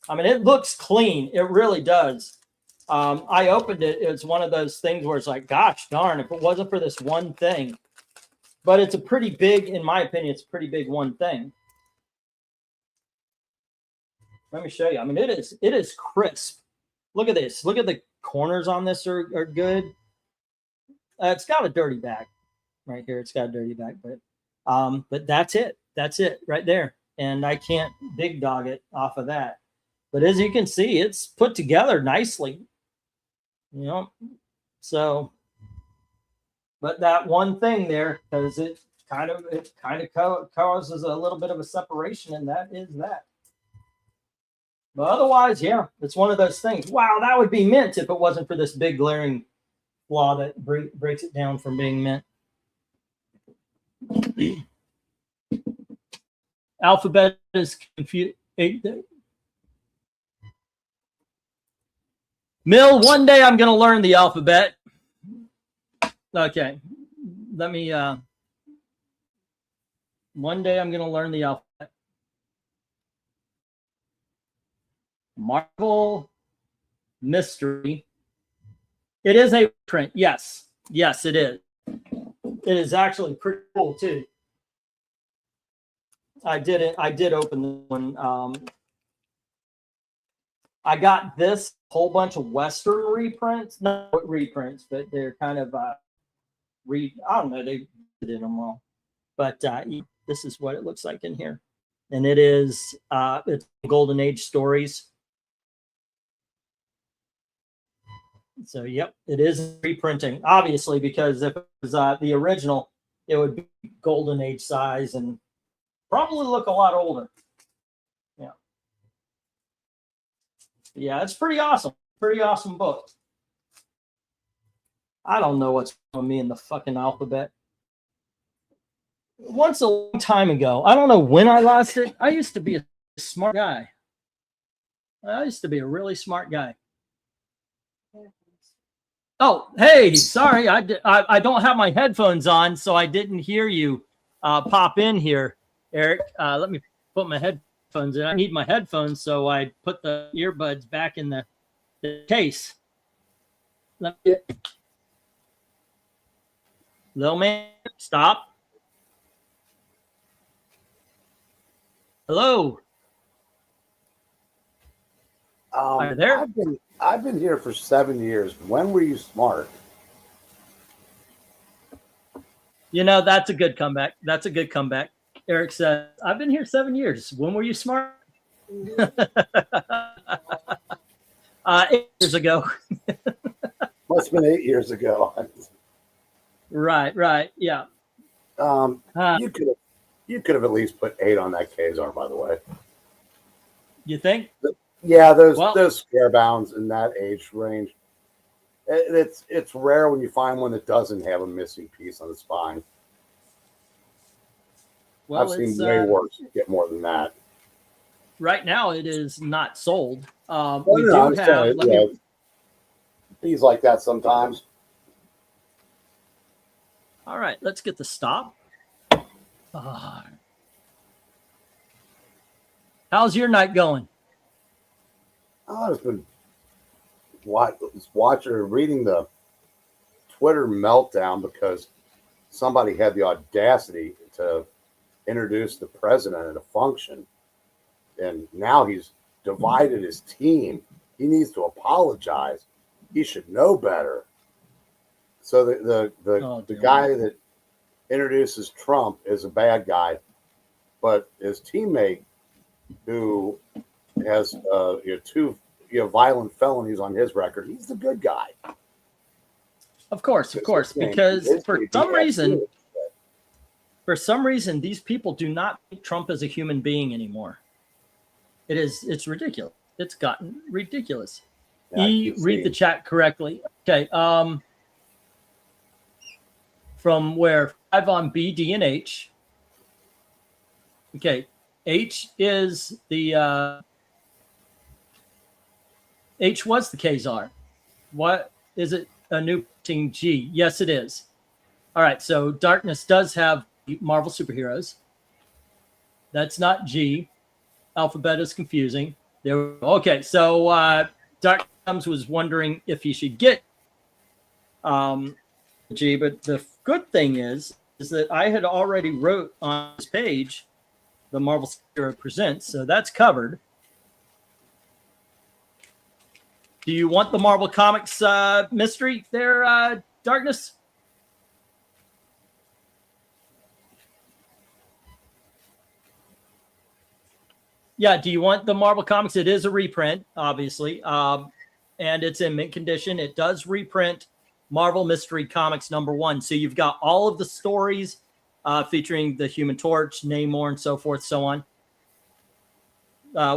I mean, it looks clean. It really does. I opened it. It's one of those things where it's like, gosh darn, if it wasn't for this one thing. But it's a pretty big, in my opinion, it's a pretty big one thing. Let me show you. I mean, it is crisp. Look at this. Look at the corners on this are good. It's got a dirty back right here. It's got a dirty back, but that's it. That's it right there. And I can't big dog it off of that. But as you can see, it's put together nicely. You know, so, but that one thing there, because it kind of causes a little bit of a separation, and that is that. But otherwise, yeah, it's one of those things. Wow, that would be mint if it wasn't for this big glaring flaw that breaks it down from being mint. Alphabet is confused. Mill, one day I'm going to learn the alphabet. Okay. Let me, one day I'm going to learn the alphabet. Marvel Mystery. It is a print. Yes. Yes, it is. It is actually pretty cool too. I did open this one. I got this whole bunch of Western reprints, not reprints, but they're kind of I don't know, they did them all. But this is what it looks like in here. And it is it's Golden Age stories. So yep, it is reprinting, obviously, because if it was the original, it would be Golden Age size and probably look a lot older. Yeah, it's pretty awesome. Pretty awesome book. I don't know what's wrong with me in the fucking alphabet. Once a long time ago, I don't know when I lost it. I used to be a smart guy. I used to be a really smart guy. Oh, hey, sorry. I don't have my headphones on, so I didn't hear you pop in here, Eric. Let me put my headphones in. I need my headphones, so I put the earbuds back in the case. Let me get... Little man, stop. Hello. Are you there? I've been here for 7 years. When were you smart? You know, that's a good comeback. That's a good comeback. Eric says, I've been here 7 years. When were you smart? 8 years ago. Must have been 8 years ago. Right. Yeah. You could have at least put 8 on that Kazar, by the way. You think? Yeah, those scare bounds in that age range. It's rare when you find one that doesn't have a missing piece on the spine. Well, I've seen way worse get more than that. Right now, it is not sold. We do have things like that sometimes. All right, let's get the stop. How's your night going? I've been reading the Twitter meltdown because somebody had the audacity to introduce the president at a function, and now he's divided his team. He needs to apologize. He should know better. So the guy that introduces Trump is a bad guy, but his teammate, who has two violent felonies on his record, he's the good guy. Of course, because for some reason, these people do not think Trump as a human being anymore. It's ridiculous. It's gotten ridiculous. Yeah, I E, keep read the seeing- chat correctly. Okay. From where 5 on B, D, and H. Okay. H is the H was the Khazar. What is it? A new team G? Yes, it is. All right. So Darkness does have Marvel superheroes. That's not G. Alphabet is confusing. There. Okay. So Dark Comes was wondering if he should get G, but the good thing is that I had already wrote on this page the Marvel Superhero Presents, so that's covered. Do you want the Marvel Comics mystery there, Darkness? Yeah, do you want the Marvel Comics? It is a reprint, obviously, and it's in mint condition. It does reprint Marvel Mystery Comics #1. So you've got all of the stories featuring the Human Torch, Namor, and so forth, so on.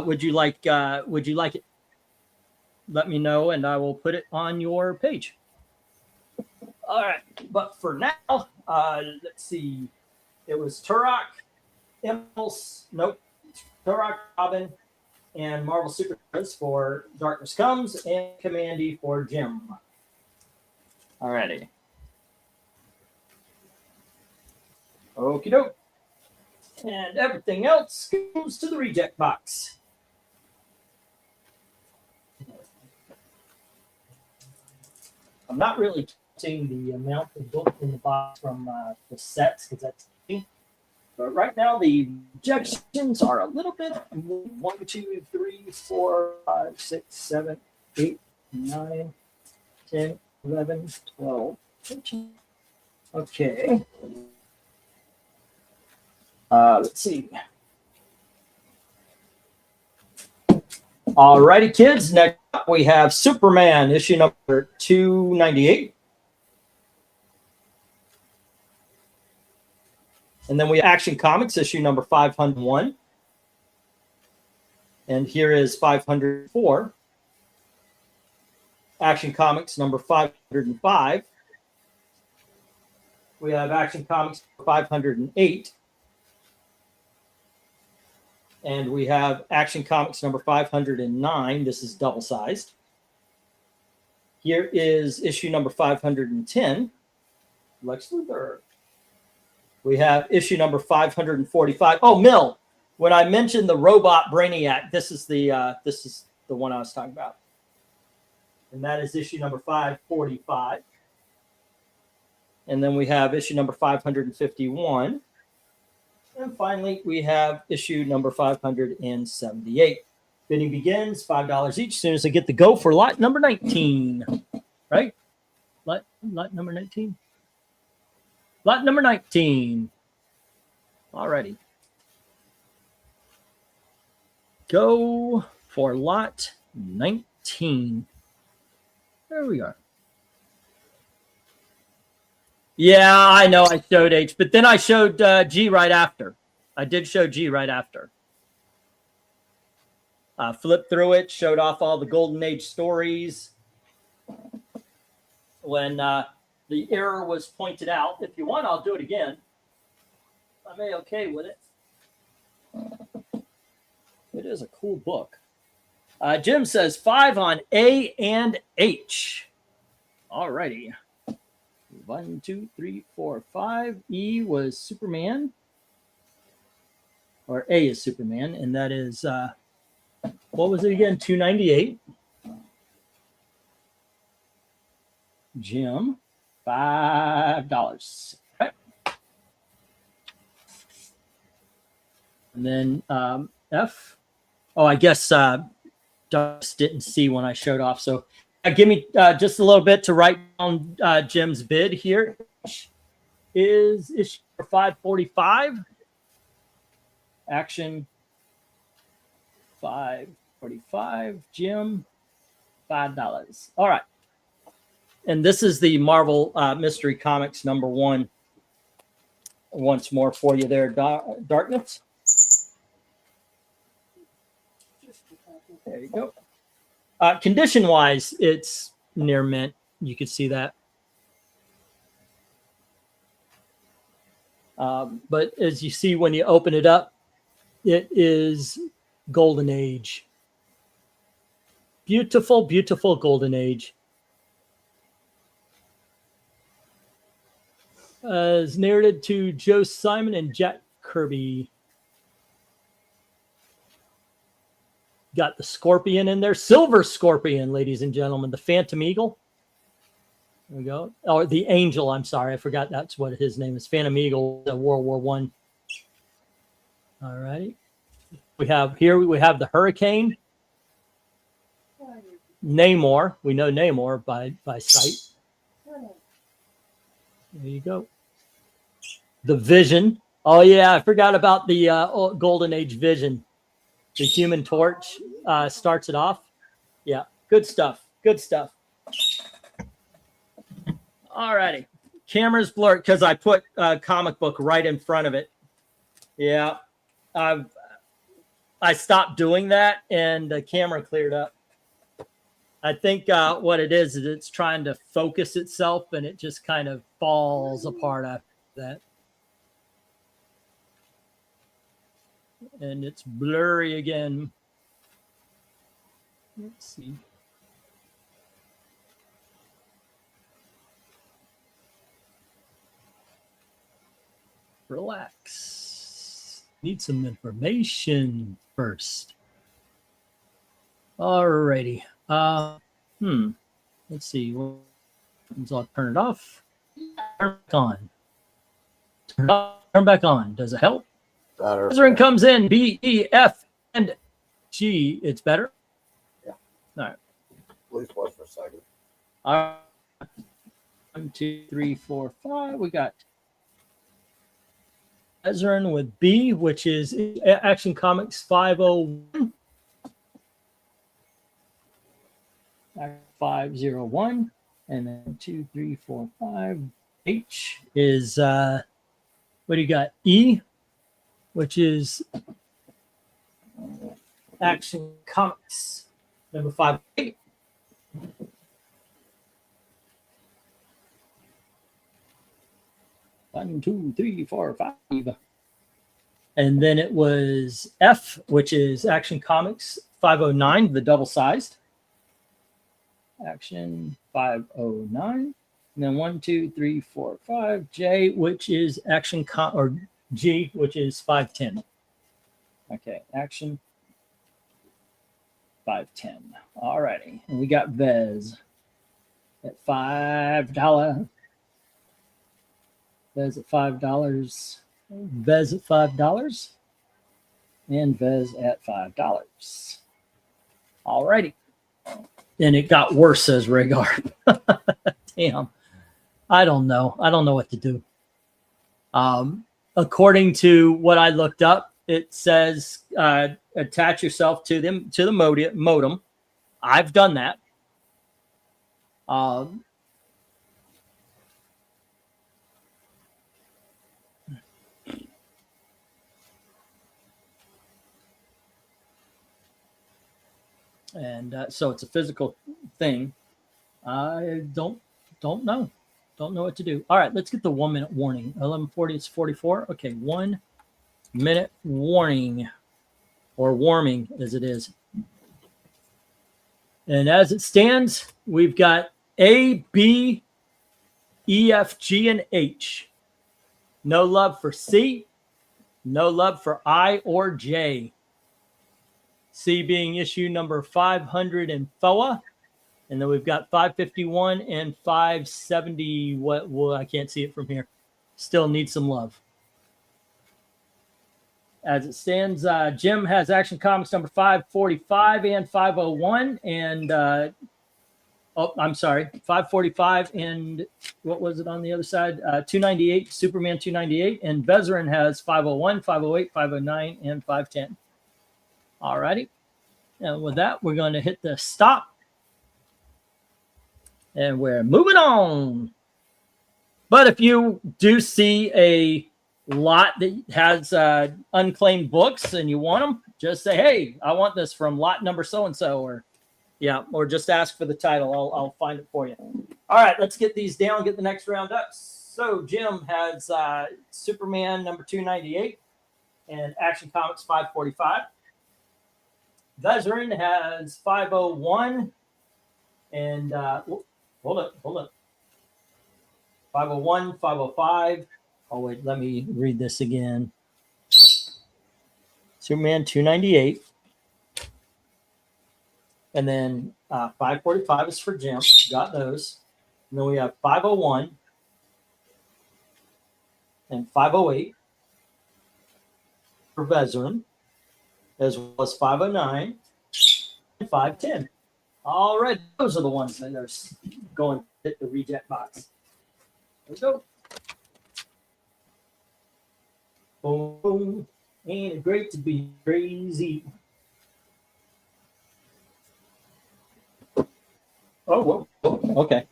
Would you like it? Let me know, and I will put it on your page. All right, but for now, let's see. It was Turok, Impulse, nope, Turok, Robin, and Marvel Superheroes for Darkness Comes, and Commandy for Jim. Alrighty. Okie doke. And everything else goes to the reject box. I'm not really counting the amount of book in the box from the sets because that's easy. But right now the rejections are a little bit 1, 2, 3, 4, 5, 6, 7, 8, 9, 10, 11, 12, 13. Okay. Let's see. All righty, kids. Next up, we have Superman, issue number 298. And then we have Action Comics, issue number 501. And here is 504. Action Comics number 505. We have Action Comics 508. And we have Action Comics number 509. This is double-sized. Here is issue number 510. Lex Luthor. We have issue number 545. Oh, Mill. When I mentioned the robot Brainiac, this is the one I was talking about. And that is issue number 545. And then we have issue number 551. And finally, we have issue number 578. Bidding begins, $5 each. As soon as I get the go for lot number 19. Right? Lot number 19? Lot number 19. Alrighty. Go for lot 19. There we are. Yeah, I know I showed H, but then I showed G right after. I did show G right after. Flipped through it, showed off all the Golden Age stories. When the error was pointed out. If you want, I'll do it again. I'm okay with it. It is a cool book. Jim says 5 on A and H. All righty. 1, 2, 3, 4, 5. E was Superman. Or A is Superman. And that is, what was it again? 298. Jim, $5. Okay. And then F. Oh, I guess Douglas didn't see when I showed off. So give me just a little bit to write down Jim's bid here. Is issue 545. Action 545. Jim, $5. All right. And this is the Marvel Mystery Comics #1. Once more for you there, Darkness. There you go. Condition wise, it's near mint. You could see that. But as you see when you open it up, it is golden age. Beautiful, beautiful golden age. Is narrated to Joe Simon and Jack Kirby. Got the scorpion in there. Silver scorpion, ladies and gentlemen. The Phantom Eagle. There we go. Oh, the Angel. I'm sorry. I forgot that's what his name is. Phantom Eagle, World War I. All righty. We have the Hurricane. Namor. We know Namor by sight. There you go. The Vision. Oh, yeah. I forgot about the Golden Age Vision. The Human Torch starts it off. Yeah. Good stuff. Good stuff. All righty. Camera's blurred because I put a comic book right in front of it. Yeah. I stopped doing that and the camera cleared up. I think what it is it's trying to focus itself and it just kind of falls apart after that. And it's blurry again. Let's see. Relax. Need some information first. Alrighty. Let's see. I'll turn it off. Turn it back on. Turn back on. Does it help? Better. President comes in. B, E, F, and G. It's better. Yeah. All right. At least was for a second. All right. 1, 2, 3, 4, 5. We got Ezrin with B, which is Action Comics 501. 501. And then 2, 3, 4, 5. H is, what do you got? E, which is Action Comics number 5. 1, 2, 3, 4, 5. And then it was F, which is Action Comics 509, the double-sized. Action 509. And then 1, 2, 3, 4, 5. J, which is or G, which is 510. Okay, Action 510. All righty. And we got Vez at $5. Vez at $5. Vez at $5. And Vez at $5. All righty. And it got worse, says Rhaegar. Damn. I don't know. I don't know what to do. According to what I looked up, it says attach yourself to the modem. I've done that. And so it's a physical thing. I don't know. Don't know what to do. All right, let's get the 1 minute warning. 11:40, it's 44. Okay, 1 minute warning, or warming as it is. And as it stands, we've got A, B, E, F, G, and H. No love for C. No love for I or J. C being issue number 504. And then we've got 551 and 570. What I can't see it from here. Still need some love. As it stands, Jim has Action Comics number 545 and 501. And, I'm sorry, 545 and what was it on the other side? 298, Superman 298. And Vezeran has 501, 508, 509, and 510. All righty. And with that, we're going to hit the stop. And we're moving on. But if you do see a lot that has unclaimed books and you want them, just say, hey, I want this from lot number so-and-so, or Yeah, or just ask for the title. I'll find it for you. All right, let's get these down, get the next round up. So Jim has Superman number 298 and Action Comics 545. Veteran has 501 and hold up. 501, 505. Oh wait, let me read this again. Superman 298. And then 545 is for Jim. Got those. And then we have 501 and 508 for Veteran, as well as 509 and 510. All right, those are the ones that are going to hit the reject box. There we go. Boom, boom. Ain't it great to be crazy? Oh, whoa. Okay.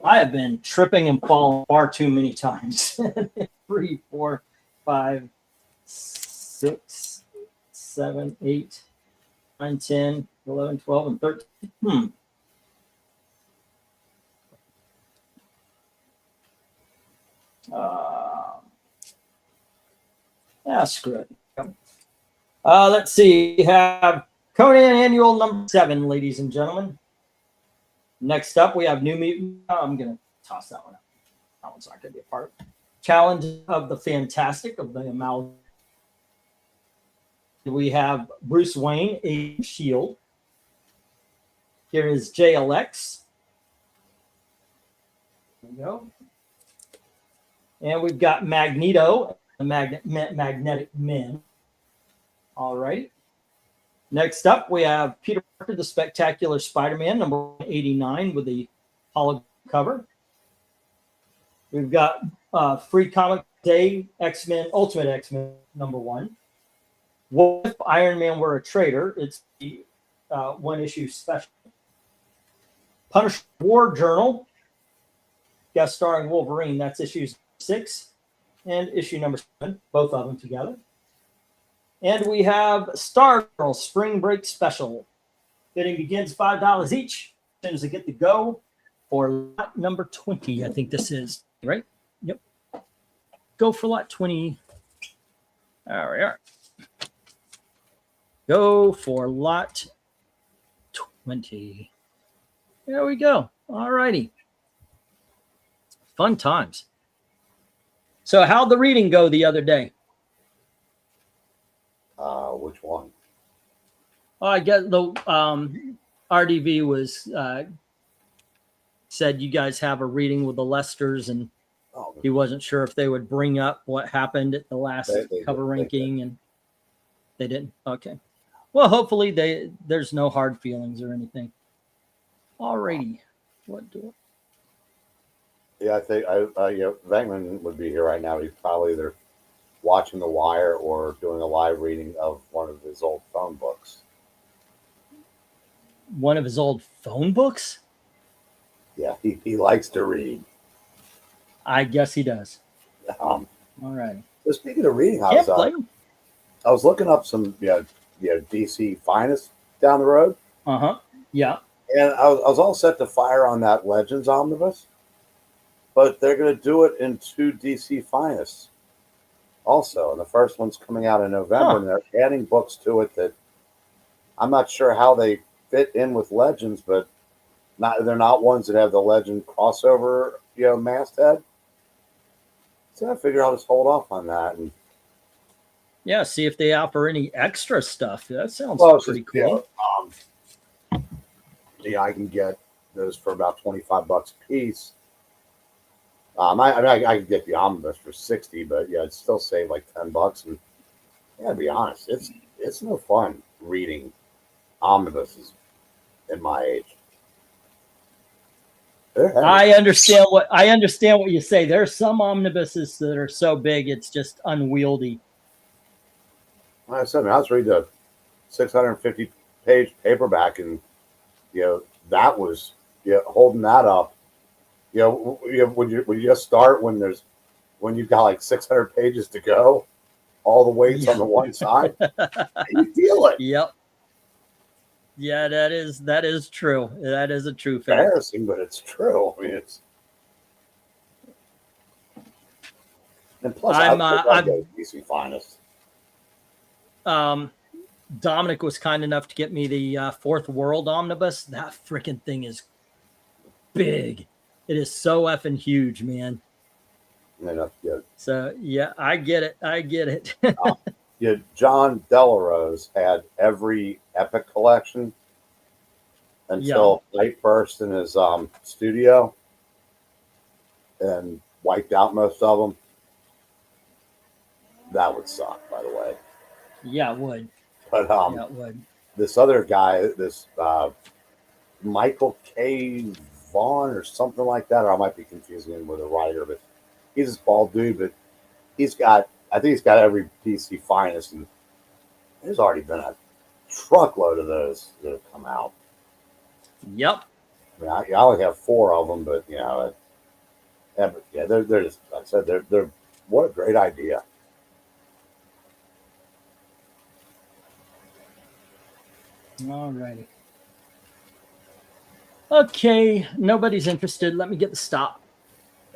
I have been tripping and falling far too many times. 3, 4, 5, 6, 7, 8, 9, 10, 11, 12, and 13. Screw it. Let's see. We have Conan Annual number 7, ladies and gentlemen. Next up, we have New Mutant. I'm going to toss that one out. That one's not going to be a part. Challenge of the Fantastic of the Amalgam. We have Bruce Wayne, a Shield. Here is JLX. There we go. And we've got Magneto, the Magnetic Men. All right. Next up, we have Peter Parker, the Spectacular Spider-Man, number 189 with the hologram cover. We've got Free Comic Day X-Men, Ultimate X-Men, number 1. What if Iron Man were a traitor? It's the one-issue special. Punisher War Journal, guest starring Wolverine. That's issues 6 and issue number 7, both of them together. And we have Stargirl Spring Break Special. Bidding begins $5 each. As soon as I get to go for lot number 20, I think this is, right? Yep. Go for lot 20. There we are. Go for lot 20. There we go. All righty. Fun times. So how'd the reading go the other day? Which one? Oh, I get the RDV was said you guys have a reading with the Lesters, and he wasn't sure if they would bring up what happened at the last cover ranking, and they didn't. Okay. Well, hopefully there's no hard feelings or anything. Alrighty. What do? Yeah, I think Venkman would be here right now. He's probably either watching The Wire or doing a live reading of one of his old phone books. One of his old phone books? Yeah, he likes to read. I guess he does. All right. So speaking of reading, I was looking up some DC Finest down the road. Yeah. And I was all set to fire on that Legends omnibus, but they're going to do it in 2 DC Finest also. And the first one's coming out in November, and they're adding books to it that I'm not sure how they fit in with Legends, but they're not ones that have the Legend crossover, masthead. So I figure I'll just hold off on that and see if they offer any extra stuff. That sounds pretty cool. I can get those for about $25 a piece. I could get the omnibus for $60, but I'd still save like $10. And to be honest, it's no fun reading omnibuses in my age. I understand what you say. There are some omnibuses that are so big it's just unwieldy. Like I said, I was reading a 650-page paperback, and that was holding that up. Would you just start when you've got like 600 pages to go, all the weights on the one side, and you feel it. Yep. Yeah, that is true. That is a true fact. Embarrassing, but it's true. I mean, it's and plus I'm I go DC Finest. Dominic was kind enough to get me the Fourth World Omnibus. That freaking thing is big. It is so effing huge, man. Yeah. So yeah, I get it. I get it. Yeah, John Delarose had every Epic collection until Light burst in his studio and wiped out most of them. That would suck, by the way. Yeah, it would. But Yeah, it would. this other guy, this Michael K. Vaughn or something like that, or I might be confusing him with a writer, but he's this bald dude, but I think he's got every DC Finest, and there's already been a truckload of those that have come out. Yep. I mean, I only have 4 of them, but you know, they're just, like I said, they're what a great idea. All righty. Okay, nobody's interested. Let me get the stop.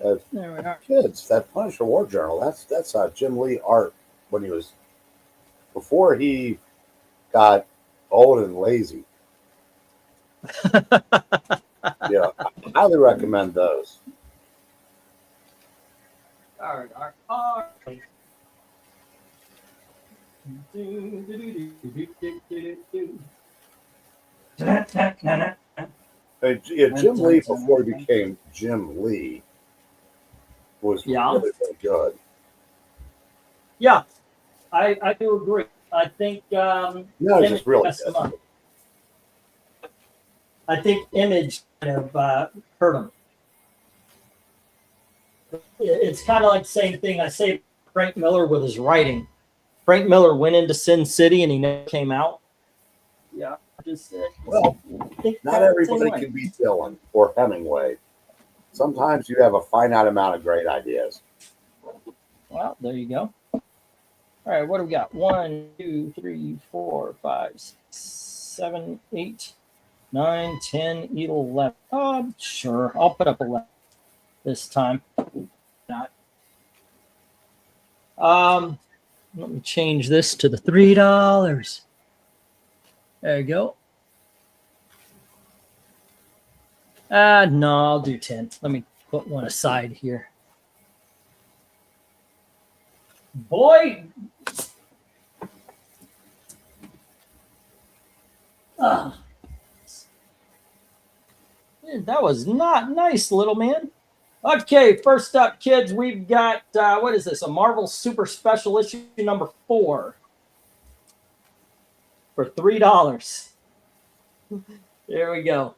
There we are. Kids, that Punisher War Journal, that's Jim Lee art when he was before he got old and lazy. Yeah, I highly recommend those. All right. Jim Lee before he became Jim Lee was really, really good. Yeah, I do agree. I think No, it's just really good. I think Image kind of hurt him. It's kind of like the same thing I say Frank Miller with his writing. Frank Miller went into Sin City and he never came out. Yeah, well, not everybody can be Dylan or Hemingway. Sometimes you have a finite amount of great ideas. Well, there you go. All right, what do we got? 1, 2, 3, 4, 5, 6, 7, 8, 9, 10, 11. Oh, sure. I'll put up 11 this time. Not. Let me change this to the $3. There you go. No, I'll do 10. Let me put one aside here. Boy. That was not nice, little man. Okay, first up, kids, we've got, what is this? A Marvel Super Special Issue number 4 for $3. There we go.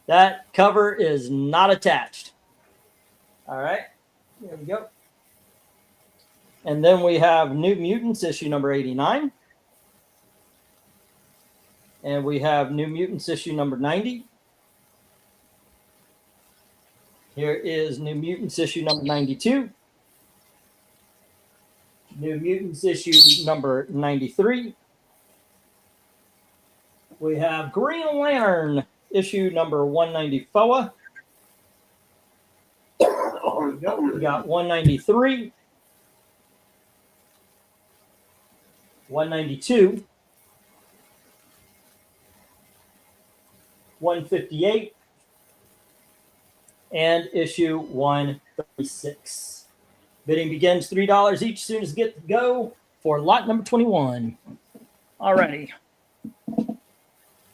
That cover is not attached. All right, there we go. And then we have New Mutants issue number 89. And we have New Mutants issue number 90. Here is New Mutants issue number 92. New Mutants issue number 93. We have Green Lantern issue number 194. We got 193. 192. 158. And issue 136. Bidding begins $3 each. Soon as get to go for lot number 21. All righty.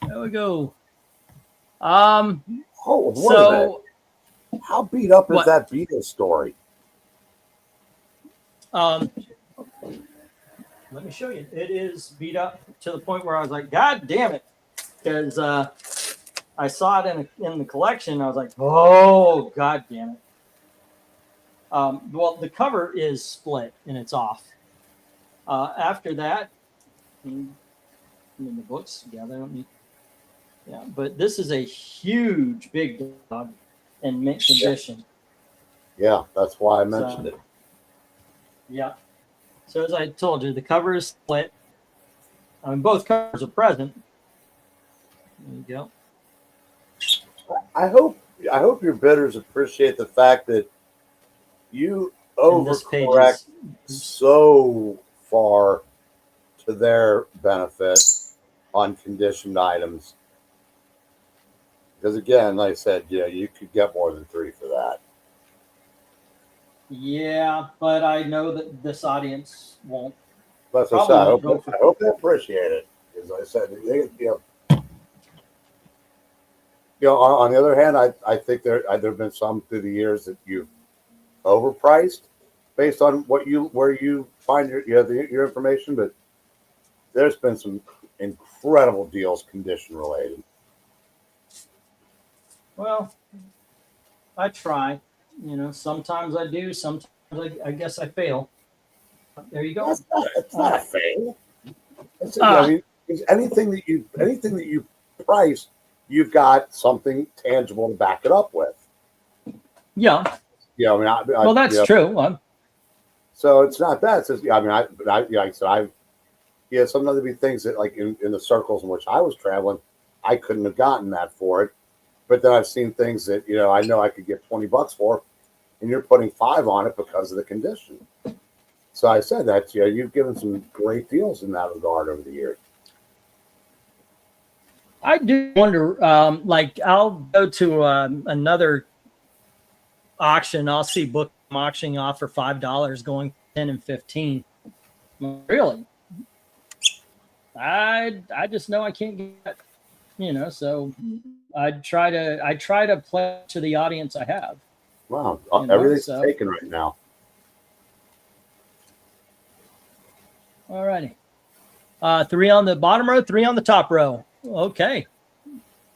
There we go. So how beat up is that Beatles story? Let me show you. It is beat up to the point where I was like, God damn it. Because I saw it in the collection. I was like, oh, God damn it. Well, the cover is split and it's off. After that, the books together. Yeah, but this is a huge, big dog in mint condition. Yeah, that's why I mentioned it. Yeah. So as I told you, the cover is split. I mean, both covers are present. There you go. I hope your bidders appreciate the fact that you And this page overcorrect is so far to their benefit on conditioned items. Because again, like I said, you could get more than 3 for that. yeah, but I know that this audience won't. But that's what I Probably said. won't go for- I hope they appreciate it. As I said, on the other hand, I think there have been some through the years that you've overpriced based on where you find your information, but there's been some incredible deals condition related. Well, I try. Sometimes I do. Sometimes I guess I fail. There you go. It's not a fail. I mean, it's anything that you price, you've got something tangible to back it up with. Yeah. I mean, Well, that's true. So it's not that. It's just, like I said, sometimes there'd be things that, like in the circles in which I was traveling, I couldn't have gotten that for it. But then I've seen things that I know I could get $20 for, and you're putting 5 on it because of the condition. So I said that you've given some great deals in that regard over the years. I do wonder. Like I'll go to another auction. I'll see book auctioning off for $5, going 10 and 15. Really? I just know I can't get. So I try to play to the audience I have. Wow, everything's taken right now. All righty. 3 on the bottom row, 3 on the top row. Okay.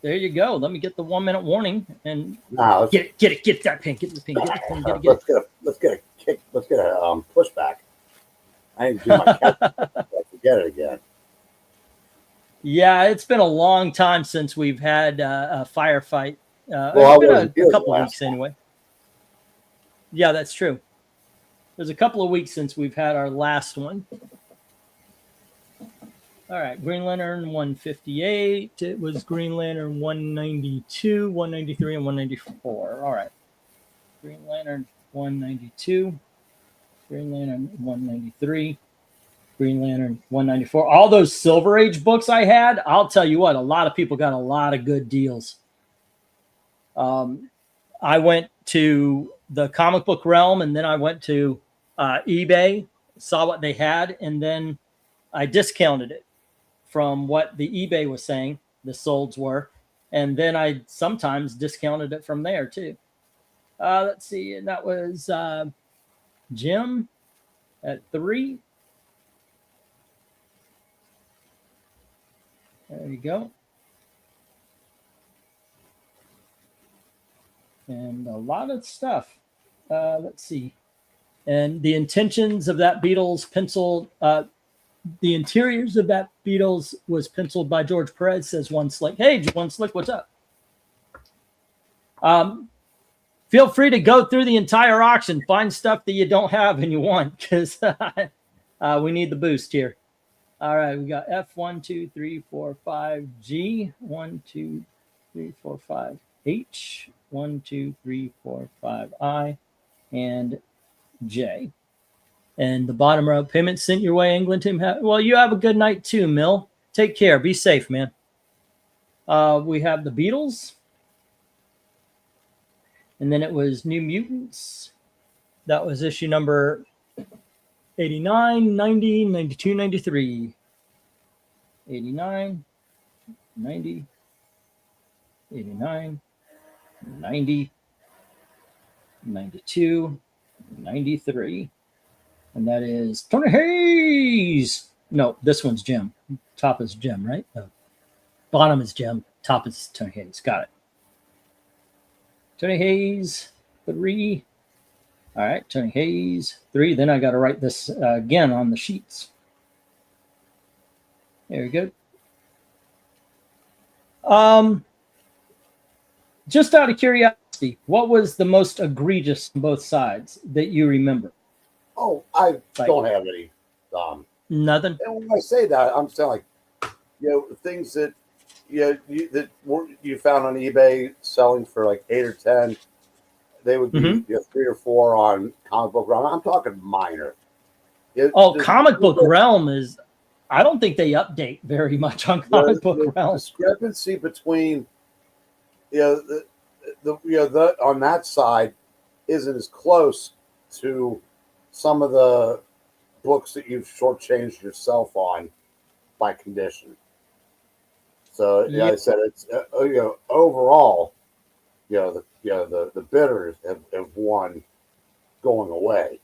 There you go. Let me get the 1 minute warning and get that pin. Get the pin. Get the pin. Let's get a kick. Let's get a pushback. I need to do my catch. I forget it again. Yeah, it's been a long time since we've had a firefight. Well, it's been a couple of weeks anyway. Yeah, that's true. There's a couple of weeks since we've had our last one. All right, Green Lantern 158. It was Green Lantern 192, 193, and 194. All right. Green Lantern 192, Green Lantern 193, Green Lantern 194. All those Silver Age books I had, I'll tell you what, a lot of people got a lot of good deals. I went to the comic book realm, and then I went to eBay, saw what they had, and then I discounted it from what the eBay was saying the solds were, and then I sometimes discounted it from there too. Let's see, and that was Jim at 3. There you go. And a lot of stuff. Let's see. And the intentions of that Beatles pencil, the interiors of that Beatles was penciled by George Perez, says One Slick. Hey, One Slick, what's up? Feel free to go through the entire auction, find stuff that you don't have and you want, because we need the boost here. All right, we got F 1, 2, 3, 4, 5, G 1, 2, 3, 4, 5, H 1, 2, 3, 4, 5, I, and J. And the bottom row, payment sent your way, England team. Well, you have a good night too, Mill. Take care. Be safe, man. We have the Beatles. And then it was New Mutants. That was issue number 89, 90, 92, 93. 89, 90, 89, 90, 92, 93. And that is Tony Hayes. No, this one's Jim. Top is Jim, right? No. Bottom is Jim. Top is Tony Hayes. Got it. Tony Hayes, 3. All right, Tony Hayes, 3. Then I got to write this again on the sheets. There we go. Just out of curiosity, what was the most egregious on both sides that you remember? Oh, I don't have any. Nothing. And when I say that, I'm saying like things that you found on eBay selling for like 8 or 10. They would be 3 or 4 on Comic Book Realm. I'm talking minor. Comic Book Realm is. I don't think they update very much on Comic Book Realm. Discrepancy between on that side isn't as close to some of the books that you've shortchanged yourself on by condition. So I said it's overall, the bidders have won going away.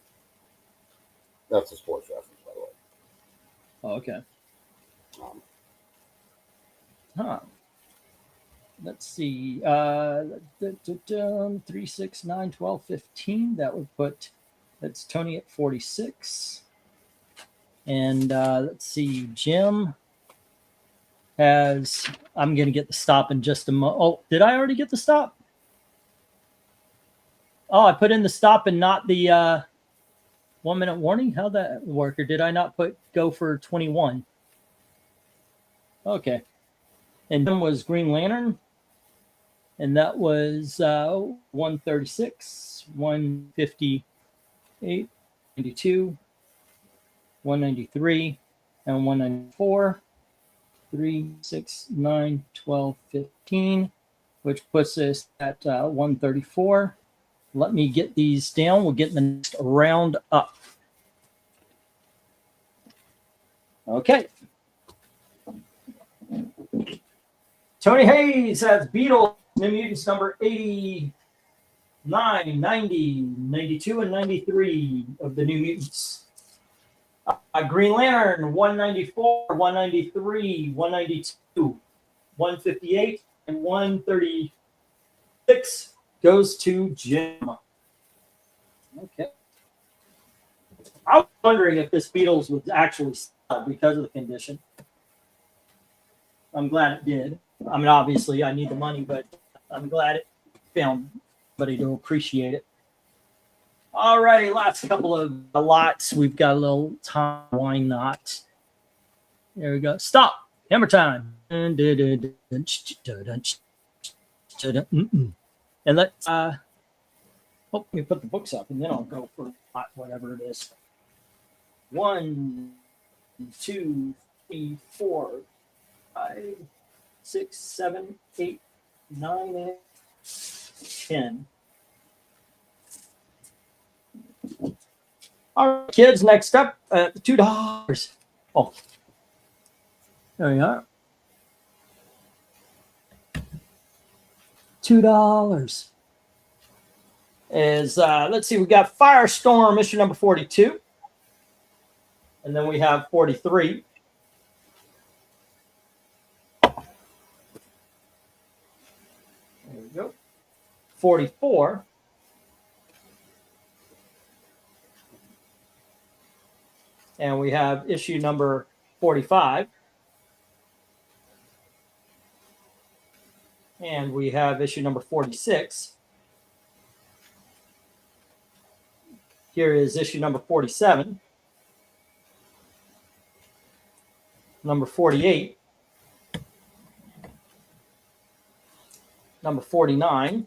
That's a sports reference, by the way. Oh, okay. Let's see. 3, 6, 9, 12, 15. That would put that's Tony at 46. And let's see. Jim has. I'm going to get the stop in just a moment. Oh, did I already get the stop? Oh, I put in the stop and not the 1 minute warning. How'd that work? Or did I not go for 21? Okay. And then was Green Lantern. And that was 136, 158, 92, 193, and 194. 3, 6, 9, 12, 15, which puts us at 134. Let me get these down. We'll get the next round up. Okay. Tony Hayes has Beatles, New Mutants number 89, 90, 92, and 93 of the New Mutants. Green Lantern, 194, 193, 192, 158, and 136 goes to Jim. Okay. I was wondering if this Beatles was actually sold because of the condition. I'm glad it did. I mean, obviously, I need the money, but I'm glad it found somebody to appreciate it. All righty, last couple of lots. We've got a little time. Why not? There we go. Stop. Hammer time. And let's let me put the books up, and then I'll go for whatever it is. 1, 2, 3, 4, 5, 6, 7, 8, 9, and 10. All right, kids, next up, $2. Oh, there we are. $2 is, let's see, we got Firestorm, issue number 42. And then we have 43. There we go. 44. And we have issue number 45. And we have issue number 46. Here is issue number 47. Number 48. Number 49.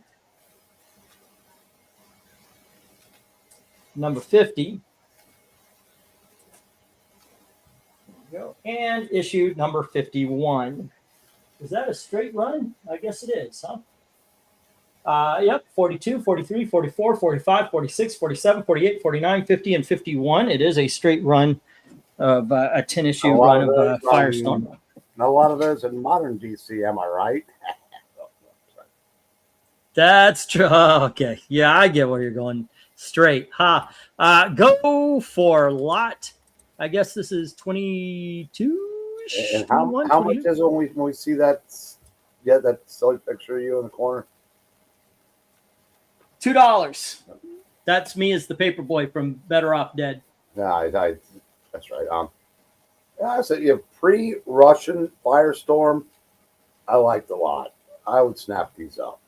Number 50. Go. And issue number 51. Is that a straight run? I guess it is, huh? Yep, 42, 43, 44, 45, 46, 47, 48, 49, 50, and 51. It is a straight run of a 10-issue run of Firestorm. Not a lot of those in modern DC, am I right? That's true. Okay. Yeah, I get where you're going. Straight. Go for lot. I guess this is 22. And how much is it when we see that? Yeah, that silly picture of you in the corner. $2. That's me as the paper boy from Better Off Dead. Yeah, that's right. I said you have pre-Russian Firestorm. I liked a lot. I would snap these up.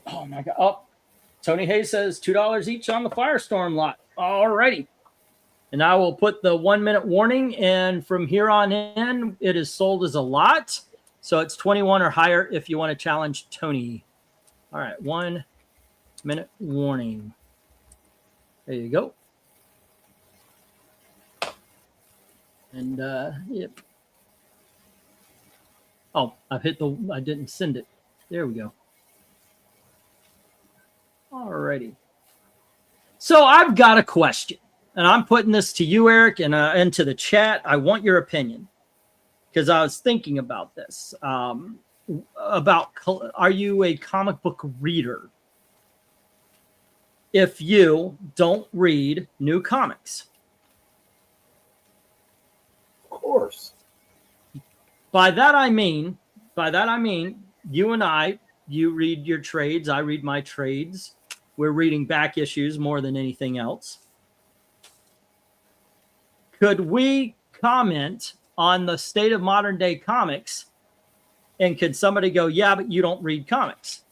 Oh my God! Oh, Tony Hayes says $2 each on the Firestorm lot. All righty. And I will put the 1 minute warning. And from here on in, it is sold as a lot. So it's 21 or higher if you want to challenge Tony. All right, 1 minute warning. There you go. And yep. Oh, I didn't send it. There we go. Alrighty. So I've got a question, and I'm putting this to you, Eric, and into the chat. I want your opinion because I was thinking about this. Are you a comic book reader? If you don't read new comics, Of course. By that I mean, you and I, you read your trades, I read my trades. We're reading back issues more than anything else. Could we comment on the state of modern day comics? And could somebody go, yeah, but you don't read comics?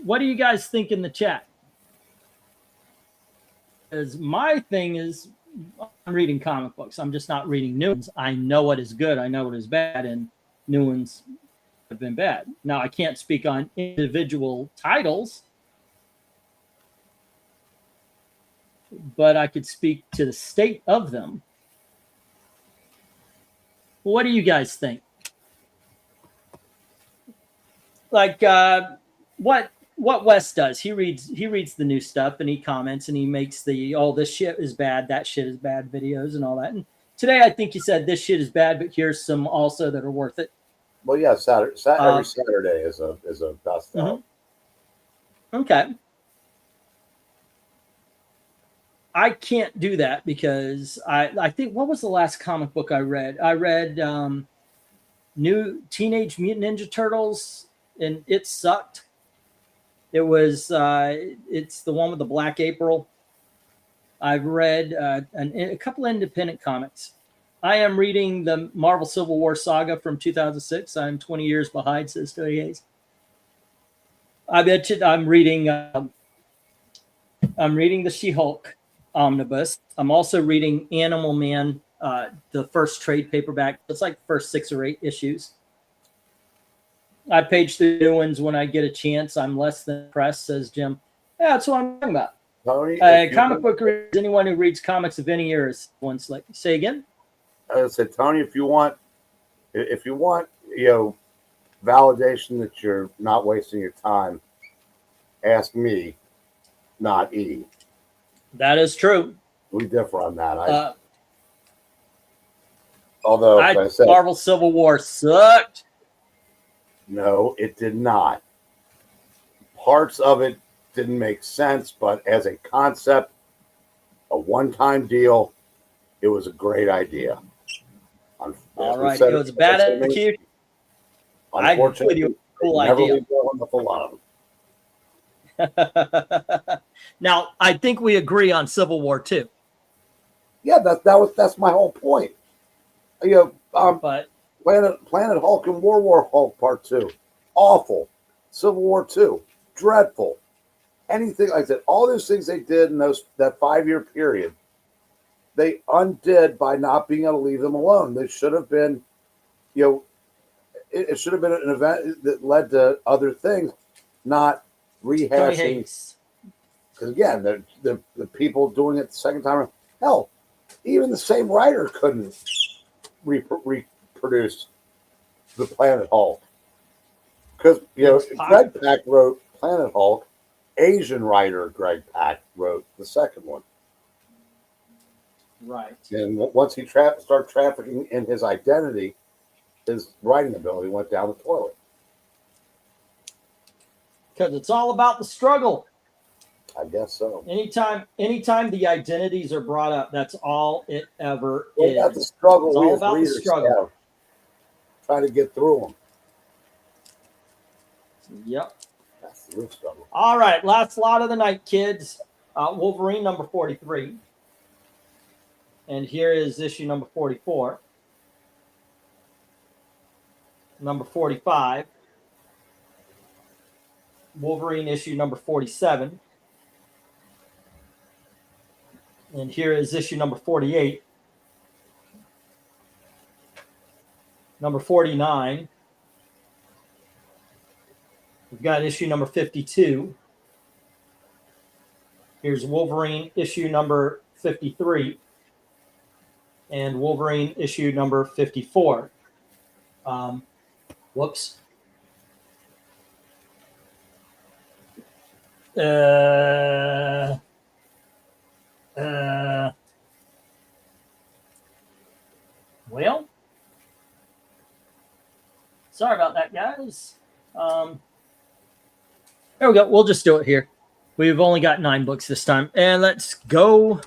What do you guys think in the chat? Because my thing is, I'm reading comic books. I'm just not reading new ones. I know what is good. I know what is bad, and new ones have been bad. Now, I can't speak on individual titles, but I could speak to the state of them. What do you guys think? Like what Wes does, he reads the new stuff and he comments and he makes the this shit is bad, that shit is bad videos and all that. And today I think he said this shit is bad, but here's some also that are worth it. Well, yeah, every Saturday is a best out. Okay. I can't do that because I think, what was the last comic book I read? I read New Teenage Mutant Ninja Turtles, and it sucked. It was it's the one with the Black April. I've read a couple independent comics. I am reading the Marvel Civil War saga from 2006. I'm 20 years behind, says Tony Hayes. I bet you I'm reading the She-Hulk omnibus. I'm also reading Animal Man, the first trade paperback. It's like the first 6 or 8 issues. I page through new ones when I get a chance. I'm less than impressed, says Jim. Yeah, that's what I'm talking about. Tony, comic book readers, anyone who reads comics of any era is once like, say again? I said, Tony, if you want, validation that you're not wasting your time, ask me, not E. That is true. We differ on that. Although, like I said, Marvel Civil War sucked. No, it did not. Parts of it didn't make sense, but as a concept, a one-time deal, it was a great idea. All right, it was a bad execution. I agree with you. Cool idea. Now, I think we agree on Civil War 2. Yeah, that's my whole point. But Planet Hulk and War Hulk Part 2, awful. Civil War 2, dreadful. Anything like that, all those things they did in that 5-year period, they undid by not being able to leave them alone. They should have been, it should have been an event that led to other things, not rehashing. Because again, the people doing it the second time, hell, even the same writer couldn't reproduce the Planet Hulk. Because Greg Pak wrote Planet Hulk, Asian writer Greg Pak wrote the second one. Right. And once he started trafficking in his identity, his writing ability went down the toilet. Because it's all about the struggle. I guess so. Anytime the identities are brought up, that's all it ever is. That's the struggle. It's all about the struggle. Trying to get through them. Yep. That's the real struggle. All right, last lot of the night, kids. Wolverine number 43. And here is issue number 44. Number 45. Wolverine issue number 47. And here is issue number 48. Number 49. We've got issue number 52. Here's Wolverine issue number 53. And Wolverine issue number 54. Whoops. Well, sorry about that, guys. There we go. We'll just do it here. We've only got 9 books this time. And let's go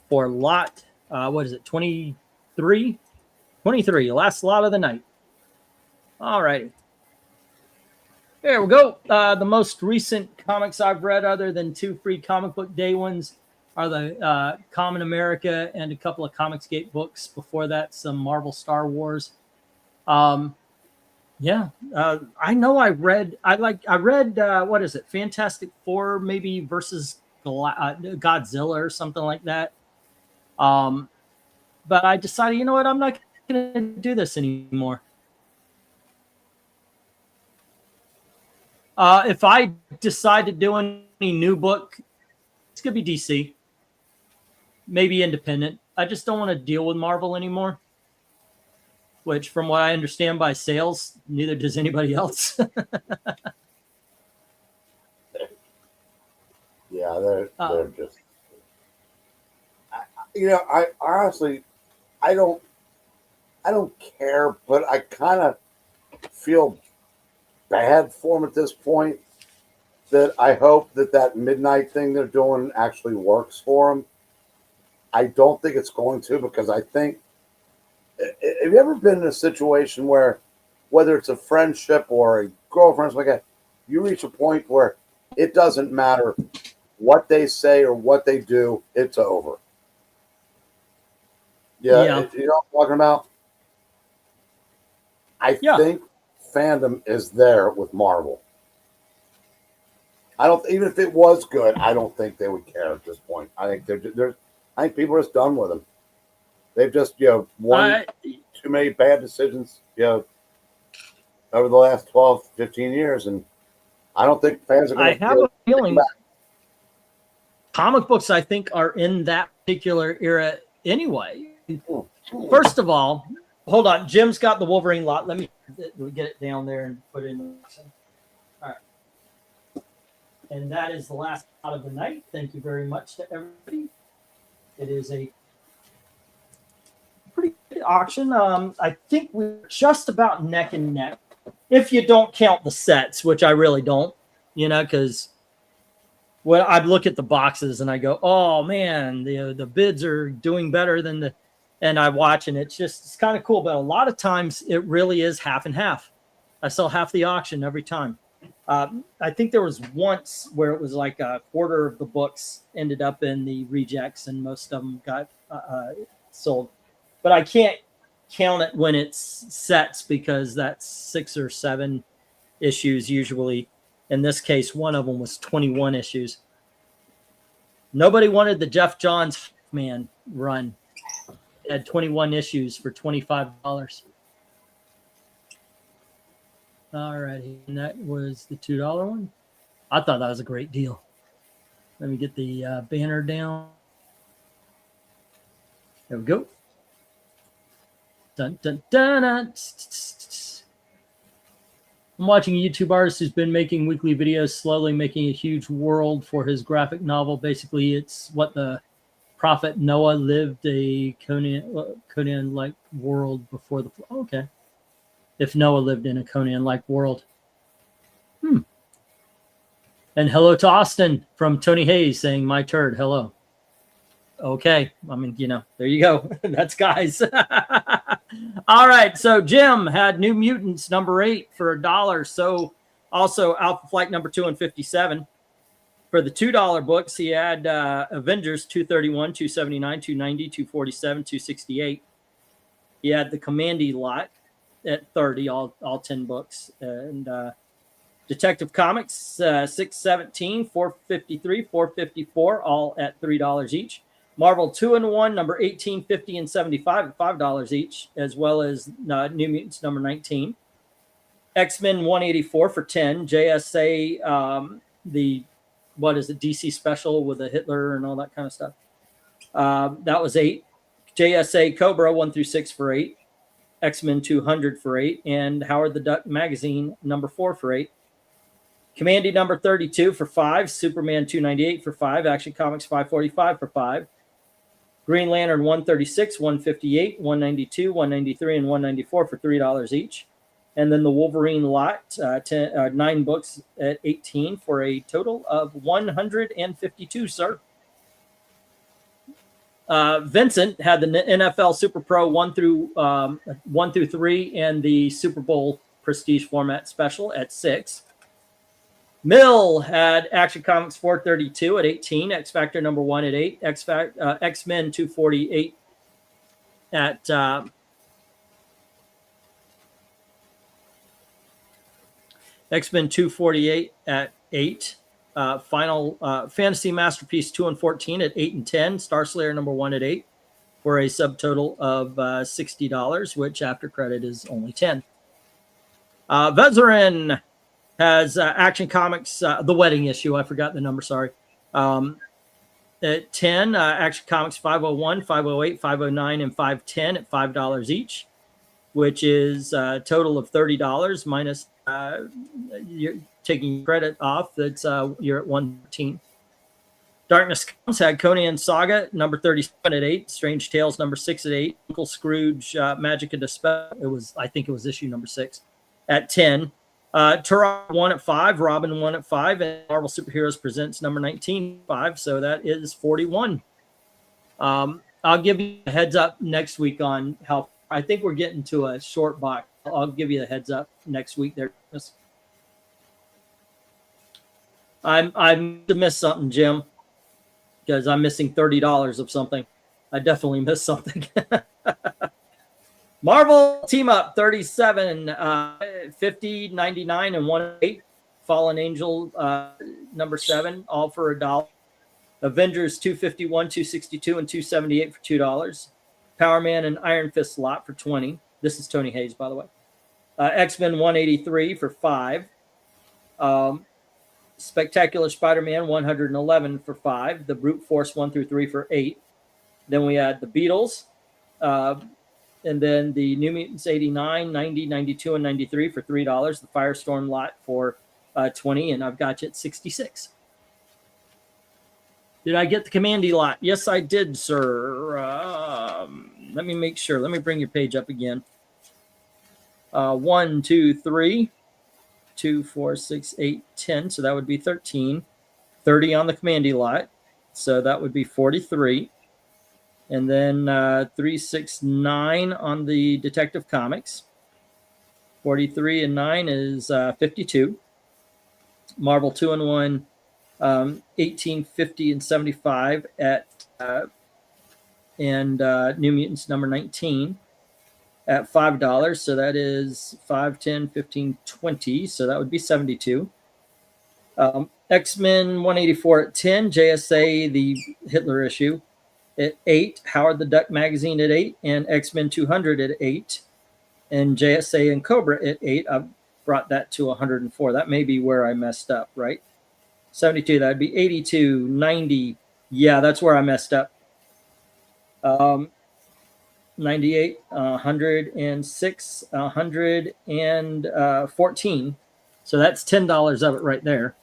for lot, what is it, 23? 23, last lot of the night. All right. There we go. The most recent comics I've read, other than 2 free comic book day ones, are the Common America and a couple of Comicsgate books. Before that, some Marvel Star Wars. I know I read, what is it? Fantastic Four, maybe versus Godzilla or something like that. But I decided, you know what? I'm not going to do this anymore. If I decide to do any new book, it's going to be DC. Maybe independent. I just don't want to deal with Marvel anymore. Which, from what I understand by sales, neither does anybody else. Yeah, they're just. I honestly, I don't care, but I kind of feel bad for them at this point. That I hope that midnight thing they're doing actually works for them. I don't think it's going to, because I think. Have you ever been in a situation where, whether it's a friendship or a girlfriend, like that, you reach a point where it doesn't matter what they say or what they do, it's over. Yeah. You know what I'm talking about? I think fandom is there with Marvel. I don't, even if it was good, I don't think they would care at this point. I think I think people are just done with them. They've just, won too many bad decisions, over the last 12, 15 years. And I don't think fans are going to. I have a feeling comic books, I think, are in that particular era anyway. First of all, hold on. Jim's got the Wolverine lot. Let me get it down there and put it in the box. All right. And that is the last lot of the night. Thank you very much to everybody. It is a pretty good auction. I think we're just about neck and neck, if you don't count the sets, which I really don't, because when I look at the boxes and I go, oh man, the bids are doing better than and I watch, and it's kind of cool. But a lot of times it really is half and half. I sell half the auction every time. I think there was once where it was like a quarter of the books ended up in the rejects and most of them got sold. But I can't count it when it's sets, because that's 6 or 7 issues usually. In this case, one of them was 21 issues. Nobody wanted the Jeff Johns man run. It had 21 issues for $25. All righty. And that was the $2 one. I thought that was a great deal. Let me get the banner down. There we go. Dun, dun, dun, dun. I'm watching a YouTube artist who's been making weekly videos, slowly making a huge world for his graphic novel. Basically, it's what the prophet Noah lived, a Conan-like world before the flood. Okay. If Noah lived in a Conan-like world. And hello to Austin from Tony Hayes saying, my turd, hello. Okay. I mean, there you go. That's guys. All right. So Jim had New Mutants number 8 for $1. So also Alpha Flight number 2 and 57. For the $2 books, he had Avengers 231, 279, 290, 247, 268. He had the Commandy lot at 30, all 10 books. And Detective Comics 617, 453, 454, all at $3 each. Marvel 2-in-1, number 18, 50, and 75 at $5 each, as well as New Mutants number 19. X-Men 184 for 10. JSA, the DC special with the Hitler and all that kind of stuff. That was 8. JSA Cobra 1 through 6 for 8. X-Men 200 for 8. And Howard the Duck magazine number 4 for 8. Commandy number 32 for 5. Superman 298 for 5. Action Comics 545 for 5. Green Lantern 136, 158, 192, 193, and 194 for $3 each. And then the Wolverine lot, 9 books at 18 for a total of 152, sir. Vincent had the NFL Super Pro 1 through 3 and the Super Bowl Prestige format special at 6. Mill had Action Comics 432 at 18, X Factor number 1 at 8, X-Men 248 at X-Men 248 at 8. Final Fantasy Masterpiece 2 and 14 at 8 and 10. Star Slayer number 1 at 8 for a subtotal of $60, which after credit is only 10. Veteran has Action Comics, the wedding issue. I forgot the number, sorry. At 10, Action Comics 501, 508, 509, and 510 at $5 each, which is a total of $30 minus you're taking credit off. That's you're at 113. Darkness Comes had Conan Saga number 37 at 8, Strange Tales number 6 at 8, Uncle Scrooge Magic and Dispel. I think it was issue number 6 at 10. Turok 1 at 5, Robin 1 at 5, and Marvel Superheroes Presents number 19 at 5. So that is 41. I'll give you a heads up next week on how I think we're getting to a short box. I'll give you a heads up next week there. I missed something, Jim, because I'm missing $30 of something. I definitely missed something. Marvel Team Up 37, 50, 99, and 108. Fallen Angel number 7, all for $1. Avengers 251, 262, and 278 for $2. Power Man and Iron Fist lot for 20. This is Tony Hayes, by the way. X-Men 183 for 5. Spectacular Spider-Man 111 for 5. The Brute Force 1 through 3 for 8. Then we had the Beatles. And then the New Mutants 89, 90, 92, and 93 for $3. The Firestorm lot for 20. And I've got you at 66. Did I get the Commandy lot? Yes, I did, sir. Let me make sure. Let me bring your page up again. 1, 2, 3, 2, 4, 6, 8, 10. So that would be 13. 30 on the Commandy lot. So that would be 43. And then 3, 6, 9 on the Detective Comics. 43 and 9 is 52. Marvel 2-in-1, 18, 50, and 75 at and New Mutants number 19 at $5. So that is 5, 10, 15, 20. So that would be 72. X-Men 184 at 10. JSA, the Hitler issue, at 8. Howard the Duck magazine at 8. And X-Men 200 at 8. And JSA and Cobra at 8. I brought that to 104. That may be where I messed up, right? 72. That would be 82, 90. Yeah, that's where I messed up. 98, 106, 114. So that's $10 of it right there.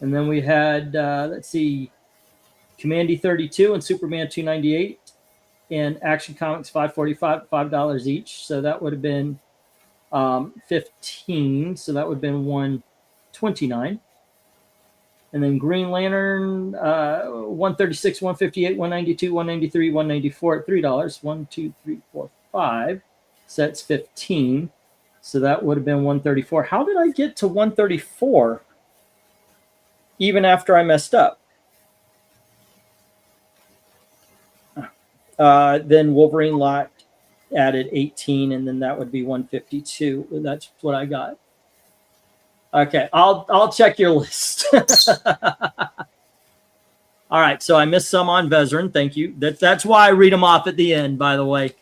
And then we had, let's see, Commandy 32 and Superman 298 and Action Comics 545, $5 each. So that would have been 15. So that would have been 129. And then Green Lantern 136, 158, 192, 193, 194 at $3. 1, 2, 3, 4, 5. So that's 15. So that would have been 134. How did I get to 134? Even after I messed up. Then Wolverine lot added 18, and then that would be 152. That's what I got. Okay, I'll check your list. All right, so I missed some on Veteran. Thank you. That's why I read them off at the end, by the way,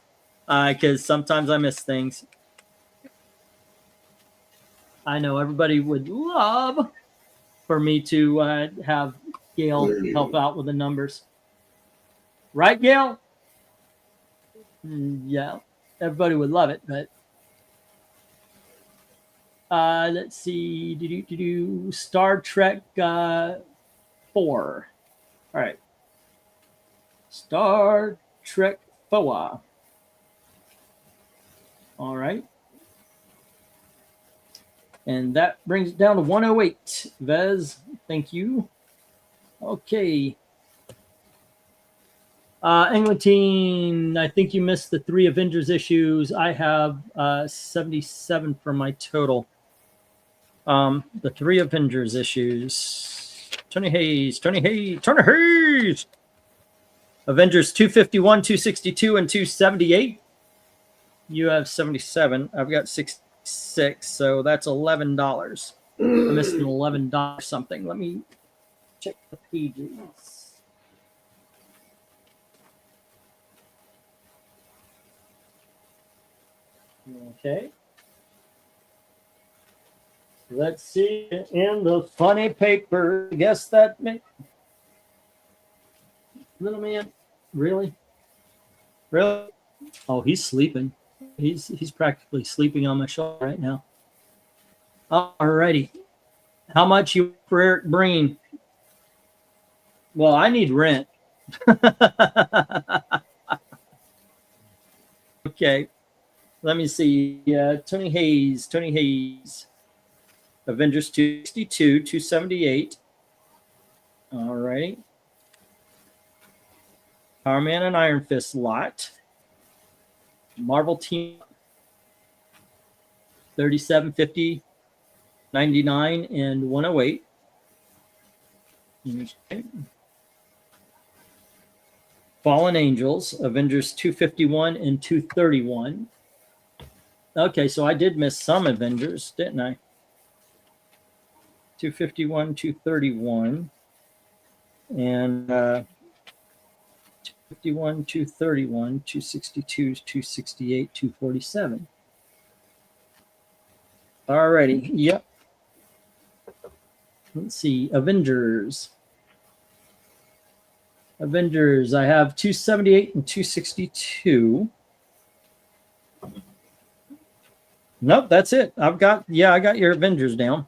because sometimes I miss things. I know everybody would love for me to have Gail help out with the numbers. Right, Gail? Yeah, everybody would love it, but let's see. Star Trek 4. All right. Star Trek 4. All right. And that brings it down to 108. Vez, thank you. Okay. Englentine, I think you missed the 3 Avengers issues. I have 77 for my total. The 3 Avengers issues. Tony Hayes. Avengers 251, 262, and 278. You have 77. I've got 66, so that's $11. I missed an $11 something. Let me check the pages. Okay. Let's see in the funny paper. I guess that little man, really? Oh, he's sleeping. He's practically sleeping on my shoulder right now. All righty. How much you for Eric Breen? Well, I need rent. Okay. Let me see. Tony Hayes. Avengers 262, 278. All right. Power Man and Iron Fist lot. Marvel Team 37, 50, 99, and 108. Okay. Fallen Angels, Avengers 251 and 231. Okay, so I did miss some Avengers, didn't I? 251, 231, and 251, 231, 262, 268, 247. Alrighty, yep. Let's see, Avengers, I have 278 and 262. Nope, that's it. I got your Avengers down.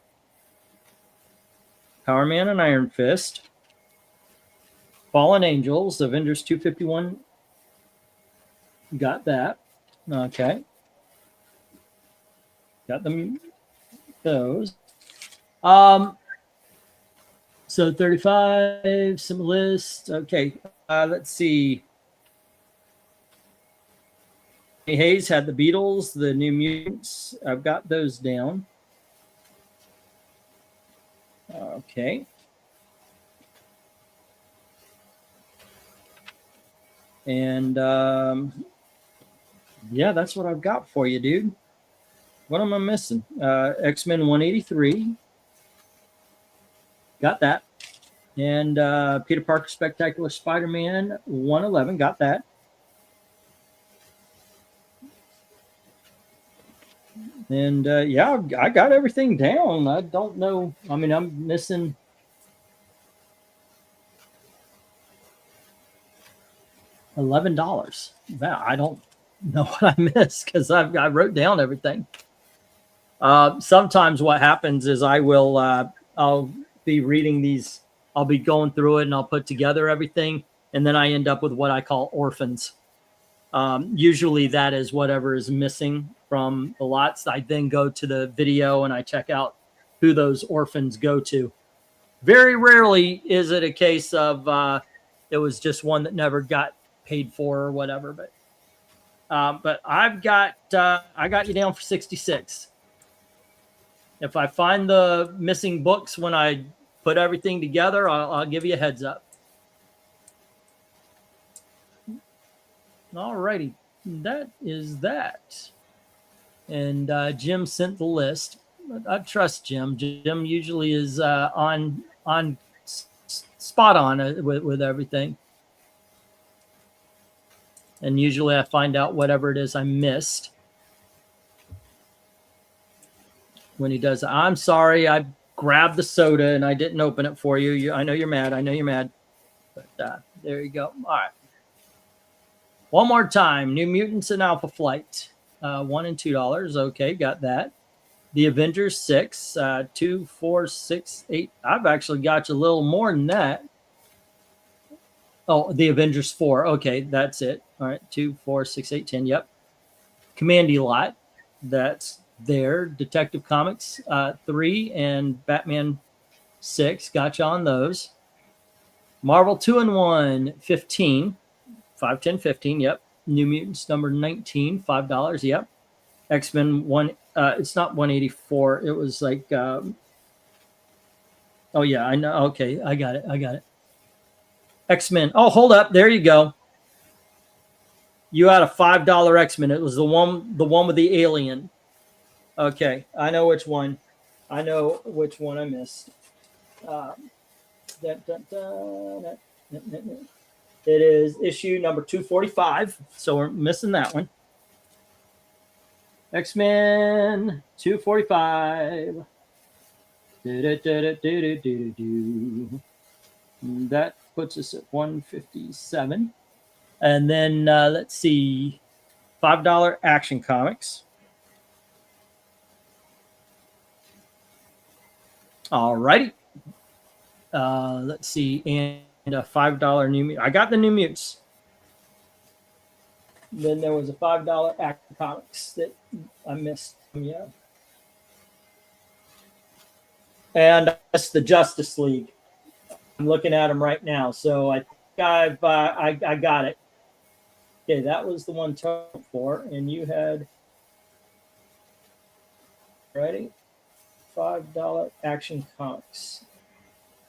Power Man and Iron Fist. Fallen Angels, Avengers 251. Got that. Okay. Got them. Those. So 35, some list. Okay. Let's see. Hayes had the Beatles, the New Mutants. I've got those down. Okay. And yeah, that's what I've got for you, dude. What am I missing? X-Men 183. Got that. And Peter Parker Spectacular Spider-Man 111. Got that. And yeah, I got everything down. I don't know. I mean, I'm missing $11. I don't know what I missed because I wrote down everything. Sometimes what happens is I'll be reading these. I'll be going through it and I'll put together everything, and then I end up with what I call orphans. Usually that is whatever is missing from the lots. I then go to the video and I check out who those orphans go to. Very rarely is it a case of it was just one that never got paid for or whatever. But I got you down for 66. If I find the missing books when I put everything together, I'll give you a heads up. All righty, that is that. And Jim sent the list. I trust Jim. Jim usually is on spot on with everything. And usually I find out whatever it is I missed when he does. I'm sorry, I grabbed the soda and I didn't open it for you. I know you're mad. I know you're mad. But there you go. All right. One more time. New Mutants and Alpha Flight. $1 and $2. Okay, got that. The Avengers 6. 2, 4, 6, 8. I've actually got you a little more than that. Oh, the Avengers 4. Okay, that's it. All right, 2, 4, 6, 8, 10. Yep. Commandy Lot. That's there. Detective Comics 3 and Batman 6. Gotcha on those. Marvel 2 and 1, 15. 5, 10, 15. Yep. New Mutants number 19, $5. Yep. X-Men 1. It's not 184. It was like. Oh yeah, I know. Okay, I got it. X-Men. Oh, hold up. There you go. You had a $5 X-Men. It was the one with the alien. Okay, I know which one. I missed. It is issue number 245. So we're missing that one. X-Men 245. That puts us at 157. And then let's see, $5 Action Comics. All righty. Let's see, and a $5 New Mutants. I got the New Mutants. Then there was a $5 Action Comics that I missed. Yeah. And that's the Justice League. I'm looking at them right now, so I think I got it. Okay, that was the one total for, and you had ready $5 Action Comics,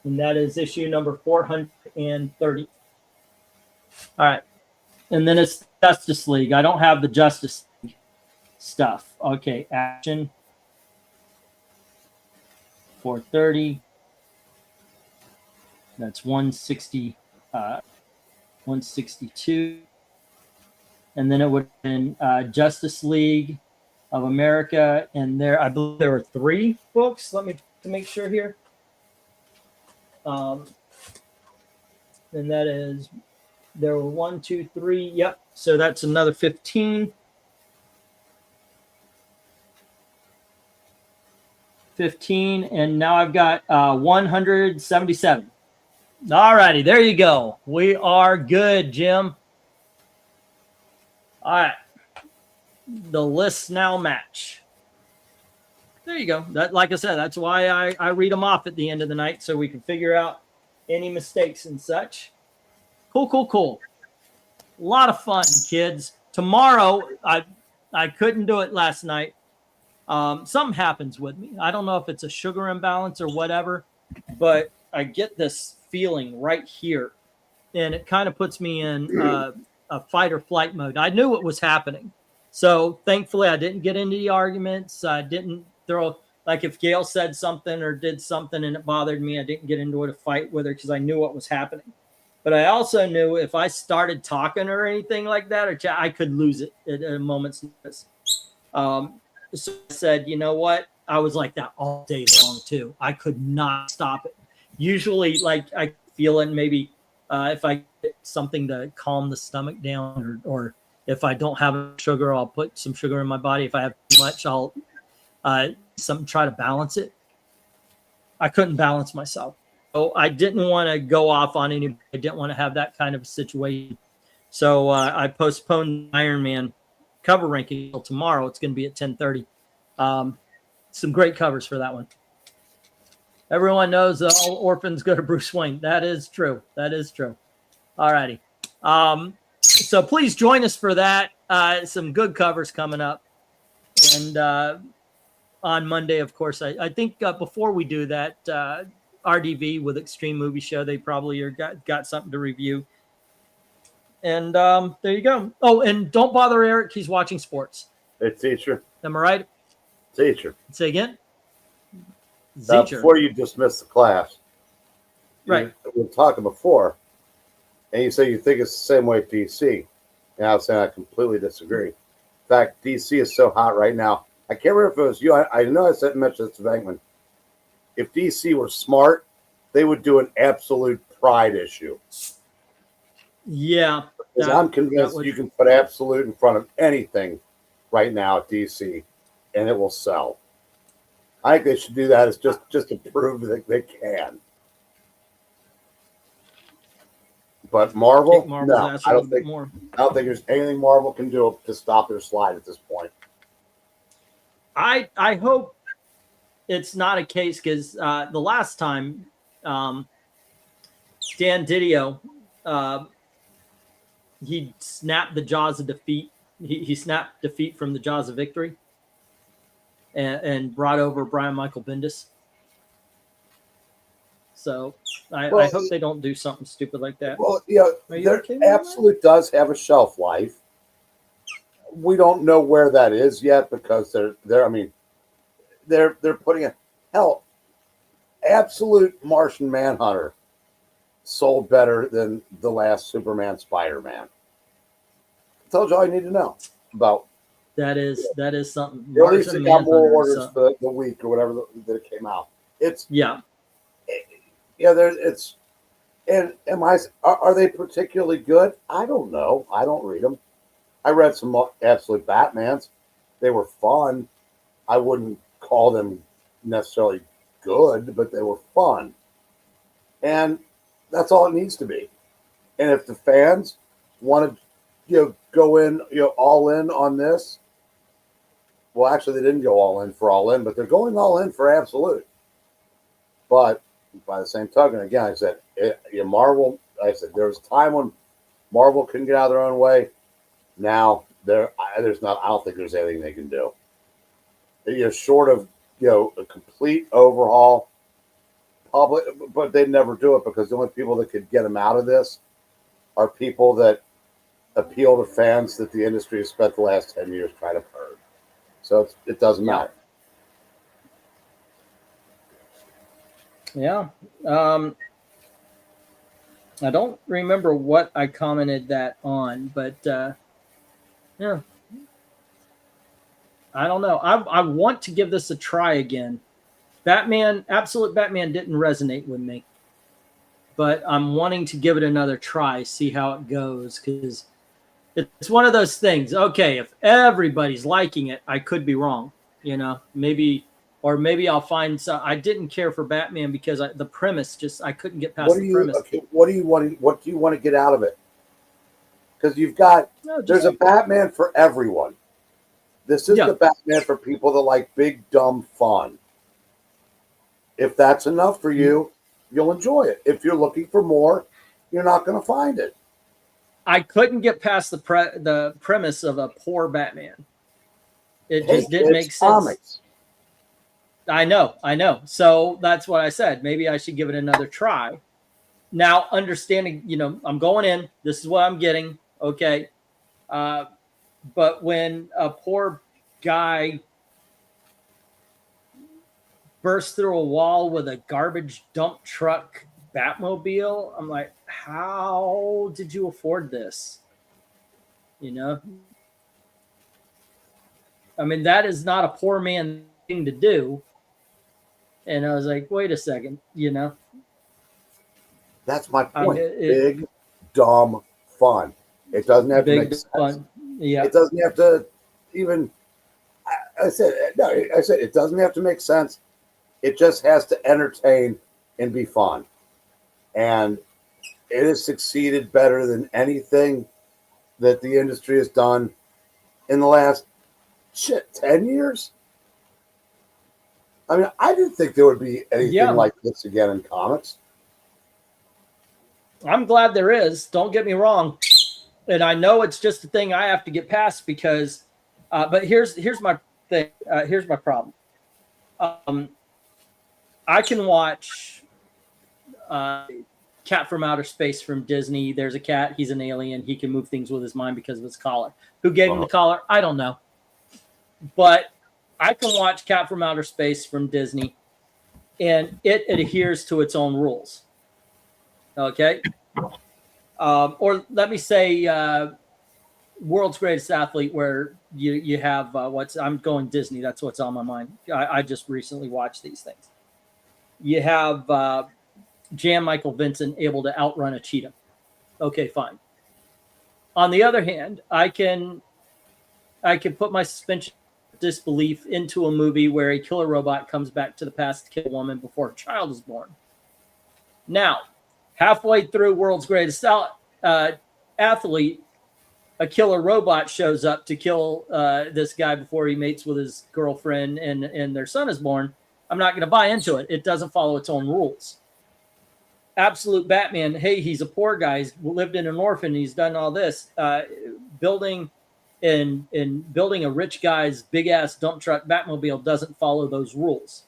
and that is issue number 430. All right, and then it's Justice League. I don't have the Justice League stuff. Okay, Action 430. That's 160, 162. And then it would have been Justice League of America. And I believe there were 3 books. Let me to make sure here. And that is, there were 1, 2, 3. Yep. So that's another 15. 15. And now I've got 177. All righty, there you go. We are good, Jim. All right. The lists now match. There you go. That, like I said, that's why I read them off at the end of the night so we can figure out any mistakes and such. Cool. A lot of fun, kids. Tomorrow, I couldn't do it last night. Something happens with me. I don't know if it's a sugar imbalance or whatever, but I get this feeling right here, and it kind of puts me in a fight or flight mode. I knew what was happening, so thankfully I didn't get into the arguments. I didn't throw, like, if Gail said something or did something and it bothered me, I didn't get into a fight with her because I knew what was happening. But I also knew if I started talking or anything like that, or I could lose it at a moment's notice. So I said, you know what? I was like that all day long too. I could not stop it. Usually, like, I feel it maybe if I get something to calm the stomach down, or if I don't have sugar, I'll put some sugar in my body. If I have too much, I'll try to balance it. I couldn't balance myself. So I didn't want to go off on anybody. I didn't want to have that kind of a situation. So I postponed Iron Man cover ranking until tomorrow. It's going to be at 10:30. Some great covers for that one. Everyone knows that all orphans go to Bruce Wayne. That is true. All righty. So please join us for that. Some good covers coming up. And on Monday, of course, I think before we do that, RDV with Extreme Movie Show, they probably got something to review. And there you go. Oh, and don't bother Eric. He's watching sports. Hey, teacher. Am I right? Teacher. Say again? Zecher. before you dismiss the class, Right. we were talking before, and you say you think it's the same way at DC. And I was saying I completely disagree. In fact, DC is so hot right now. I can't remember if it was you. I know I said mentioned this to Bankman. If DC were smart, they would do an absolute pride issue. Yeah. Because That- I'm convinced would- you can put absolute in front of anything right now at DC, and it will sell. I think they should do that. It's just to prove that they can. But Marvel, Kick Marvel's no, ass a I little don't bit think. more. I don't think there's anything Marvel can do to stop their slide at this point. I hope it's not a case because the last time Dan Didio he snapped the jaws of defeat. He snapped defeat from the jaws of victory and brought over Brian Michael Bendis. So I hope they don't do something stupid like that. Well, you know, Are you there okay with that? absolute does have a shelf life. We don't know where that is yet because they're. I mean, they're putting a hell. Absolute Martian Manhunter sold better than the last Superman Spider-Man. Tells you all you need to know about. That is something. At least Martian they got more Manhunter, orders so- for the week or whatever that it came out. It's Yeah. yeah, there it's and are they particularly good? I don't know. I don't read them. I read some absolute Batmans. They were fun. I wouldn't call them necessarily good, but they were fun. And that's all it needs to be. And if the fans want to go in all in on this, well, actually they didn't go all in for all in, but they're going all in for absolute. But by the same token, again, I said Marvel. I said there was a time when Marvel couldn't get out of their own way. Now there's not. I don't think there's anything they can do. Short of a complete overhaul, public, but they'd never do it because the only people that could get them out of this are people that appeal to fans that the industry has spent the last 10 years trying to purge. So it doesn't matter. Yeah. I don't remember what I commented that on, but yeah. I don't know. I want to give this a try again. Absolute Batman didn't resonate with me, but I'm wanting to give it another try, see how it goes, because it's one of those things. Okay, if everybody's liking it, I could be wrong. Maybe I'll find some. I didn't care for Batman because the premise I couldn't get past the premise. Okay, what do you want to get out of it? Because you've got there's a Batman for everyone. This is the Batman for people that like big dumb fun. If that's enough for you, you'll enjoy it. If you're looking for more, you're not going to find it. I couldn't get past the premise of a poor Batman. It just didn't make sense. Comics. I know. So that's what I said. Maybe I should give it another try. Now, understanding, I'm going in. This is what I'm getting. Okay. But when a poor guy bursts through a wall with a garbage dump truck Batmobile, I'm like, how did you afford this? I mean, that is not a poor man thing to do. And I was like, wait a second, That's my point. Big, dumb fun. It doesn't have to make sense. Fun. Yeah. It doesn't have to even. I said it doesn't have to make sense. It just has to entertain and be fun. And it has succeeded better than anything that the industry has done in the last 10 years. I mean, I didn't think there would be anything like this again in comics. I'm glad there is. Don't get me wrong. And I know it's just a thing I have to get past because, but here's my thing. Here's my problem. I can watch Cat from Outer Space from Disney. There's a cat. He's an alien. He can move things with his mind because of his collar. Who gave him the collar? I don't know. But I can watch Cat from Outer Space from Disney and it adheres to its own rules. Okay. Or let me say, World's Greatest Athlete, where you have I'm going Disney. That's what's on my mind. I just recently watched these things. You have Jan Michael Vincent able to outrun a cheetah. Okay, fine. On the other hand, I can put my suspension of disbelief into a movie where a killer robot comes back to the past to kill a woman before a child is born. Now, halfway through World's Greatest Athlete, a killer robot shows up to kill this guy before he mates with his girlfriend and their son is born. I'm not going to buy into it. It doesn't follow its own rules. Absolute Batman, hey, he's a poor guy. He's lived in an orphan. He's done all this. Building a rich guy's big ass dump truck Batmobile doesn't follow those rules.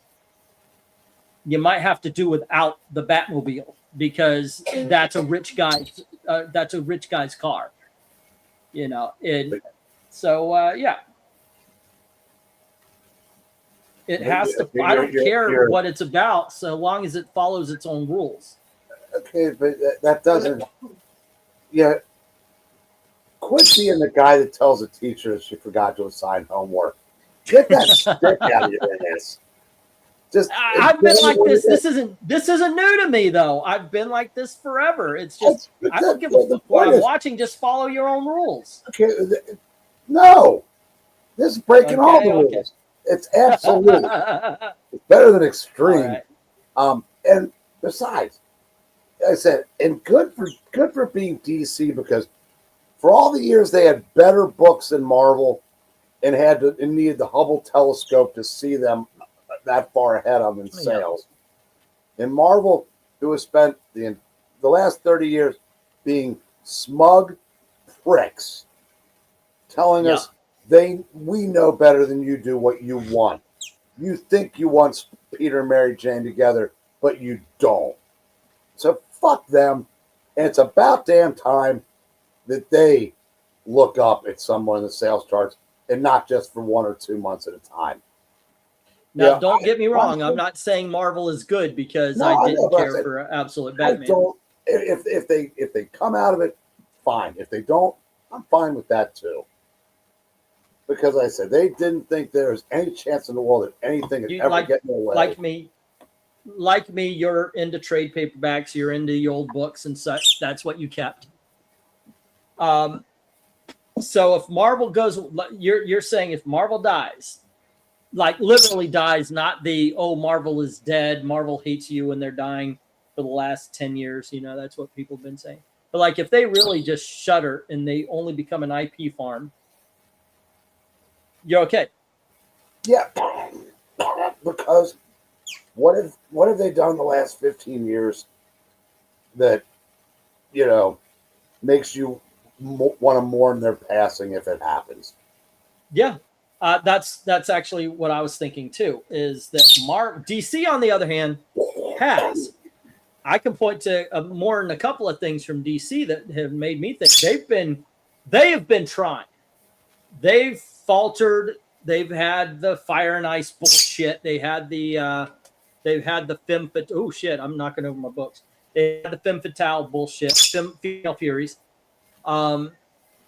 You might have to do without the Batmobile because that's a rich guy's car. You know, yeah. It has to. I don't care what it's about, so long as it follows its own rules. Okay, but that doesn't. Yeah. Quit being the guy that tells a teacher that she forgot to assign homework. Get that stick out of your ass. I've been like this. This isn't new to me though. I've been like this forever. It's just I don't give a fuck what I'm watching. Just follow your own rules. Okay, no, this is breaking all the rules. It's absolute. It's better than extreme. Right. And besides, like I said, and good for being DC because for all the years they had better books than Marvel, and needed the Hubble telescope to see them that far ahead of them in sales. And Marvel, who has spent the last 30 years being smug pricks, telling us we know better than you do what you want. You think you want Peter and Mary Jane together, but you don't. So fuck them. And it's about damn time that they look up at someone in the sales charts and not just for 1 or 2 months at a time. Now, don't get me wrong. I'm not saying Marvel is good because I didn't care for Absolute Batman. If they come out of it, fine. If they don't, I'm fine with that too. Because I said they didn't think there was any chance in the world that anything could ever get in their way. Like me, you're into trade paperbacks. You're into the old books and such. That's what you kept. So if Marvel goes, you're saying if Marvel dies. Like literally dies, not the Marvel is dead, Marvel hates you and they're dying for the last 10 years. You know, that's what people have been saying. But like if they really just shutter and they only become an IP farm, you're okay. Yeah. Because what have they done the last 15 years that, you know, makes you want to mourn their passing if it happens? Yeah. That's actually what I was thinking too. Is that DC on the other hand has? I can point to more than a couple of things from DC that have made me think they have been trying. They've faltered. They've had the Fire and Ice bullshit. They've had the Femme Fatale. Oh shit! I'm knocking over my books. They had the Femme Fatale bullshit. Female Furies.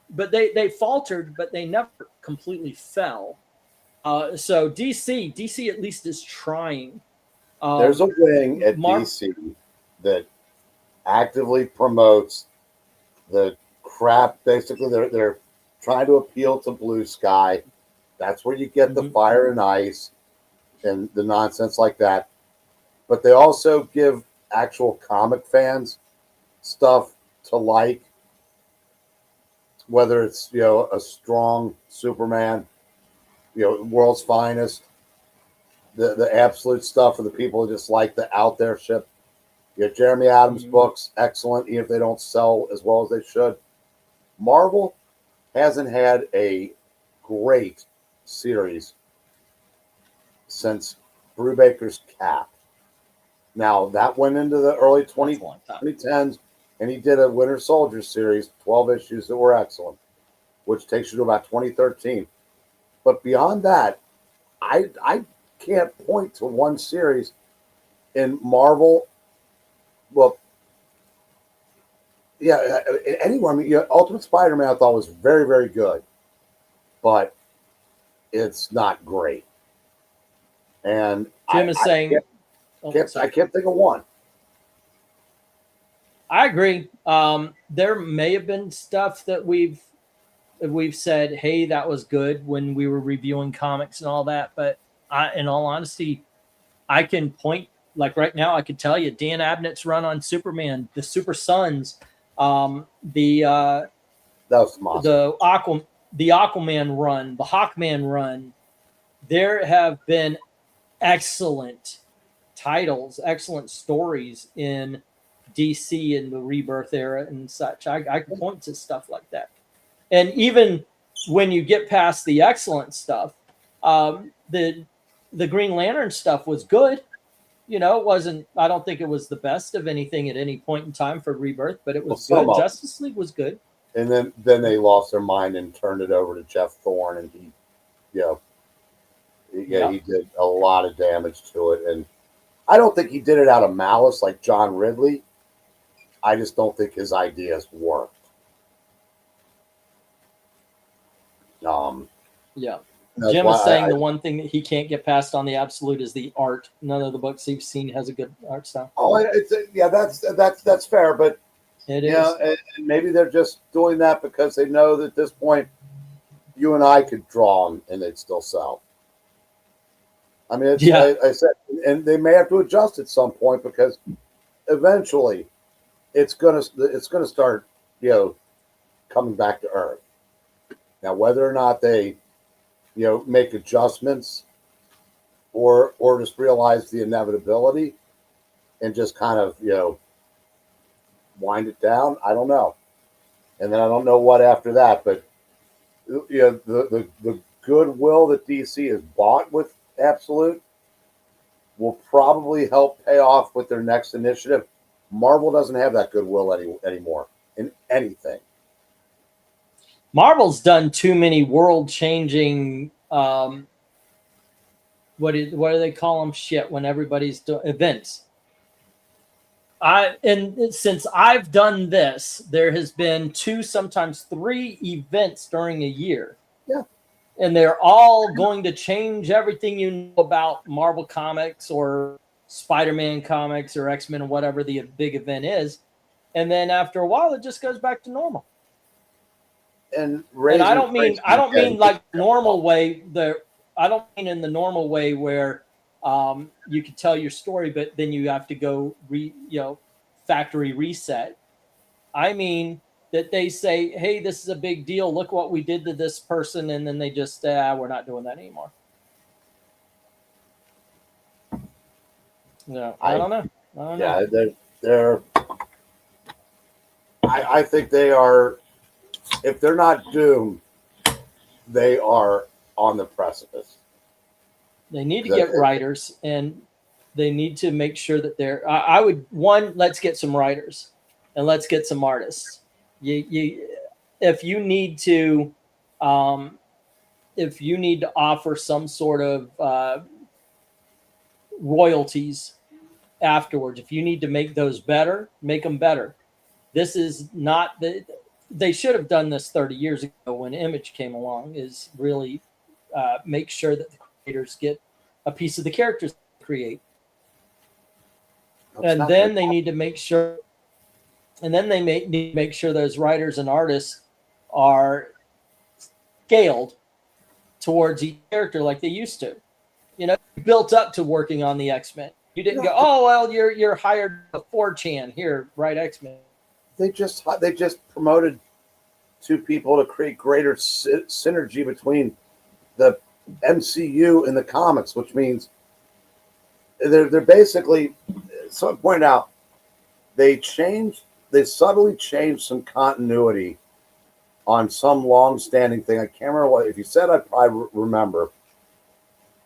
But they faltered, but they never completely fell. So DC at least is trying. There's a wing at DC that actively promotes the crap. Basically, they're trying to appeal to Blue Sky. That's where you get the Fire and Ice and the nonsense like that. But they also give actual comic fans stuff to like. Whether it's, you know, a strong Superman, you know, World's Finest, the absolute stuff for the people who just like the out there shit. You know, Jeremy Adams' books, excellent, even if they don't sell as well as they should. Marvel hasn't had a great series since Brubaker's Cap. Now, that went into the early 2010s. And he did a Winter Soldier series, 12 issues that were excellent, which takes you to about 2013. But beyond that, I can't point to one series in Marvel, well, yeah, anywhere. I mean, Ultimate Spider-Man I thought was very, very good, but it's not great. And Jim is saying, I can't think of one. I agree. There may have been stuff that we've said, hey, that was good when we were reviewing comics and all that. But in all honesty, I can point, like right now, I could tell you Dan Abnett's run on Superman, the Super Sons, That was awesome. the Aquaman run, the Hawkman run. There have been excellent titles, excellent stories in DC in the Rebirth era and such. I can point to stuff like that. And even when you get past the excellent stuff, the Green Lantern stuff was good. You know, it wasn't. I don't think it was the best of anything at any point in time for Rebirth, but it was good. Justice League was good. And then they lost their mind and turned it over to Jeff Thorne, and he did a lot of damage to it. And I don't think he did it out of malice like John Ridley. I just don't think his ideas worked. Jim is saying the one thing that he can't get past on the Absolute is the art. None of the books he's seen has a good art style. Oh, that's fair, but it is. And maybe they're just doing that because they know that at this point, you and I could draw them and they'd still sell. I mean, I said, and they may have to adjust at some point because eventually, it's gonna start, coming back to earth. Now, whether or not they, make adjustments, or just realize the inevitability, and just kind of, wind it down, I don't know. And then I don't know what after that, but the goodwill that DC has bought with Absolute will probably help pay off with their next initiative. Marvel doesn't have that goodwill anymore in anything. Marvel's done too many world-changing, what do they call them? Shit, when everybody's doing events. And since I've done this, there has been 2, sometimes 3 events during a year. Yeah. And they're all going to change everything you know about Marvel Comics or Spider-Man comics or X-Men or whatever the big event is. And then after a while, it just goes back to normal. And I don't mean like normal way. I don't mean in the normal way where you can tell your story, but then you have to go factory reset. I mean that they say, hey, this is a big deal. Look what we did to this person. And then they just say, we're not doing that anymore. No, I don't know. They're I think they are, if they're not doomed, they are on the precipice. They need to get writers, and they need to make sure that they're. Let's get some writers, and let's get some artists. If you need to offer some sort of royalties afterwards, if you need to make those better, make them better. This is not they should have done this 30 years ago when Image came along, is really make sure that the creators get a piece of the characters they create. And then they need to make sure, need to make sure those writers and artists are scaled towards each character like they used to. Built up to working on the X-Men. You didn't go, oh well, you're hired a 4chan here, write X-Men. They just promoted 2 people to create greater synergy between the MCU and the comics, which means they're basically, someone pointed out, they subtly changed some continuity on some long-standing thing. I can't remember what. If you said, I'd probably remember.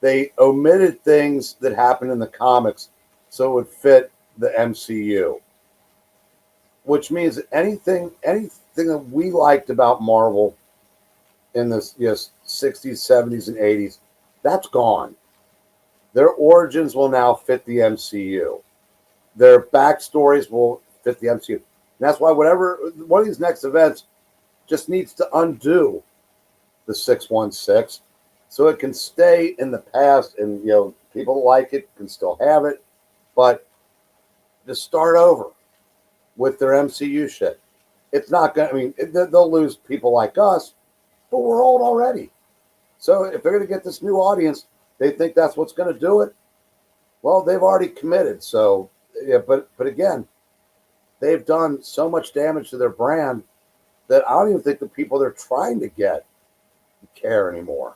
They omitted things that happened in the comics so it would fit the MCU. Which means that anything that we liked about Marvel in the 60s, 70s, and 80s, that's gone. Their origins will now fit the MCU. Their backstories will fit the MCU. And that's why one of these next events just needs to undo the 616 so it can stay in the past, and people that like it can still have it, but just start over with their MCU shit. It's not going to, they'll lose people like us, but we're old already. So if they're going to get this new audience, they think that's what's going to do it. Well, they've already committed. So, yeah, but again, they've done so much damage to their brand that I don't even think the people they're trying to get care anymore.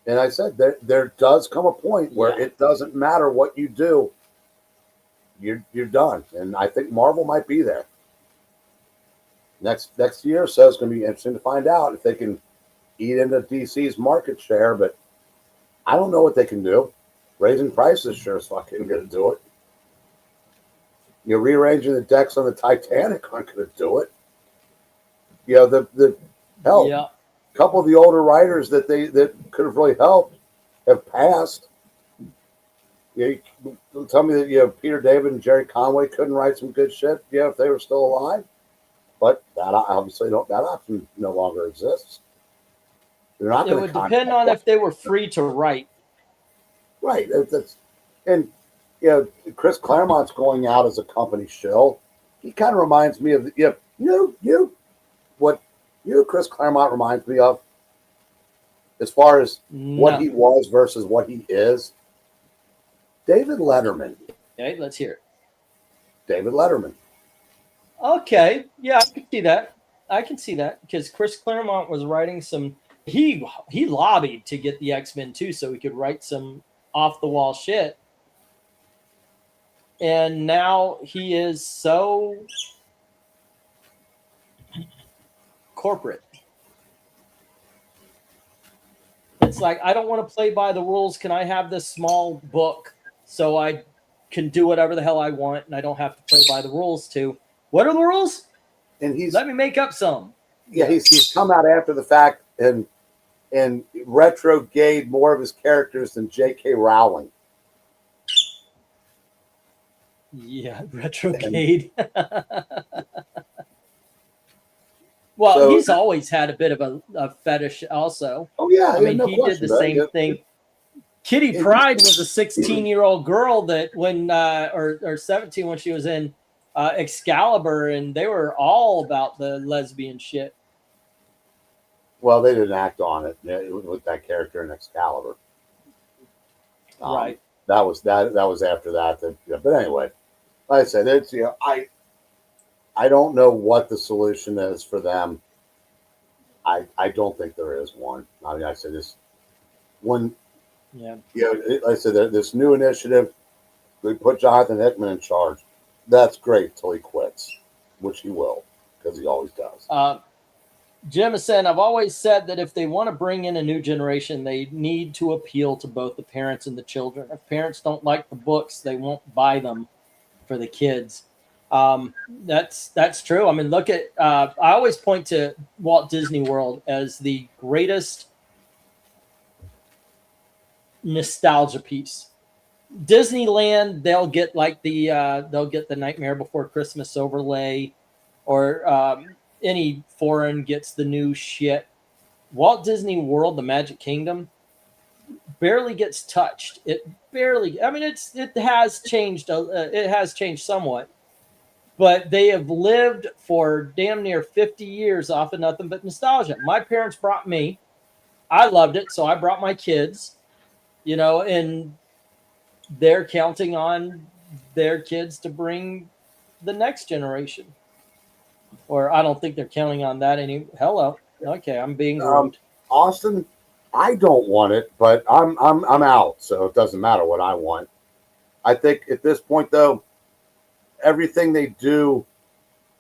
And I said there does come a point where it doesn't matter what you do, you're done. And I think Marvel might be there. Next year or so is going to be interesting to find out if they can eat into DC's market share, but I don't know what they can do. Raising prices sure as fucking going to do it. Rearranging the decks on the Titanic aren't going to do it. The hell. Yeah. A couple of the older writers that could have really helped have passed. Tell me that Peter David and Jerry Conway couldn't write some good shit. If they were still alive, but that obviously that option no longer exists. They're not. It would depend on if they were free to write. Right. And Chris Claremont's going out as a company shill. He kind of reminds me of what Chris Claremont reminds me of, as far as what he was versus what he is. David Letterman. Okay, let's hear it. David Letterman. Okay, yeah, I can see that because Chris Claremont was writing some. He lobbied to get the X-Men too, so he could write some off the wall shit. And now he is so corporate. It's like, I don't want to play by the rules. Can I have this small book so I can do whatever the hell I want and I don't have to play by the rules too? What are the rules? And let me make up some. Yeah, he's come out after the fact and retrograde more of his characters than J.K. Rowling. Yeah, retrograde. Well, so, he's always had a bit of a fetish also. Oh, yeah. I mean, he did the same thing. Kitty Pryde was a 16-year-old girl that when, or 17 when she was in Excalibur, and they were all about the lesbian shit. Well, they didn't act on it with that character in Excalibur. Right. That was after that. But anyway, like I said, it's I don't know what the solution is for them. I don't think there is one. I mean, I said this when like I said, this new initiative, we put Jonathan Hickman in charge. That's great till he quits, which he will, because he always does. Jim is saying, I've always said that if they want to bring in a new generation, they need to appeal to both the parents and the children. If parents don't like the books, they won't buy them for the kids. That's true. I mean, look at, I always point to Walt Disney World as the greatest nostalgia piece. Disneyland, they'll get like they'll get the Nightmare Before Christmas overlay, or any foreign gets the new shit. Walt Disney World, the Magic Kingdom, barely gets touched. It barely. I mean, it has changed. It has changed somewhat, but they have lived for damn near 50 years off of nothing but nostalgia. My parents brought me. I loved it, so I brought my kids. And they're counting on their kids to bring the next generation. Or I don't think they're counting on that any. Hello. Okay, I'm being groomed. Austin, I don't want it, but I'm out, so it doesn't matter what I want. I think at this point, though, everything they do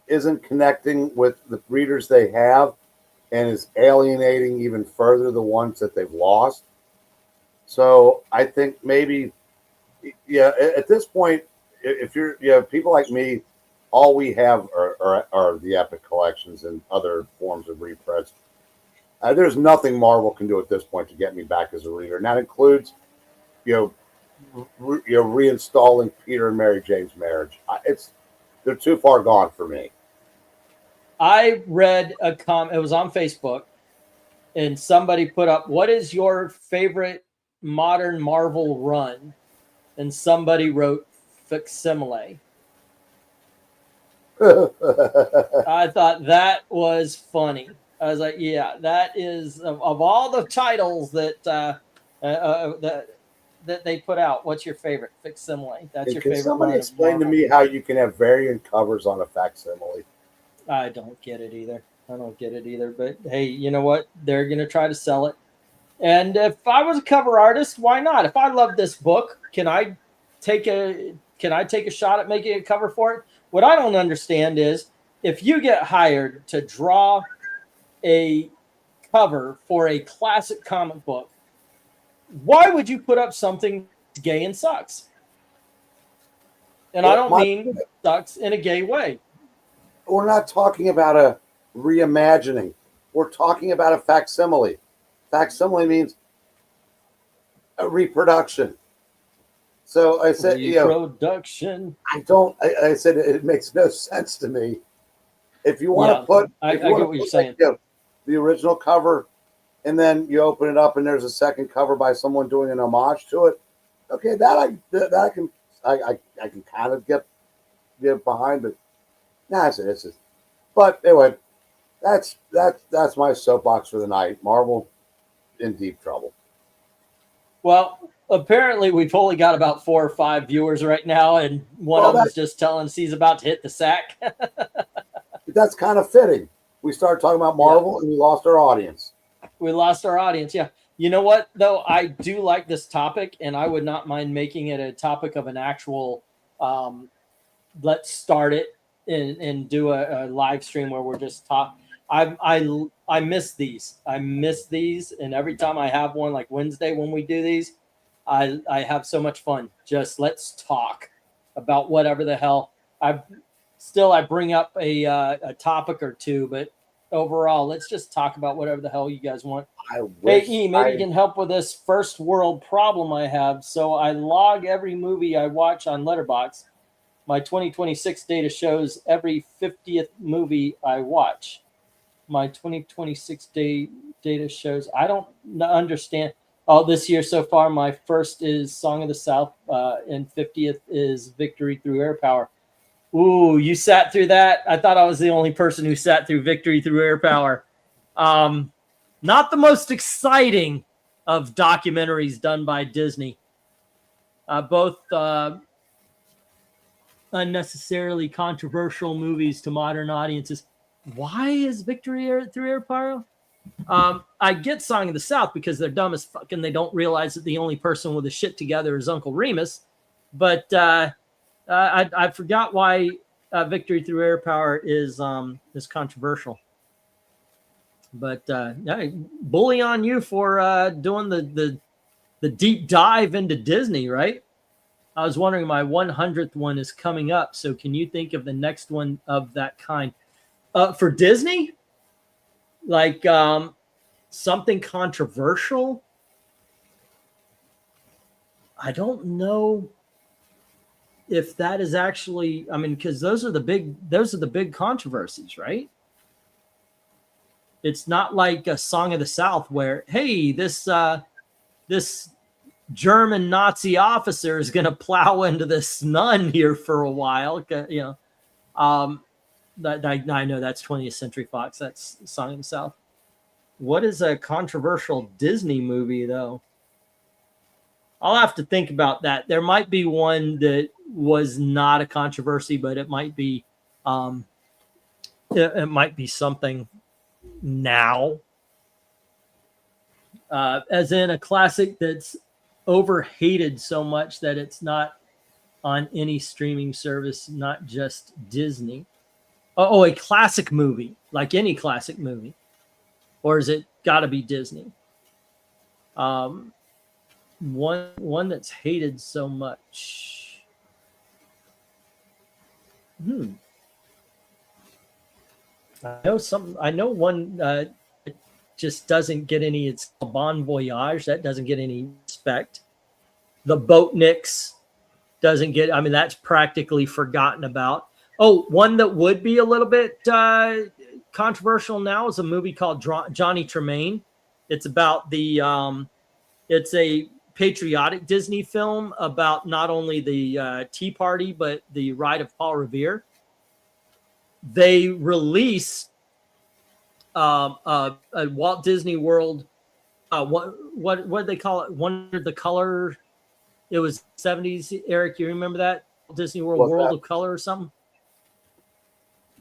isn't connecting with the readers they have and is alienating even further the ones that they've lost. So I think maybe, at this point, if you're people like me, all we have are the Epic collections and other forms of reprints. There's nothing Marvel can do at this point to get me back as a reader, and that includes, reinstalling Peter and Mary Jane's marriage. They're too far gone for me. I read a comment. It was on Facebook, and somebody put up, "What is your favorite modern Marvel run?" And somebody wrote Facsimile. I thought that was funny. I was like, "Yeah, that is of all the titles that they put out. What's your favorite Facsimile? That's your Can favorite somebody run of explain to Marvel." me how you can have variant covers on a facsimile? I don't get it either. But hey, you know what? They're gonna try to sell it. And if I was a cover artist, why not? If I love this book, can I take a shot at making a cover for it? What I don't understand is if you get hired to draw a cover for a classic comic book, why would you put up something gay and sucks? And I don't mean sucks in a gay way. We're not talking about a reimagining. We're talking about a facsimile. Facsimile means a reproduction. So I said, Reproduction. I said it makes no sense to me. If you want to put, I get what you're saying. The original cover, and then you open it up and there's a second cover by someone doing an homage to it. Okay, I can kind of get behind, but it's just. But anyway, that's my soapbox for the night. Marvel in deep trouble. Well, apparently we've only got about 4 or 5 viewers right now, and one of them's just telling us he's about to hit the sack. That's kind of fitting. We started talking about Marvel and we lost our audience. Yeah. You know what, though? I do like this topic, and I would not mind making it a topic of an actual let's start it and do a live stream where we're just talking. I miss these. And every time I have one, like Wednesday when we do these, I have so much fun. Just let's talk about whatever the hell. I bring up a topic or two, but overall, let's just talk about whatever the hell you guys want. Hey, E, maybe you can help with this first world problem I have. So I log every movie I watch on Letterboxd. My 2026 data shows every 50th movie I watch. My 2026 data shows, I don't understand. Oh, this year so far, my first is Song of the South, and 50th is Victory Through Air Power. Ooh, you sat through that? I thought I was the only person who sat through Victory Through Air Power. Not the most exciting of documentaries done by Disney. Both unnecessarily controversial movies to modern audiences. Why is Victory Through Air Power? I get Song of the South because they're dumb as fuck and they don't realize that the only person with the shit together is Uncle Remus. But I forgot why Victory Through Air Power is controversial. But bully on you for doing the deep dive into Disney, right? I was wondering, my 100th one is coming up. So can you think of the next one of that kind? For Disney? Like something controversial? I don't know if that is actually, I mean, because those are the big controversies, right? It's not like a Song of the South where, hey, this German Nazi officer is going to plow into this nun here for a while. You know, I know that's 20th Century Fox. That's Song of the South. What is a controversial Disney movie, though? I'll have to think about that. There might be one that was not a controversy, but it might be, it might be something now, as in a classic that's over-hated so much that it's not on any streaming service, not just Disney. Oh, a classic movie, like any classic movie, or is it got to be Disney? One that's hated so much. I know one just doesn't get any. It's a Bon Voyage that doesn't get any respect. The Boatniks doesn't get. I mean, that's practically forgotten about. Oh, one that would be a little bit controversial now is a movie called Johnny Tremaine. It's about the. It's a patriotic Disney film about not only the Tea Party but the ride of Paul Revere. They release a Walt Disney World. What did they call it? Wonder the Color. It was 70s. Eric, you remember that Disney World World of Color or something?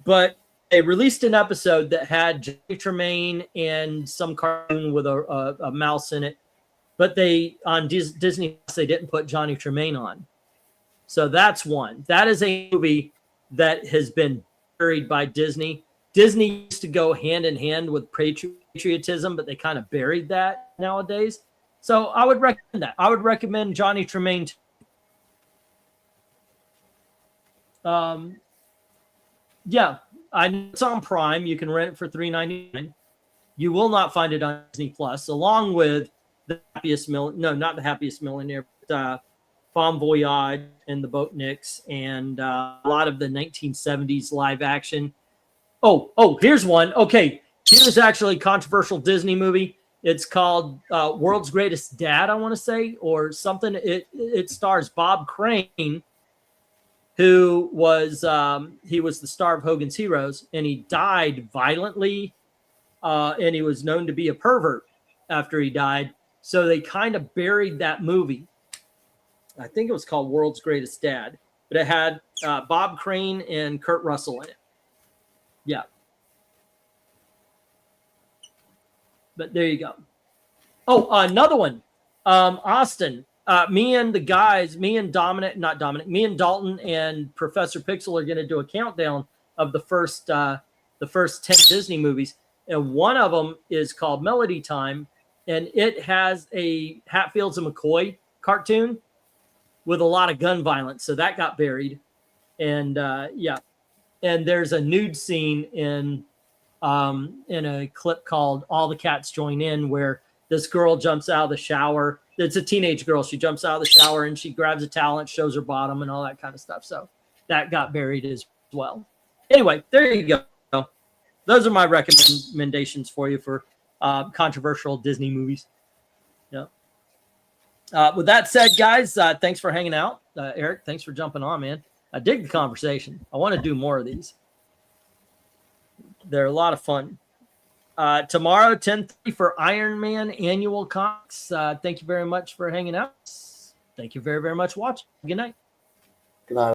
But they released an episode that had Johnny Tremaine and some cartoon with a mouse in it. But they on Disney they didn't put Johnny Tremaine on. So that's one. That is a movie that has been buried by Disney. Disney used to go hand in hand with patriotism, but they kind of buried that nowadays. So I would recommend that. I would recommend Johnny Tremaine. Yeah, it's on Prime. You can rent it for $3.99. You will not find it on Disney Plus, along with the Happiest not the Happiest Millionaire, but Bon Voyage and the Boatniks and a lot of the 1970s live action. Oh, here's one. Okay, here's actually a controversial Disney movie. It's called World's Greatest Dad, I want to say, or something. It stars Bob Crane, who was he was the star of Hogan's Heroes, and he died violently, and he was known to be a pervert after he died. So they kind of buried that movie. I think it was called World's Greatest Dad, but it had Bob Crane and Kurt Russell in it. Yeah. But there you go. Oh, another one. Austin. Me and Dalton and Professor Pixel are going to do a countdown of the first 10 Disney movies. And one of them is called Melody Time. And it has a Hatfields and McCoy cartoon with a lot of gun violence. So that got buried. And yeah. And there's a nude scene in a clip called All the Cats Join In, where this girl jumps out of the shower. It's a teenage girl. She jumps out of the shower and she grabs a towel and shows her bottom and all that kind of stuff. So that got buried as well. Anyway, there you go. Those are my recommendations for you for controversial Disney movies. Yeah. With that said, guys, thanks for hanging out. Eric, thanks for jumping on, man. I dig the conversation. I want to do more of these. They're a lot of fun. Tomorrow, 10:30 for Iron Man Annual Comics. Thank you very much for hanging out. Thank you very, very much for watching. Good night. Good night.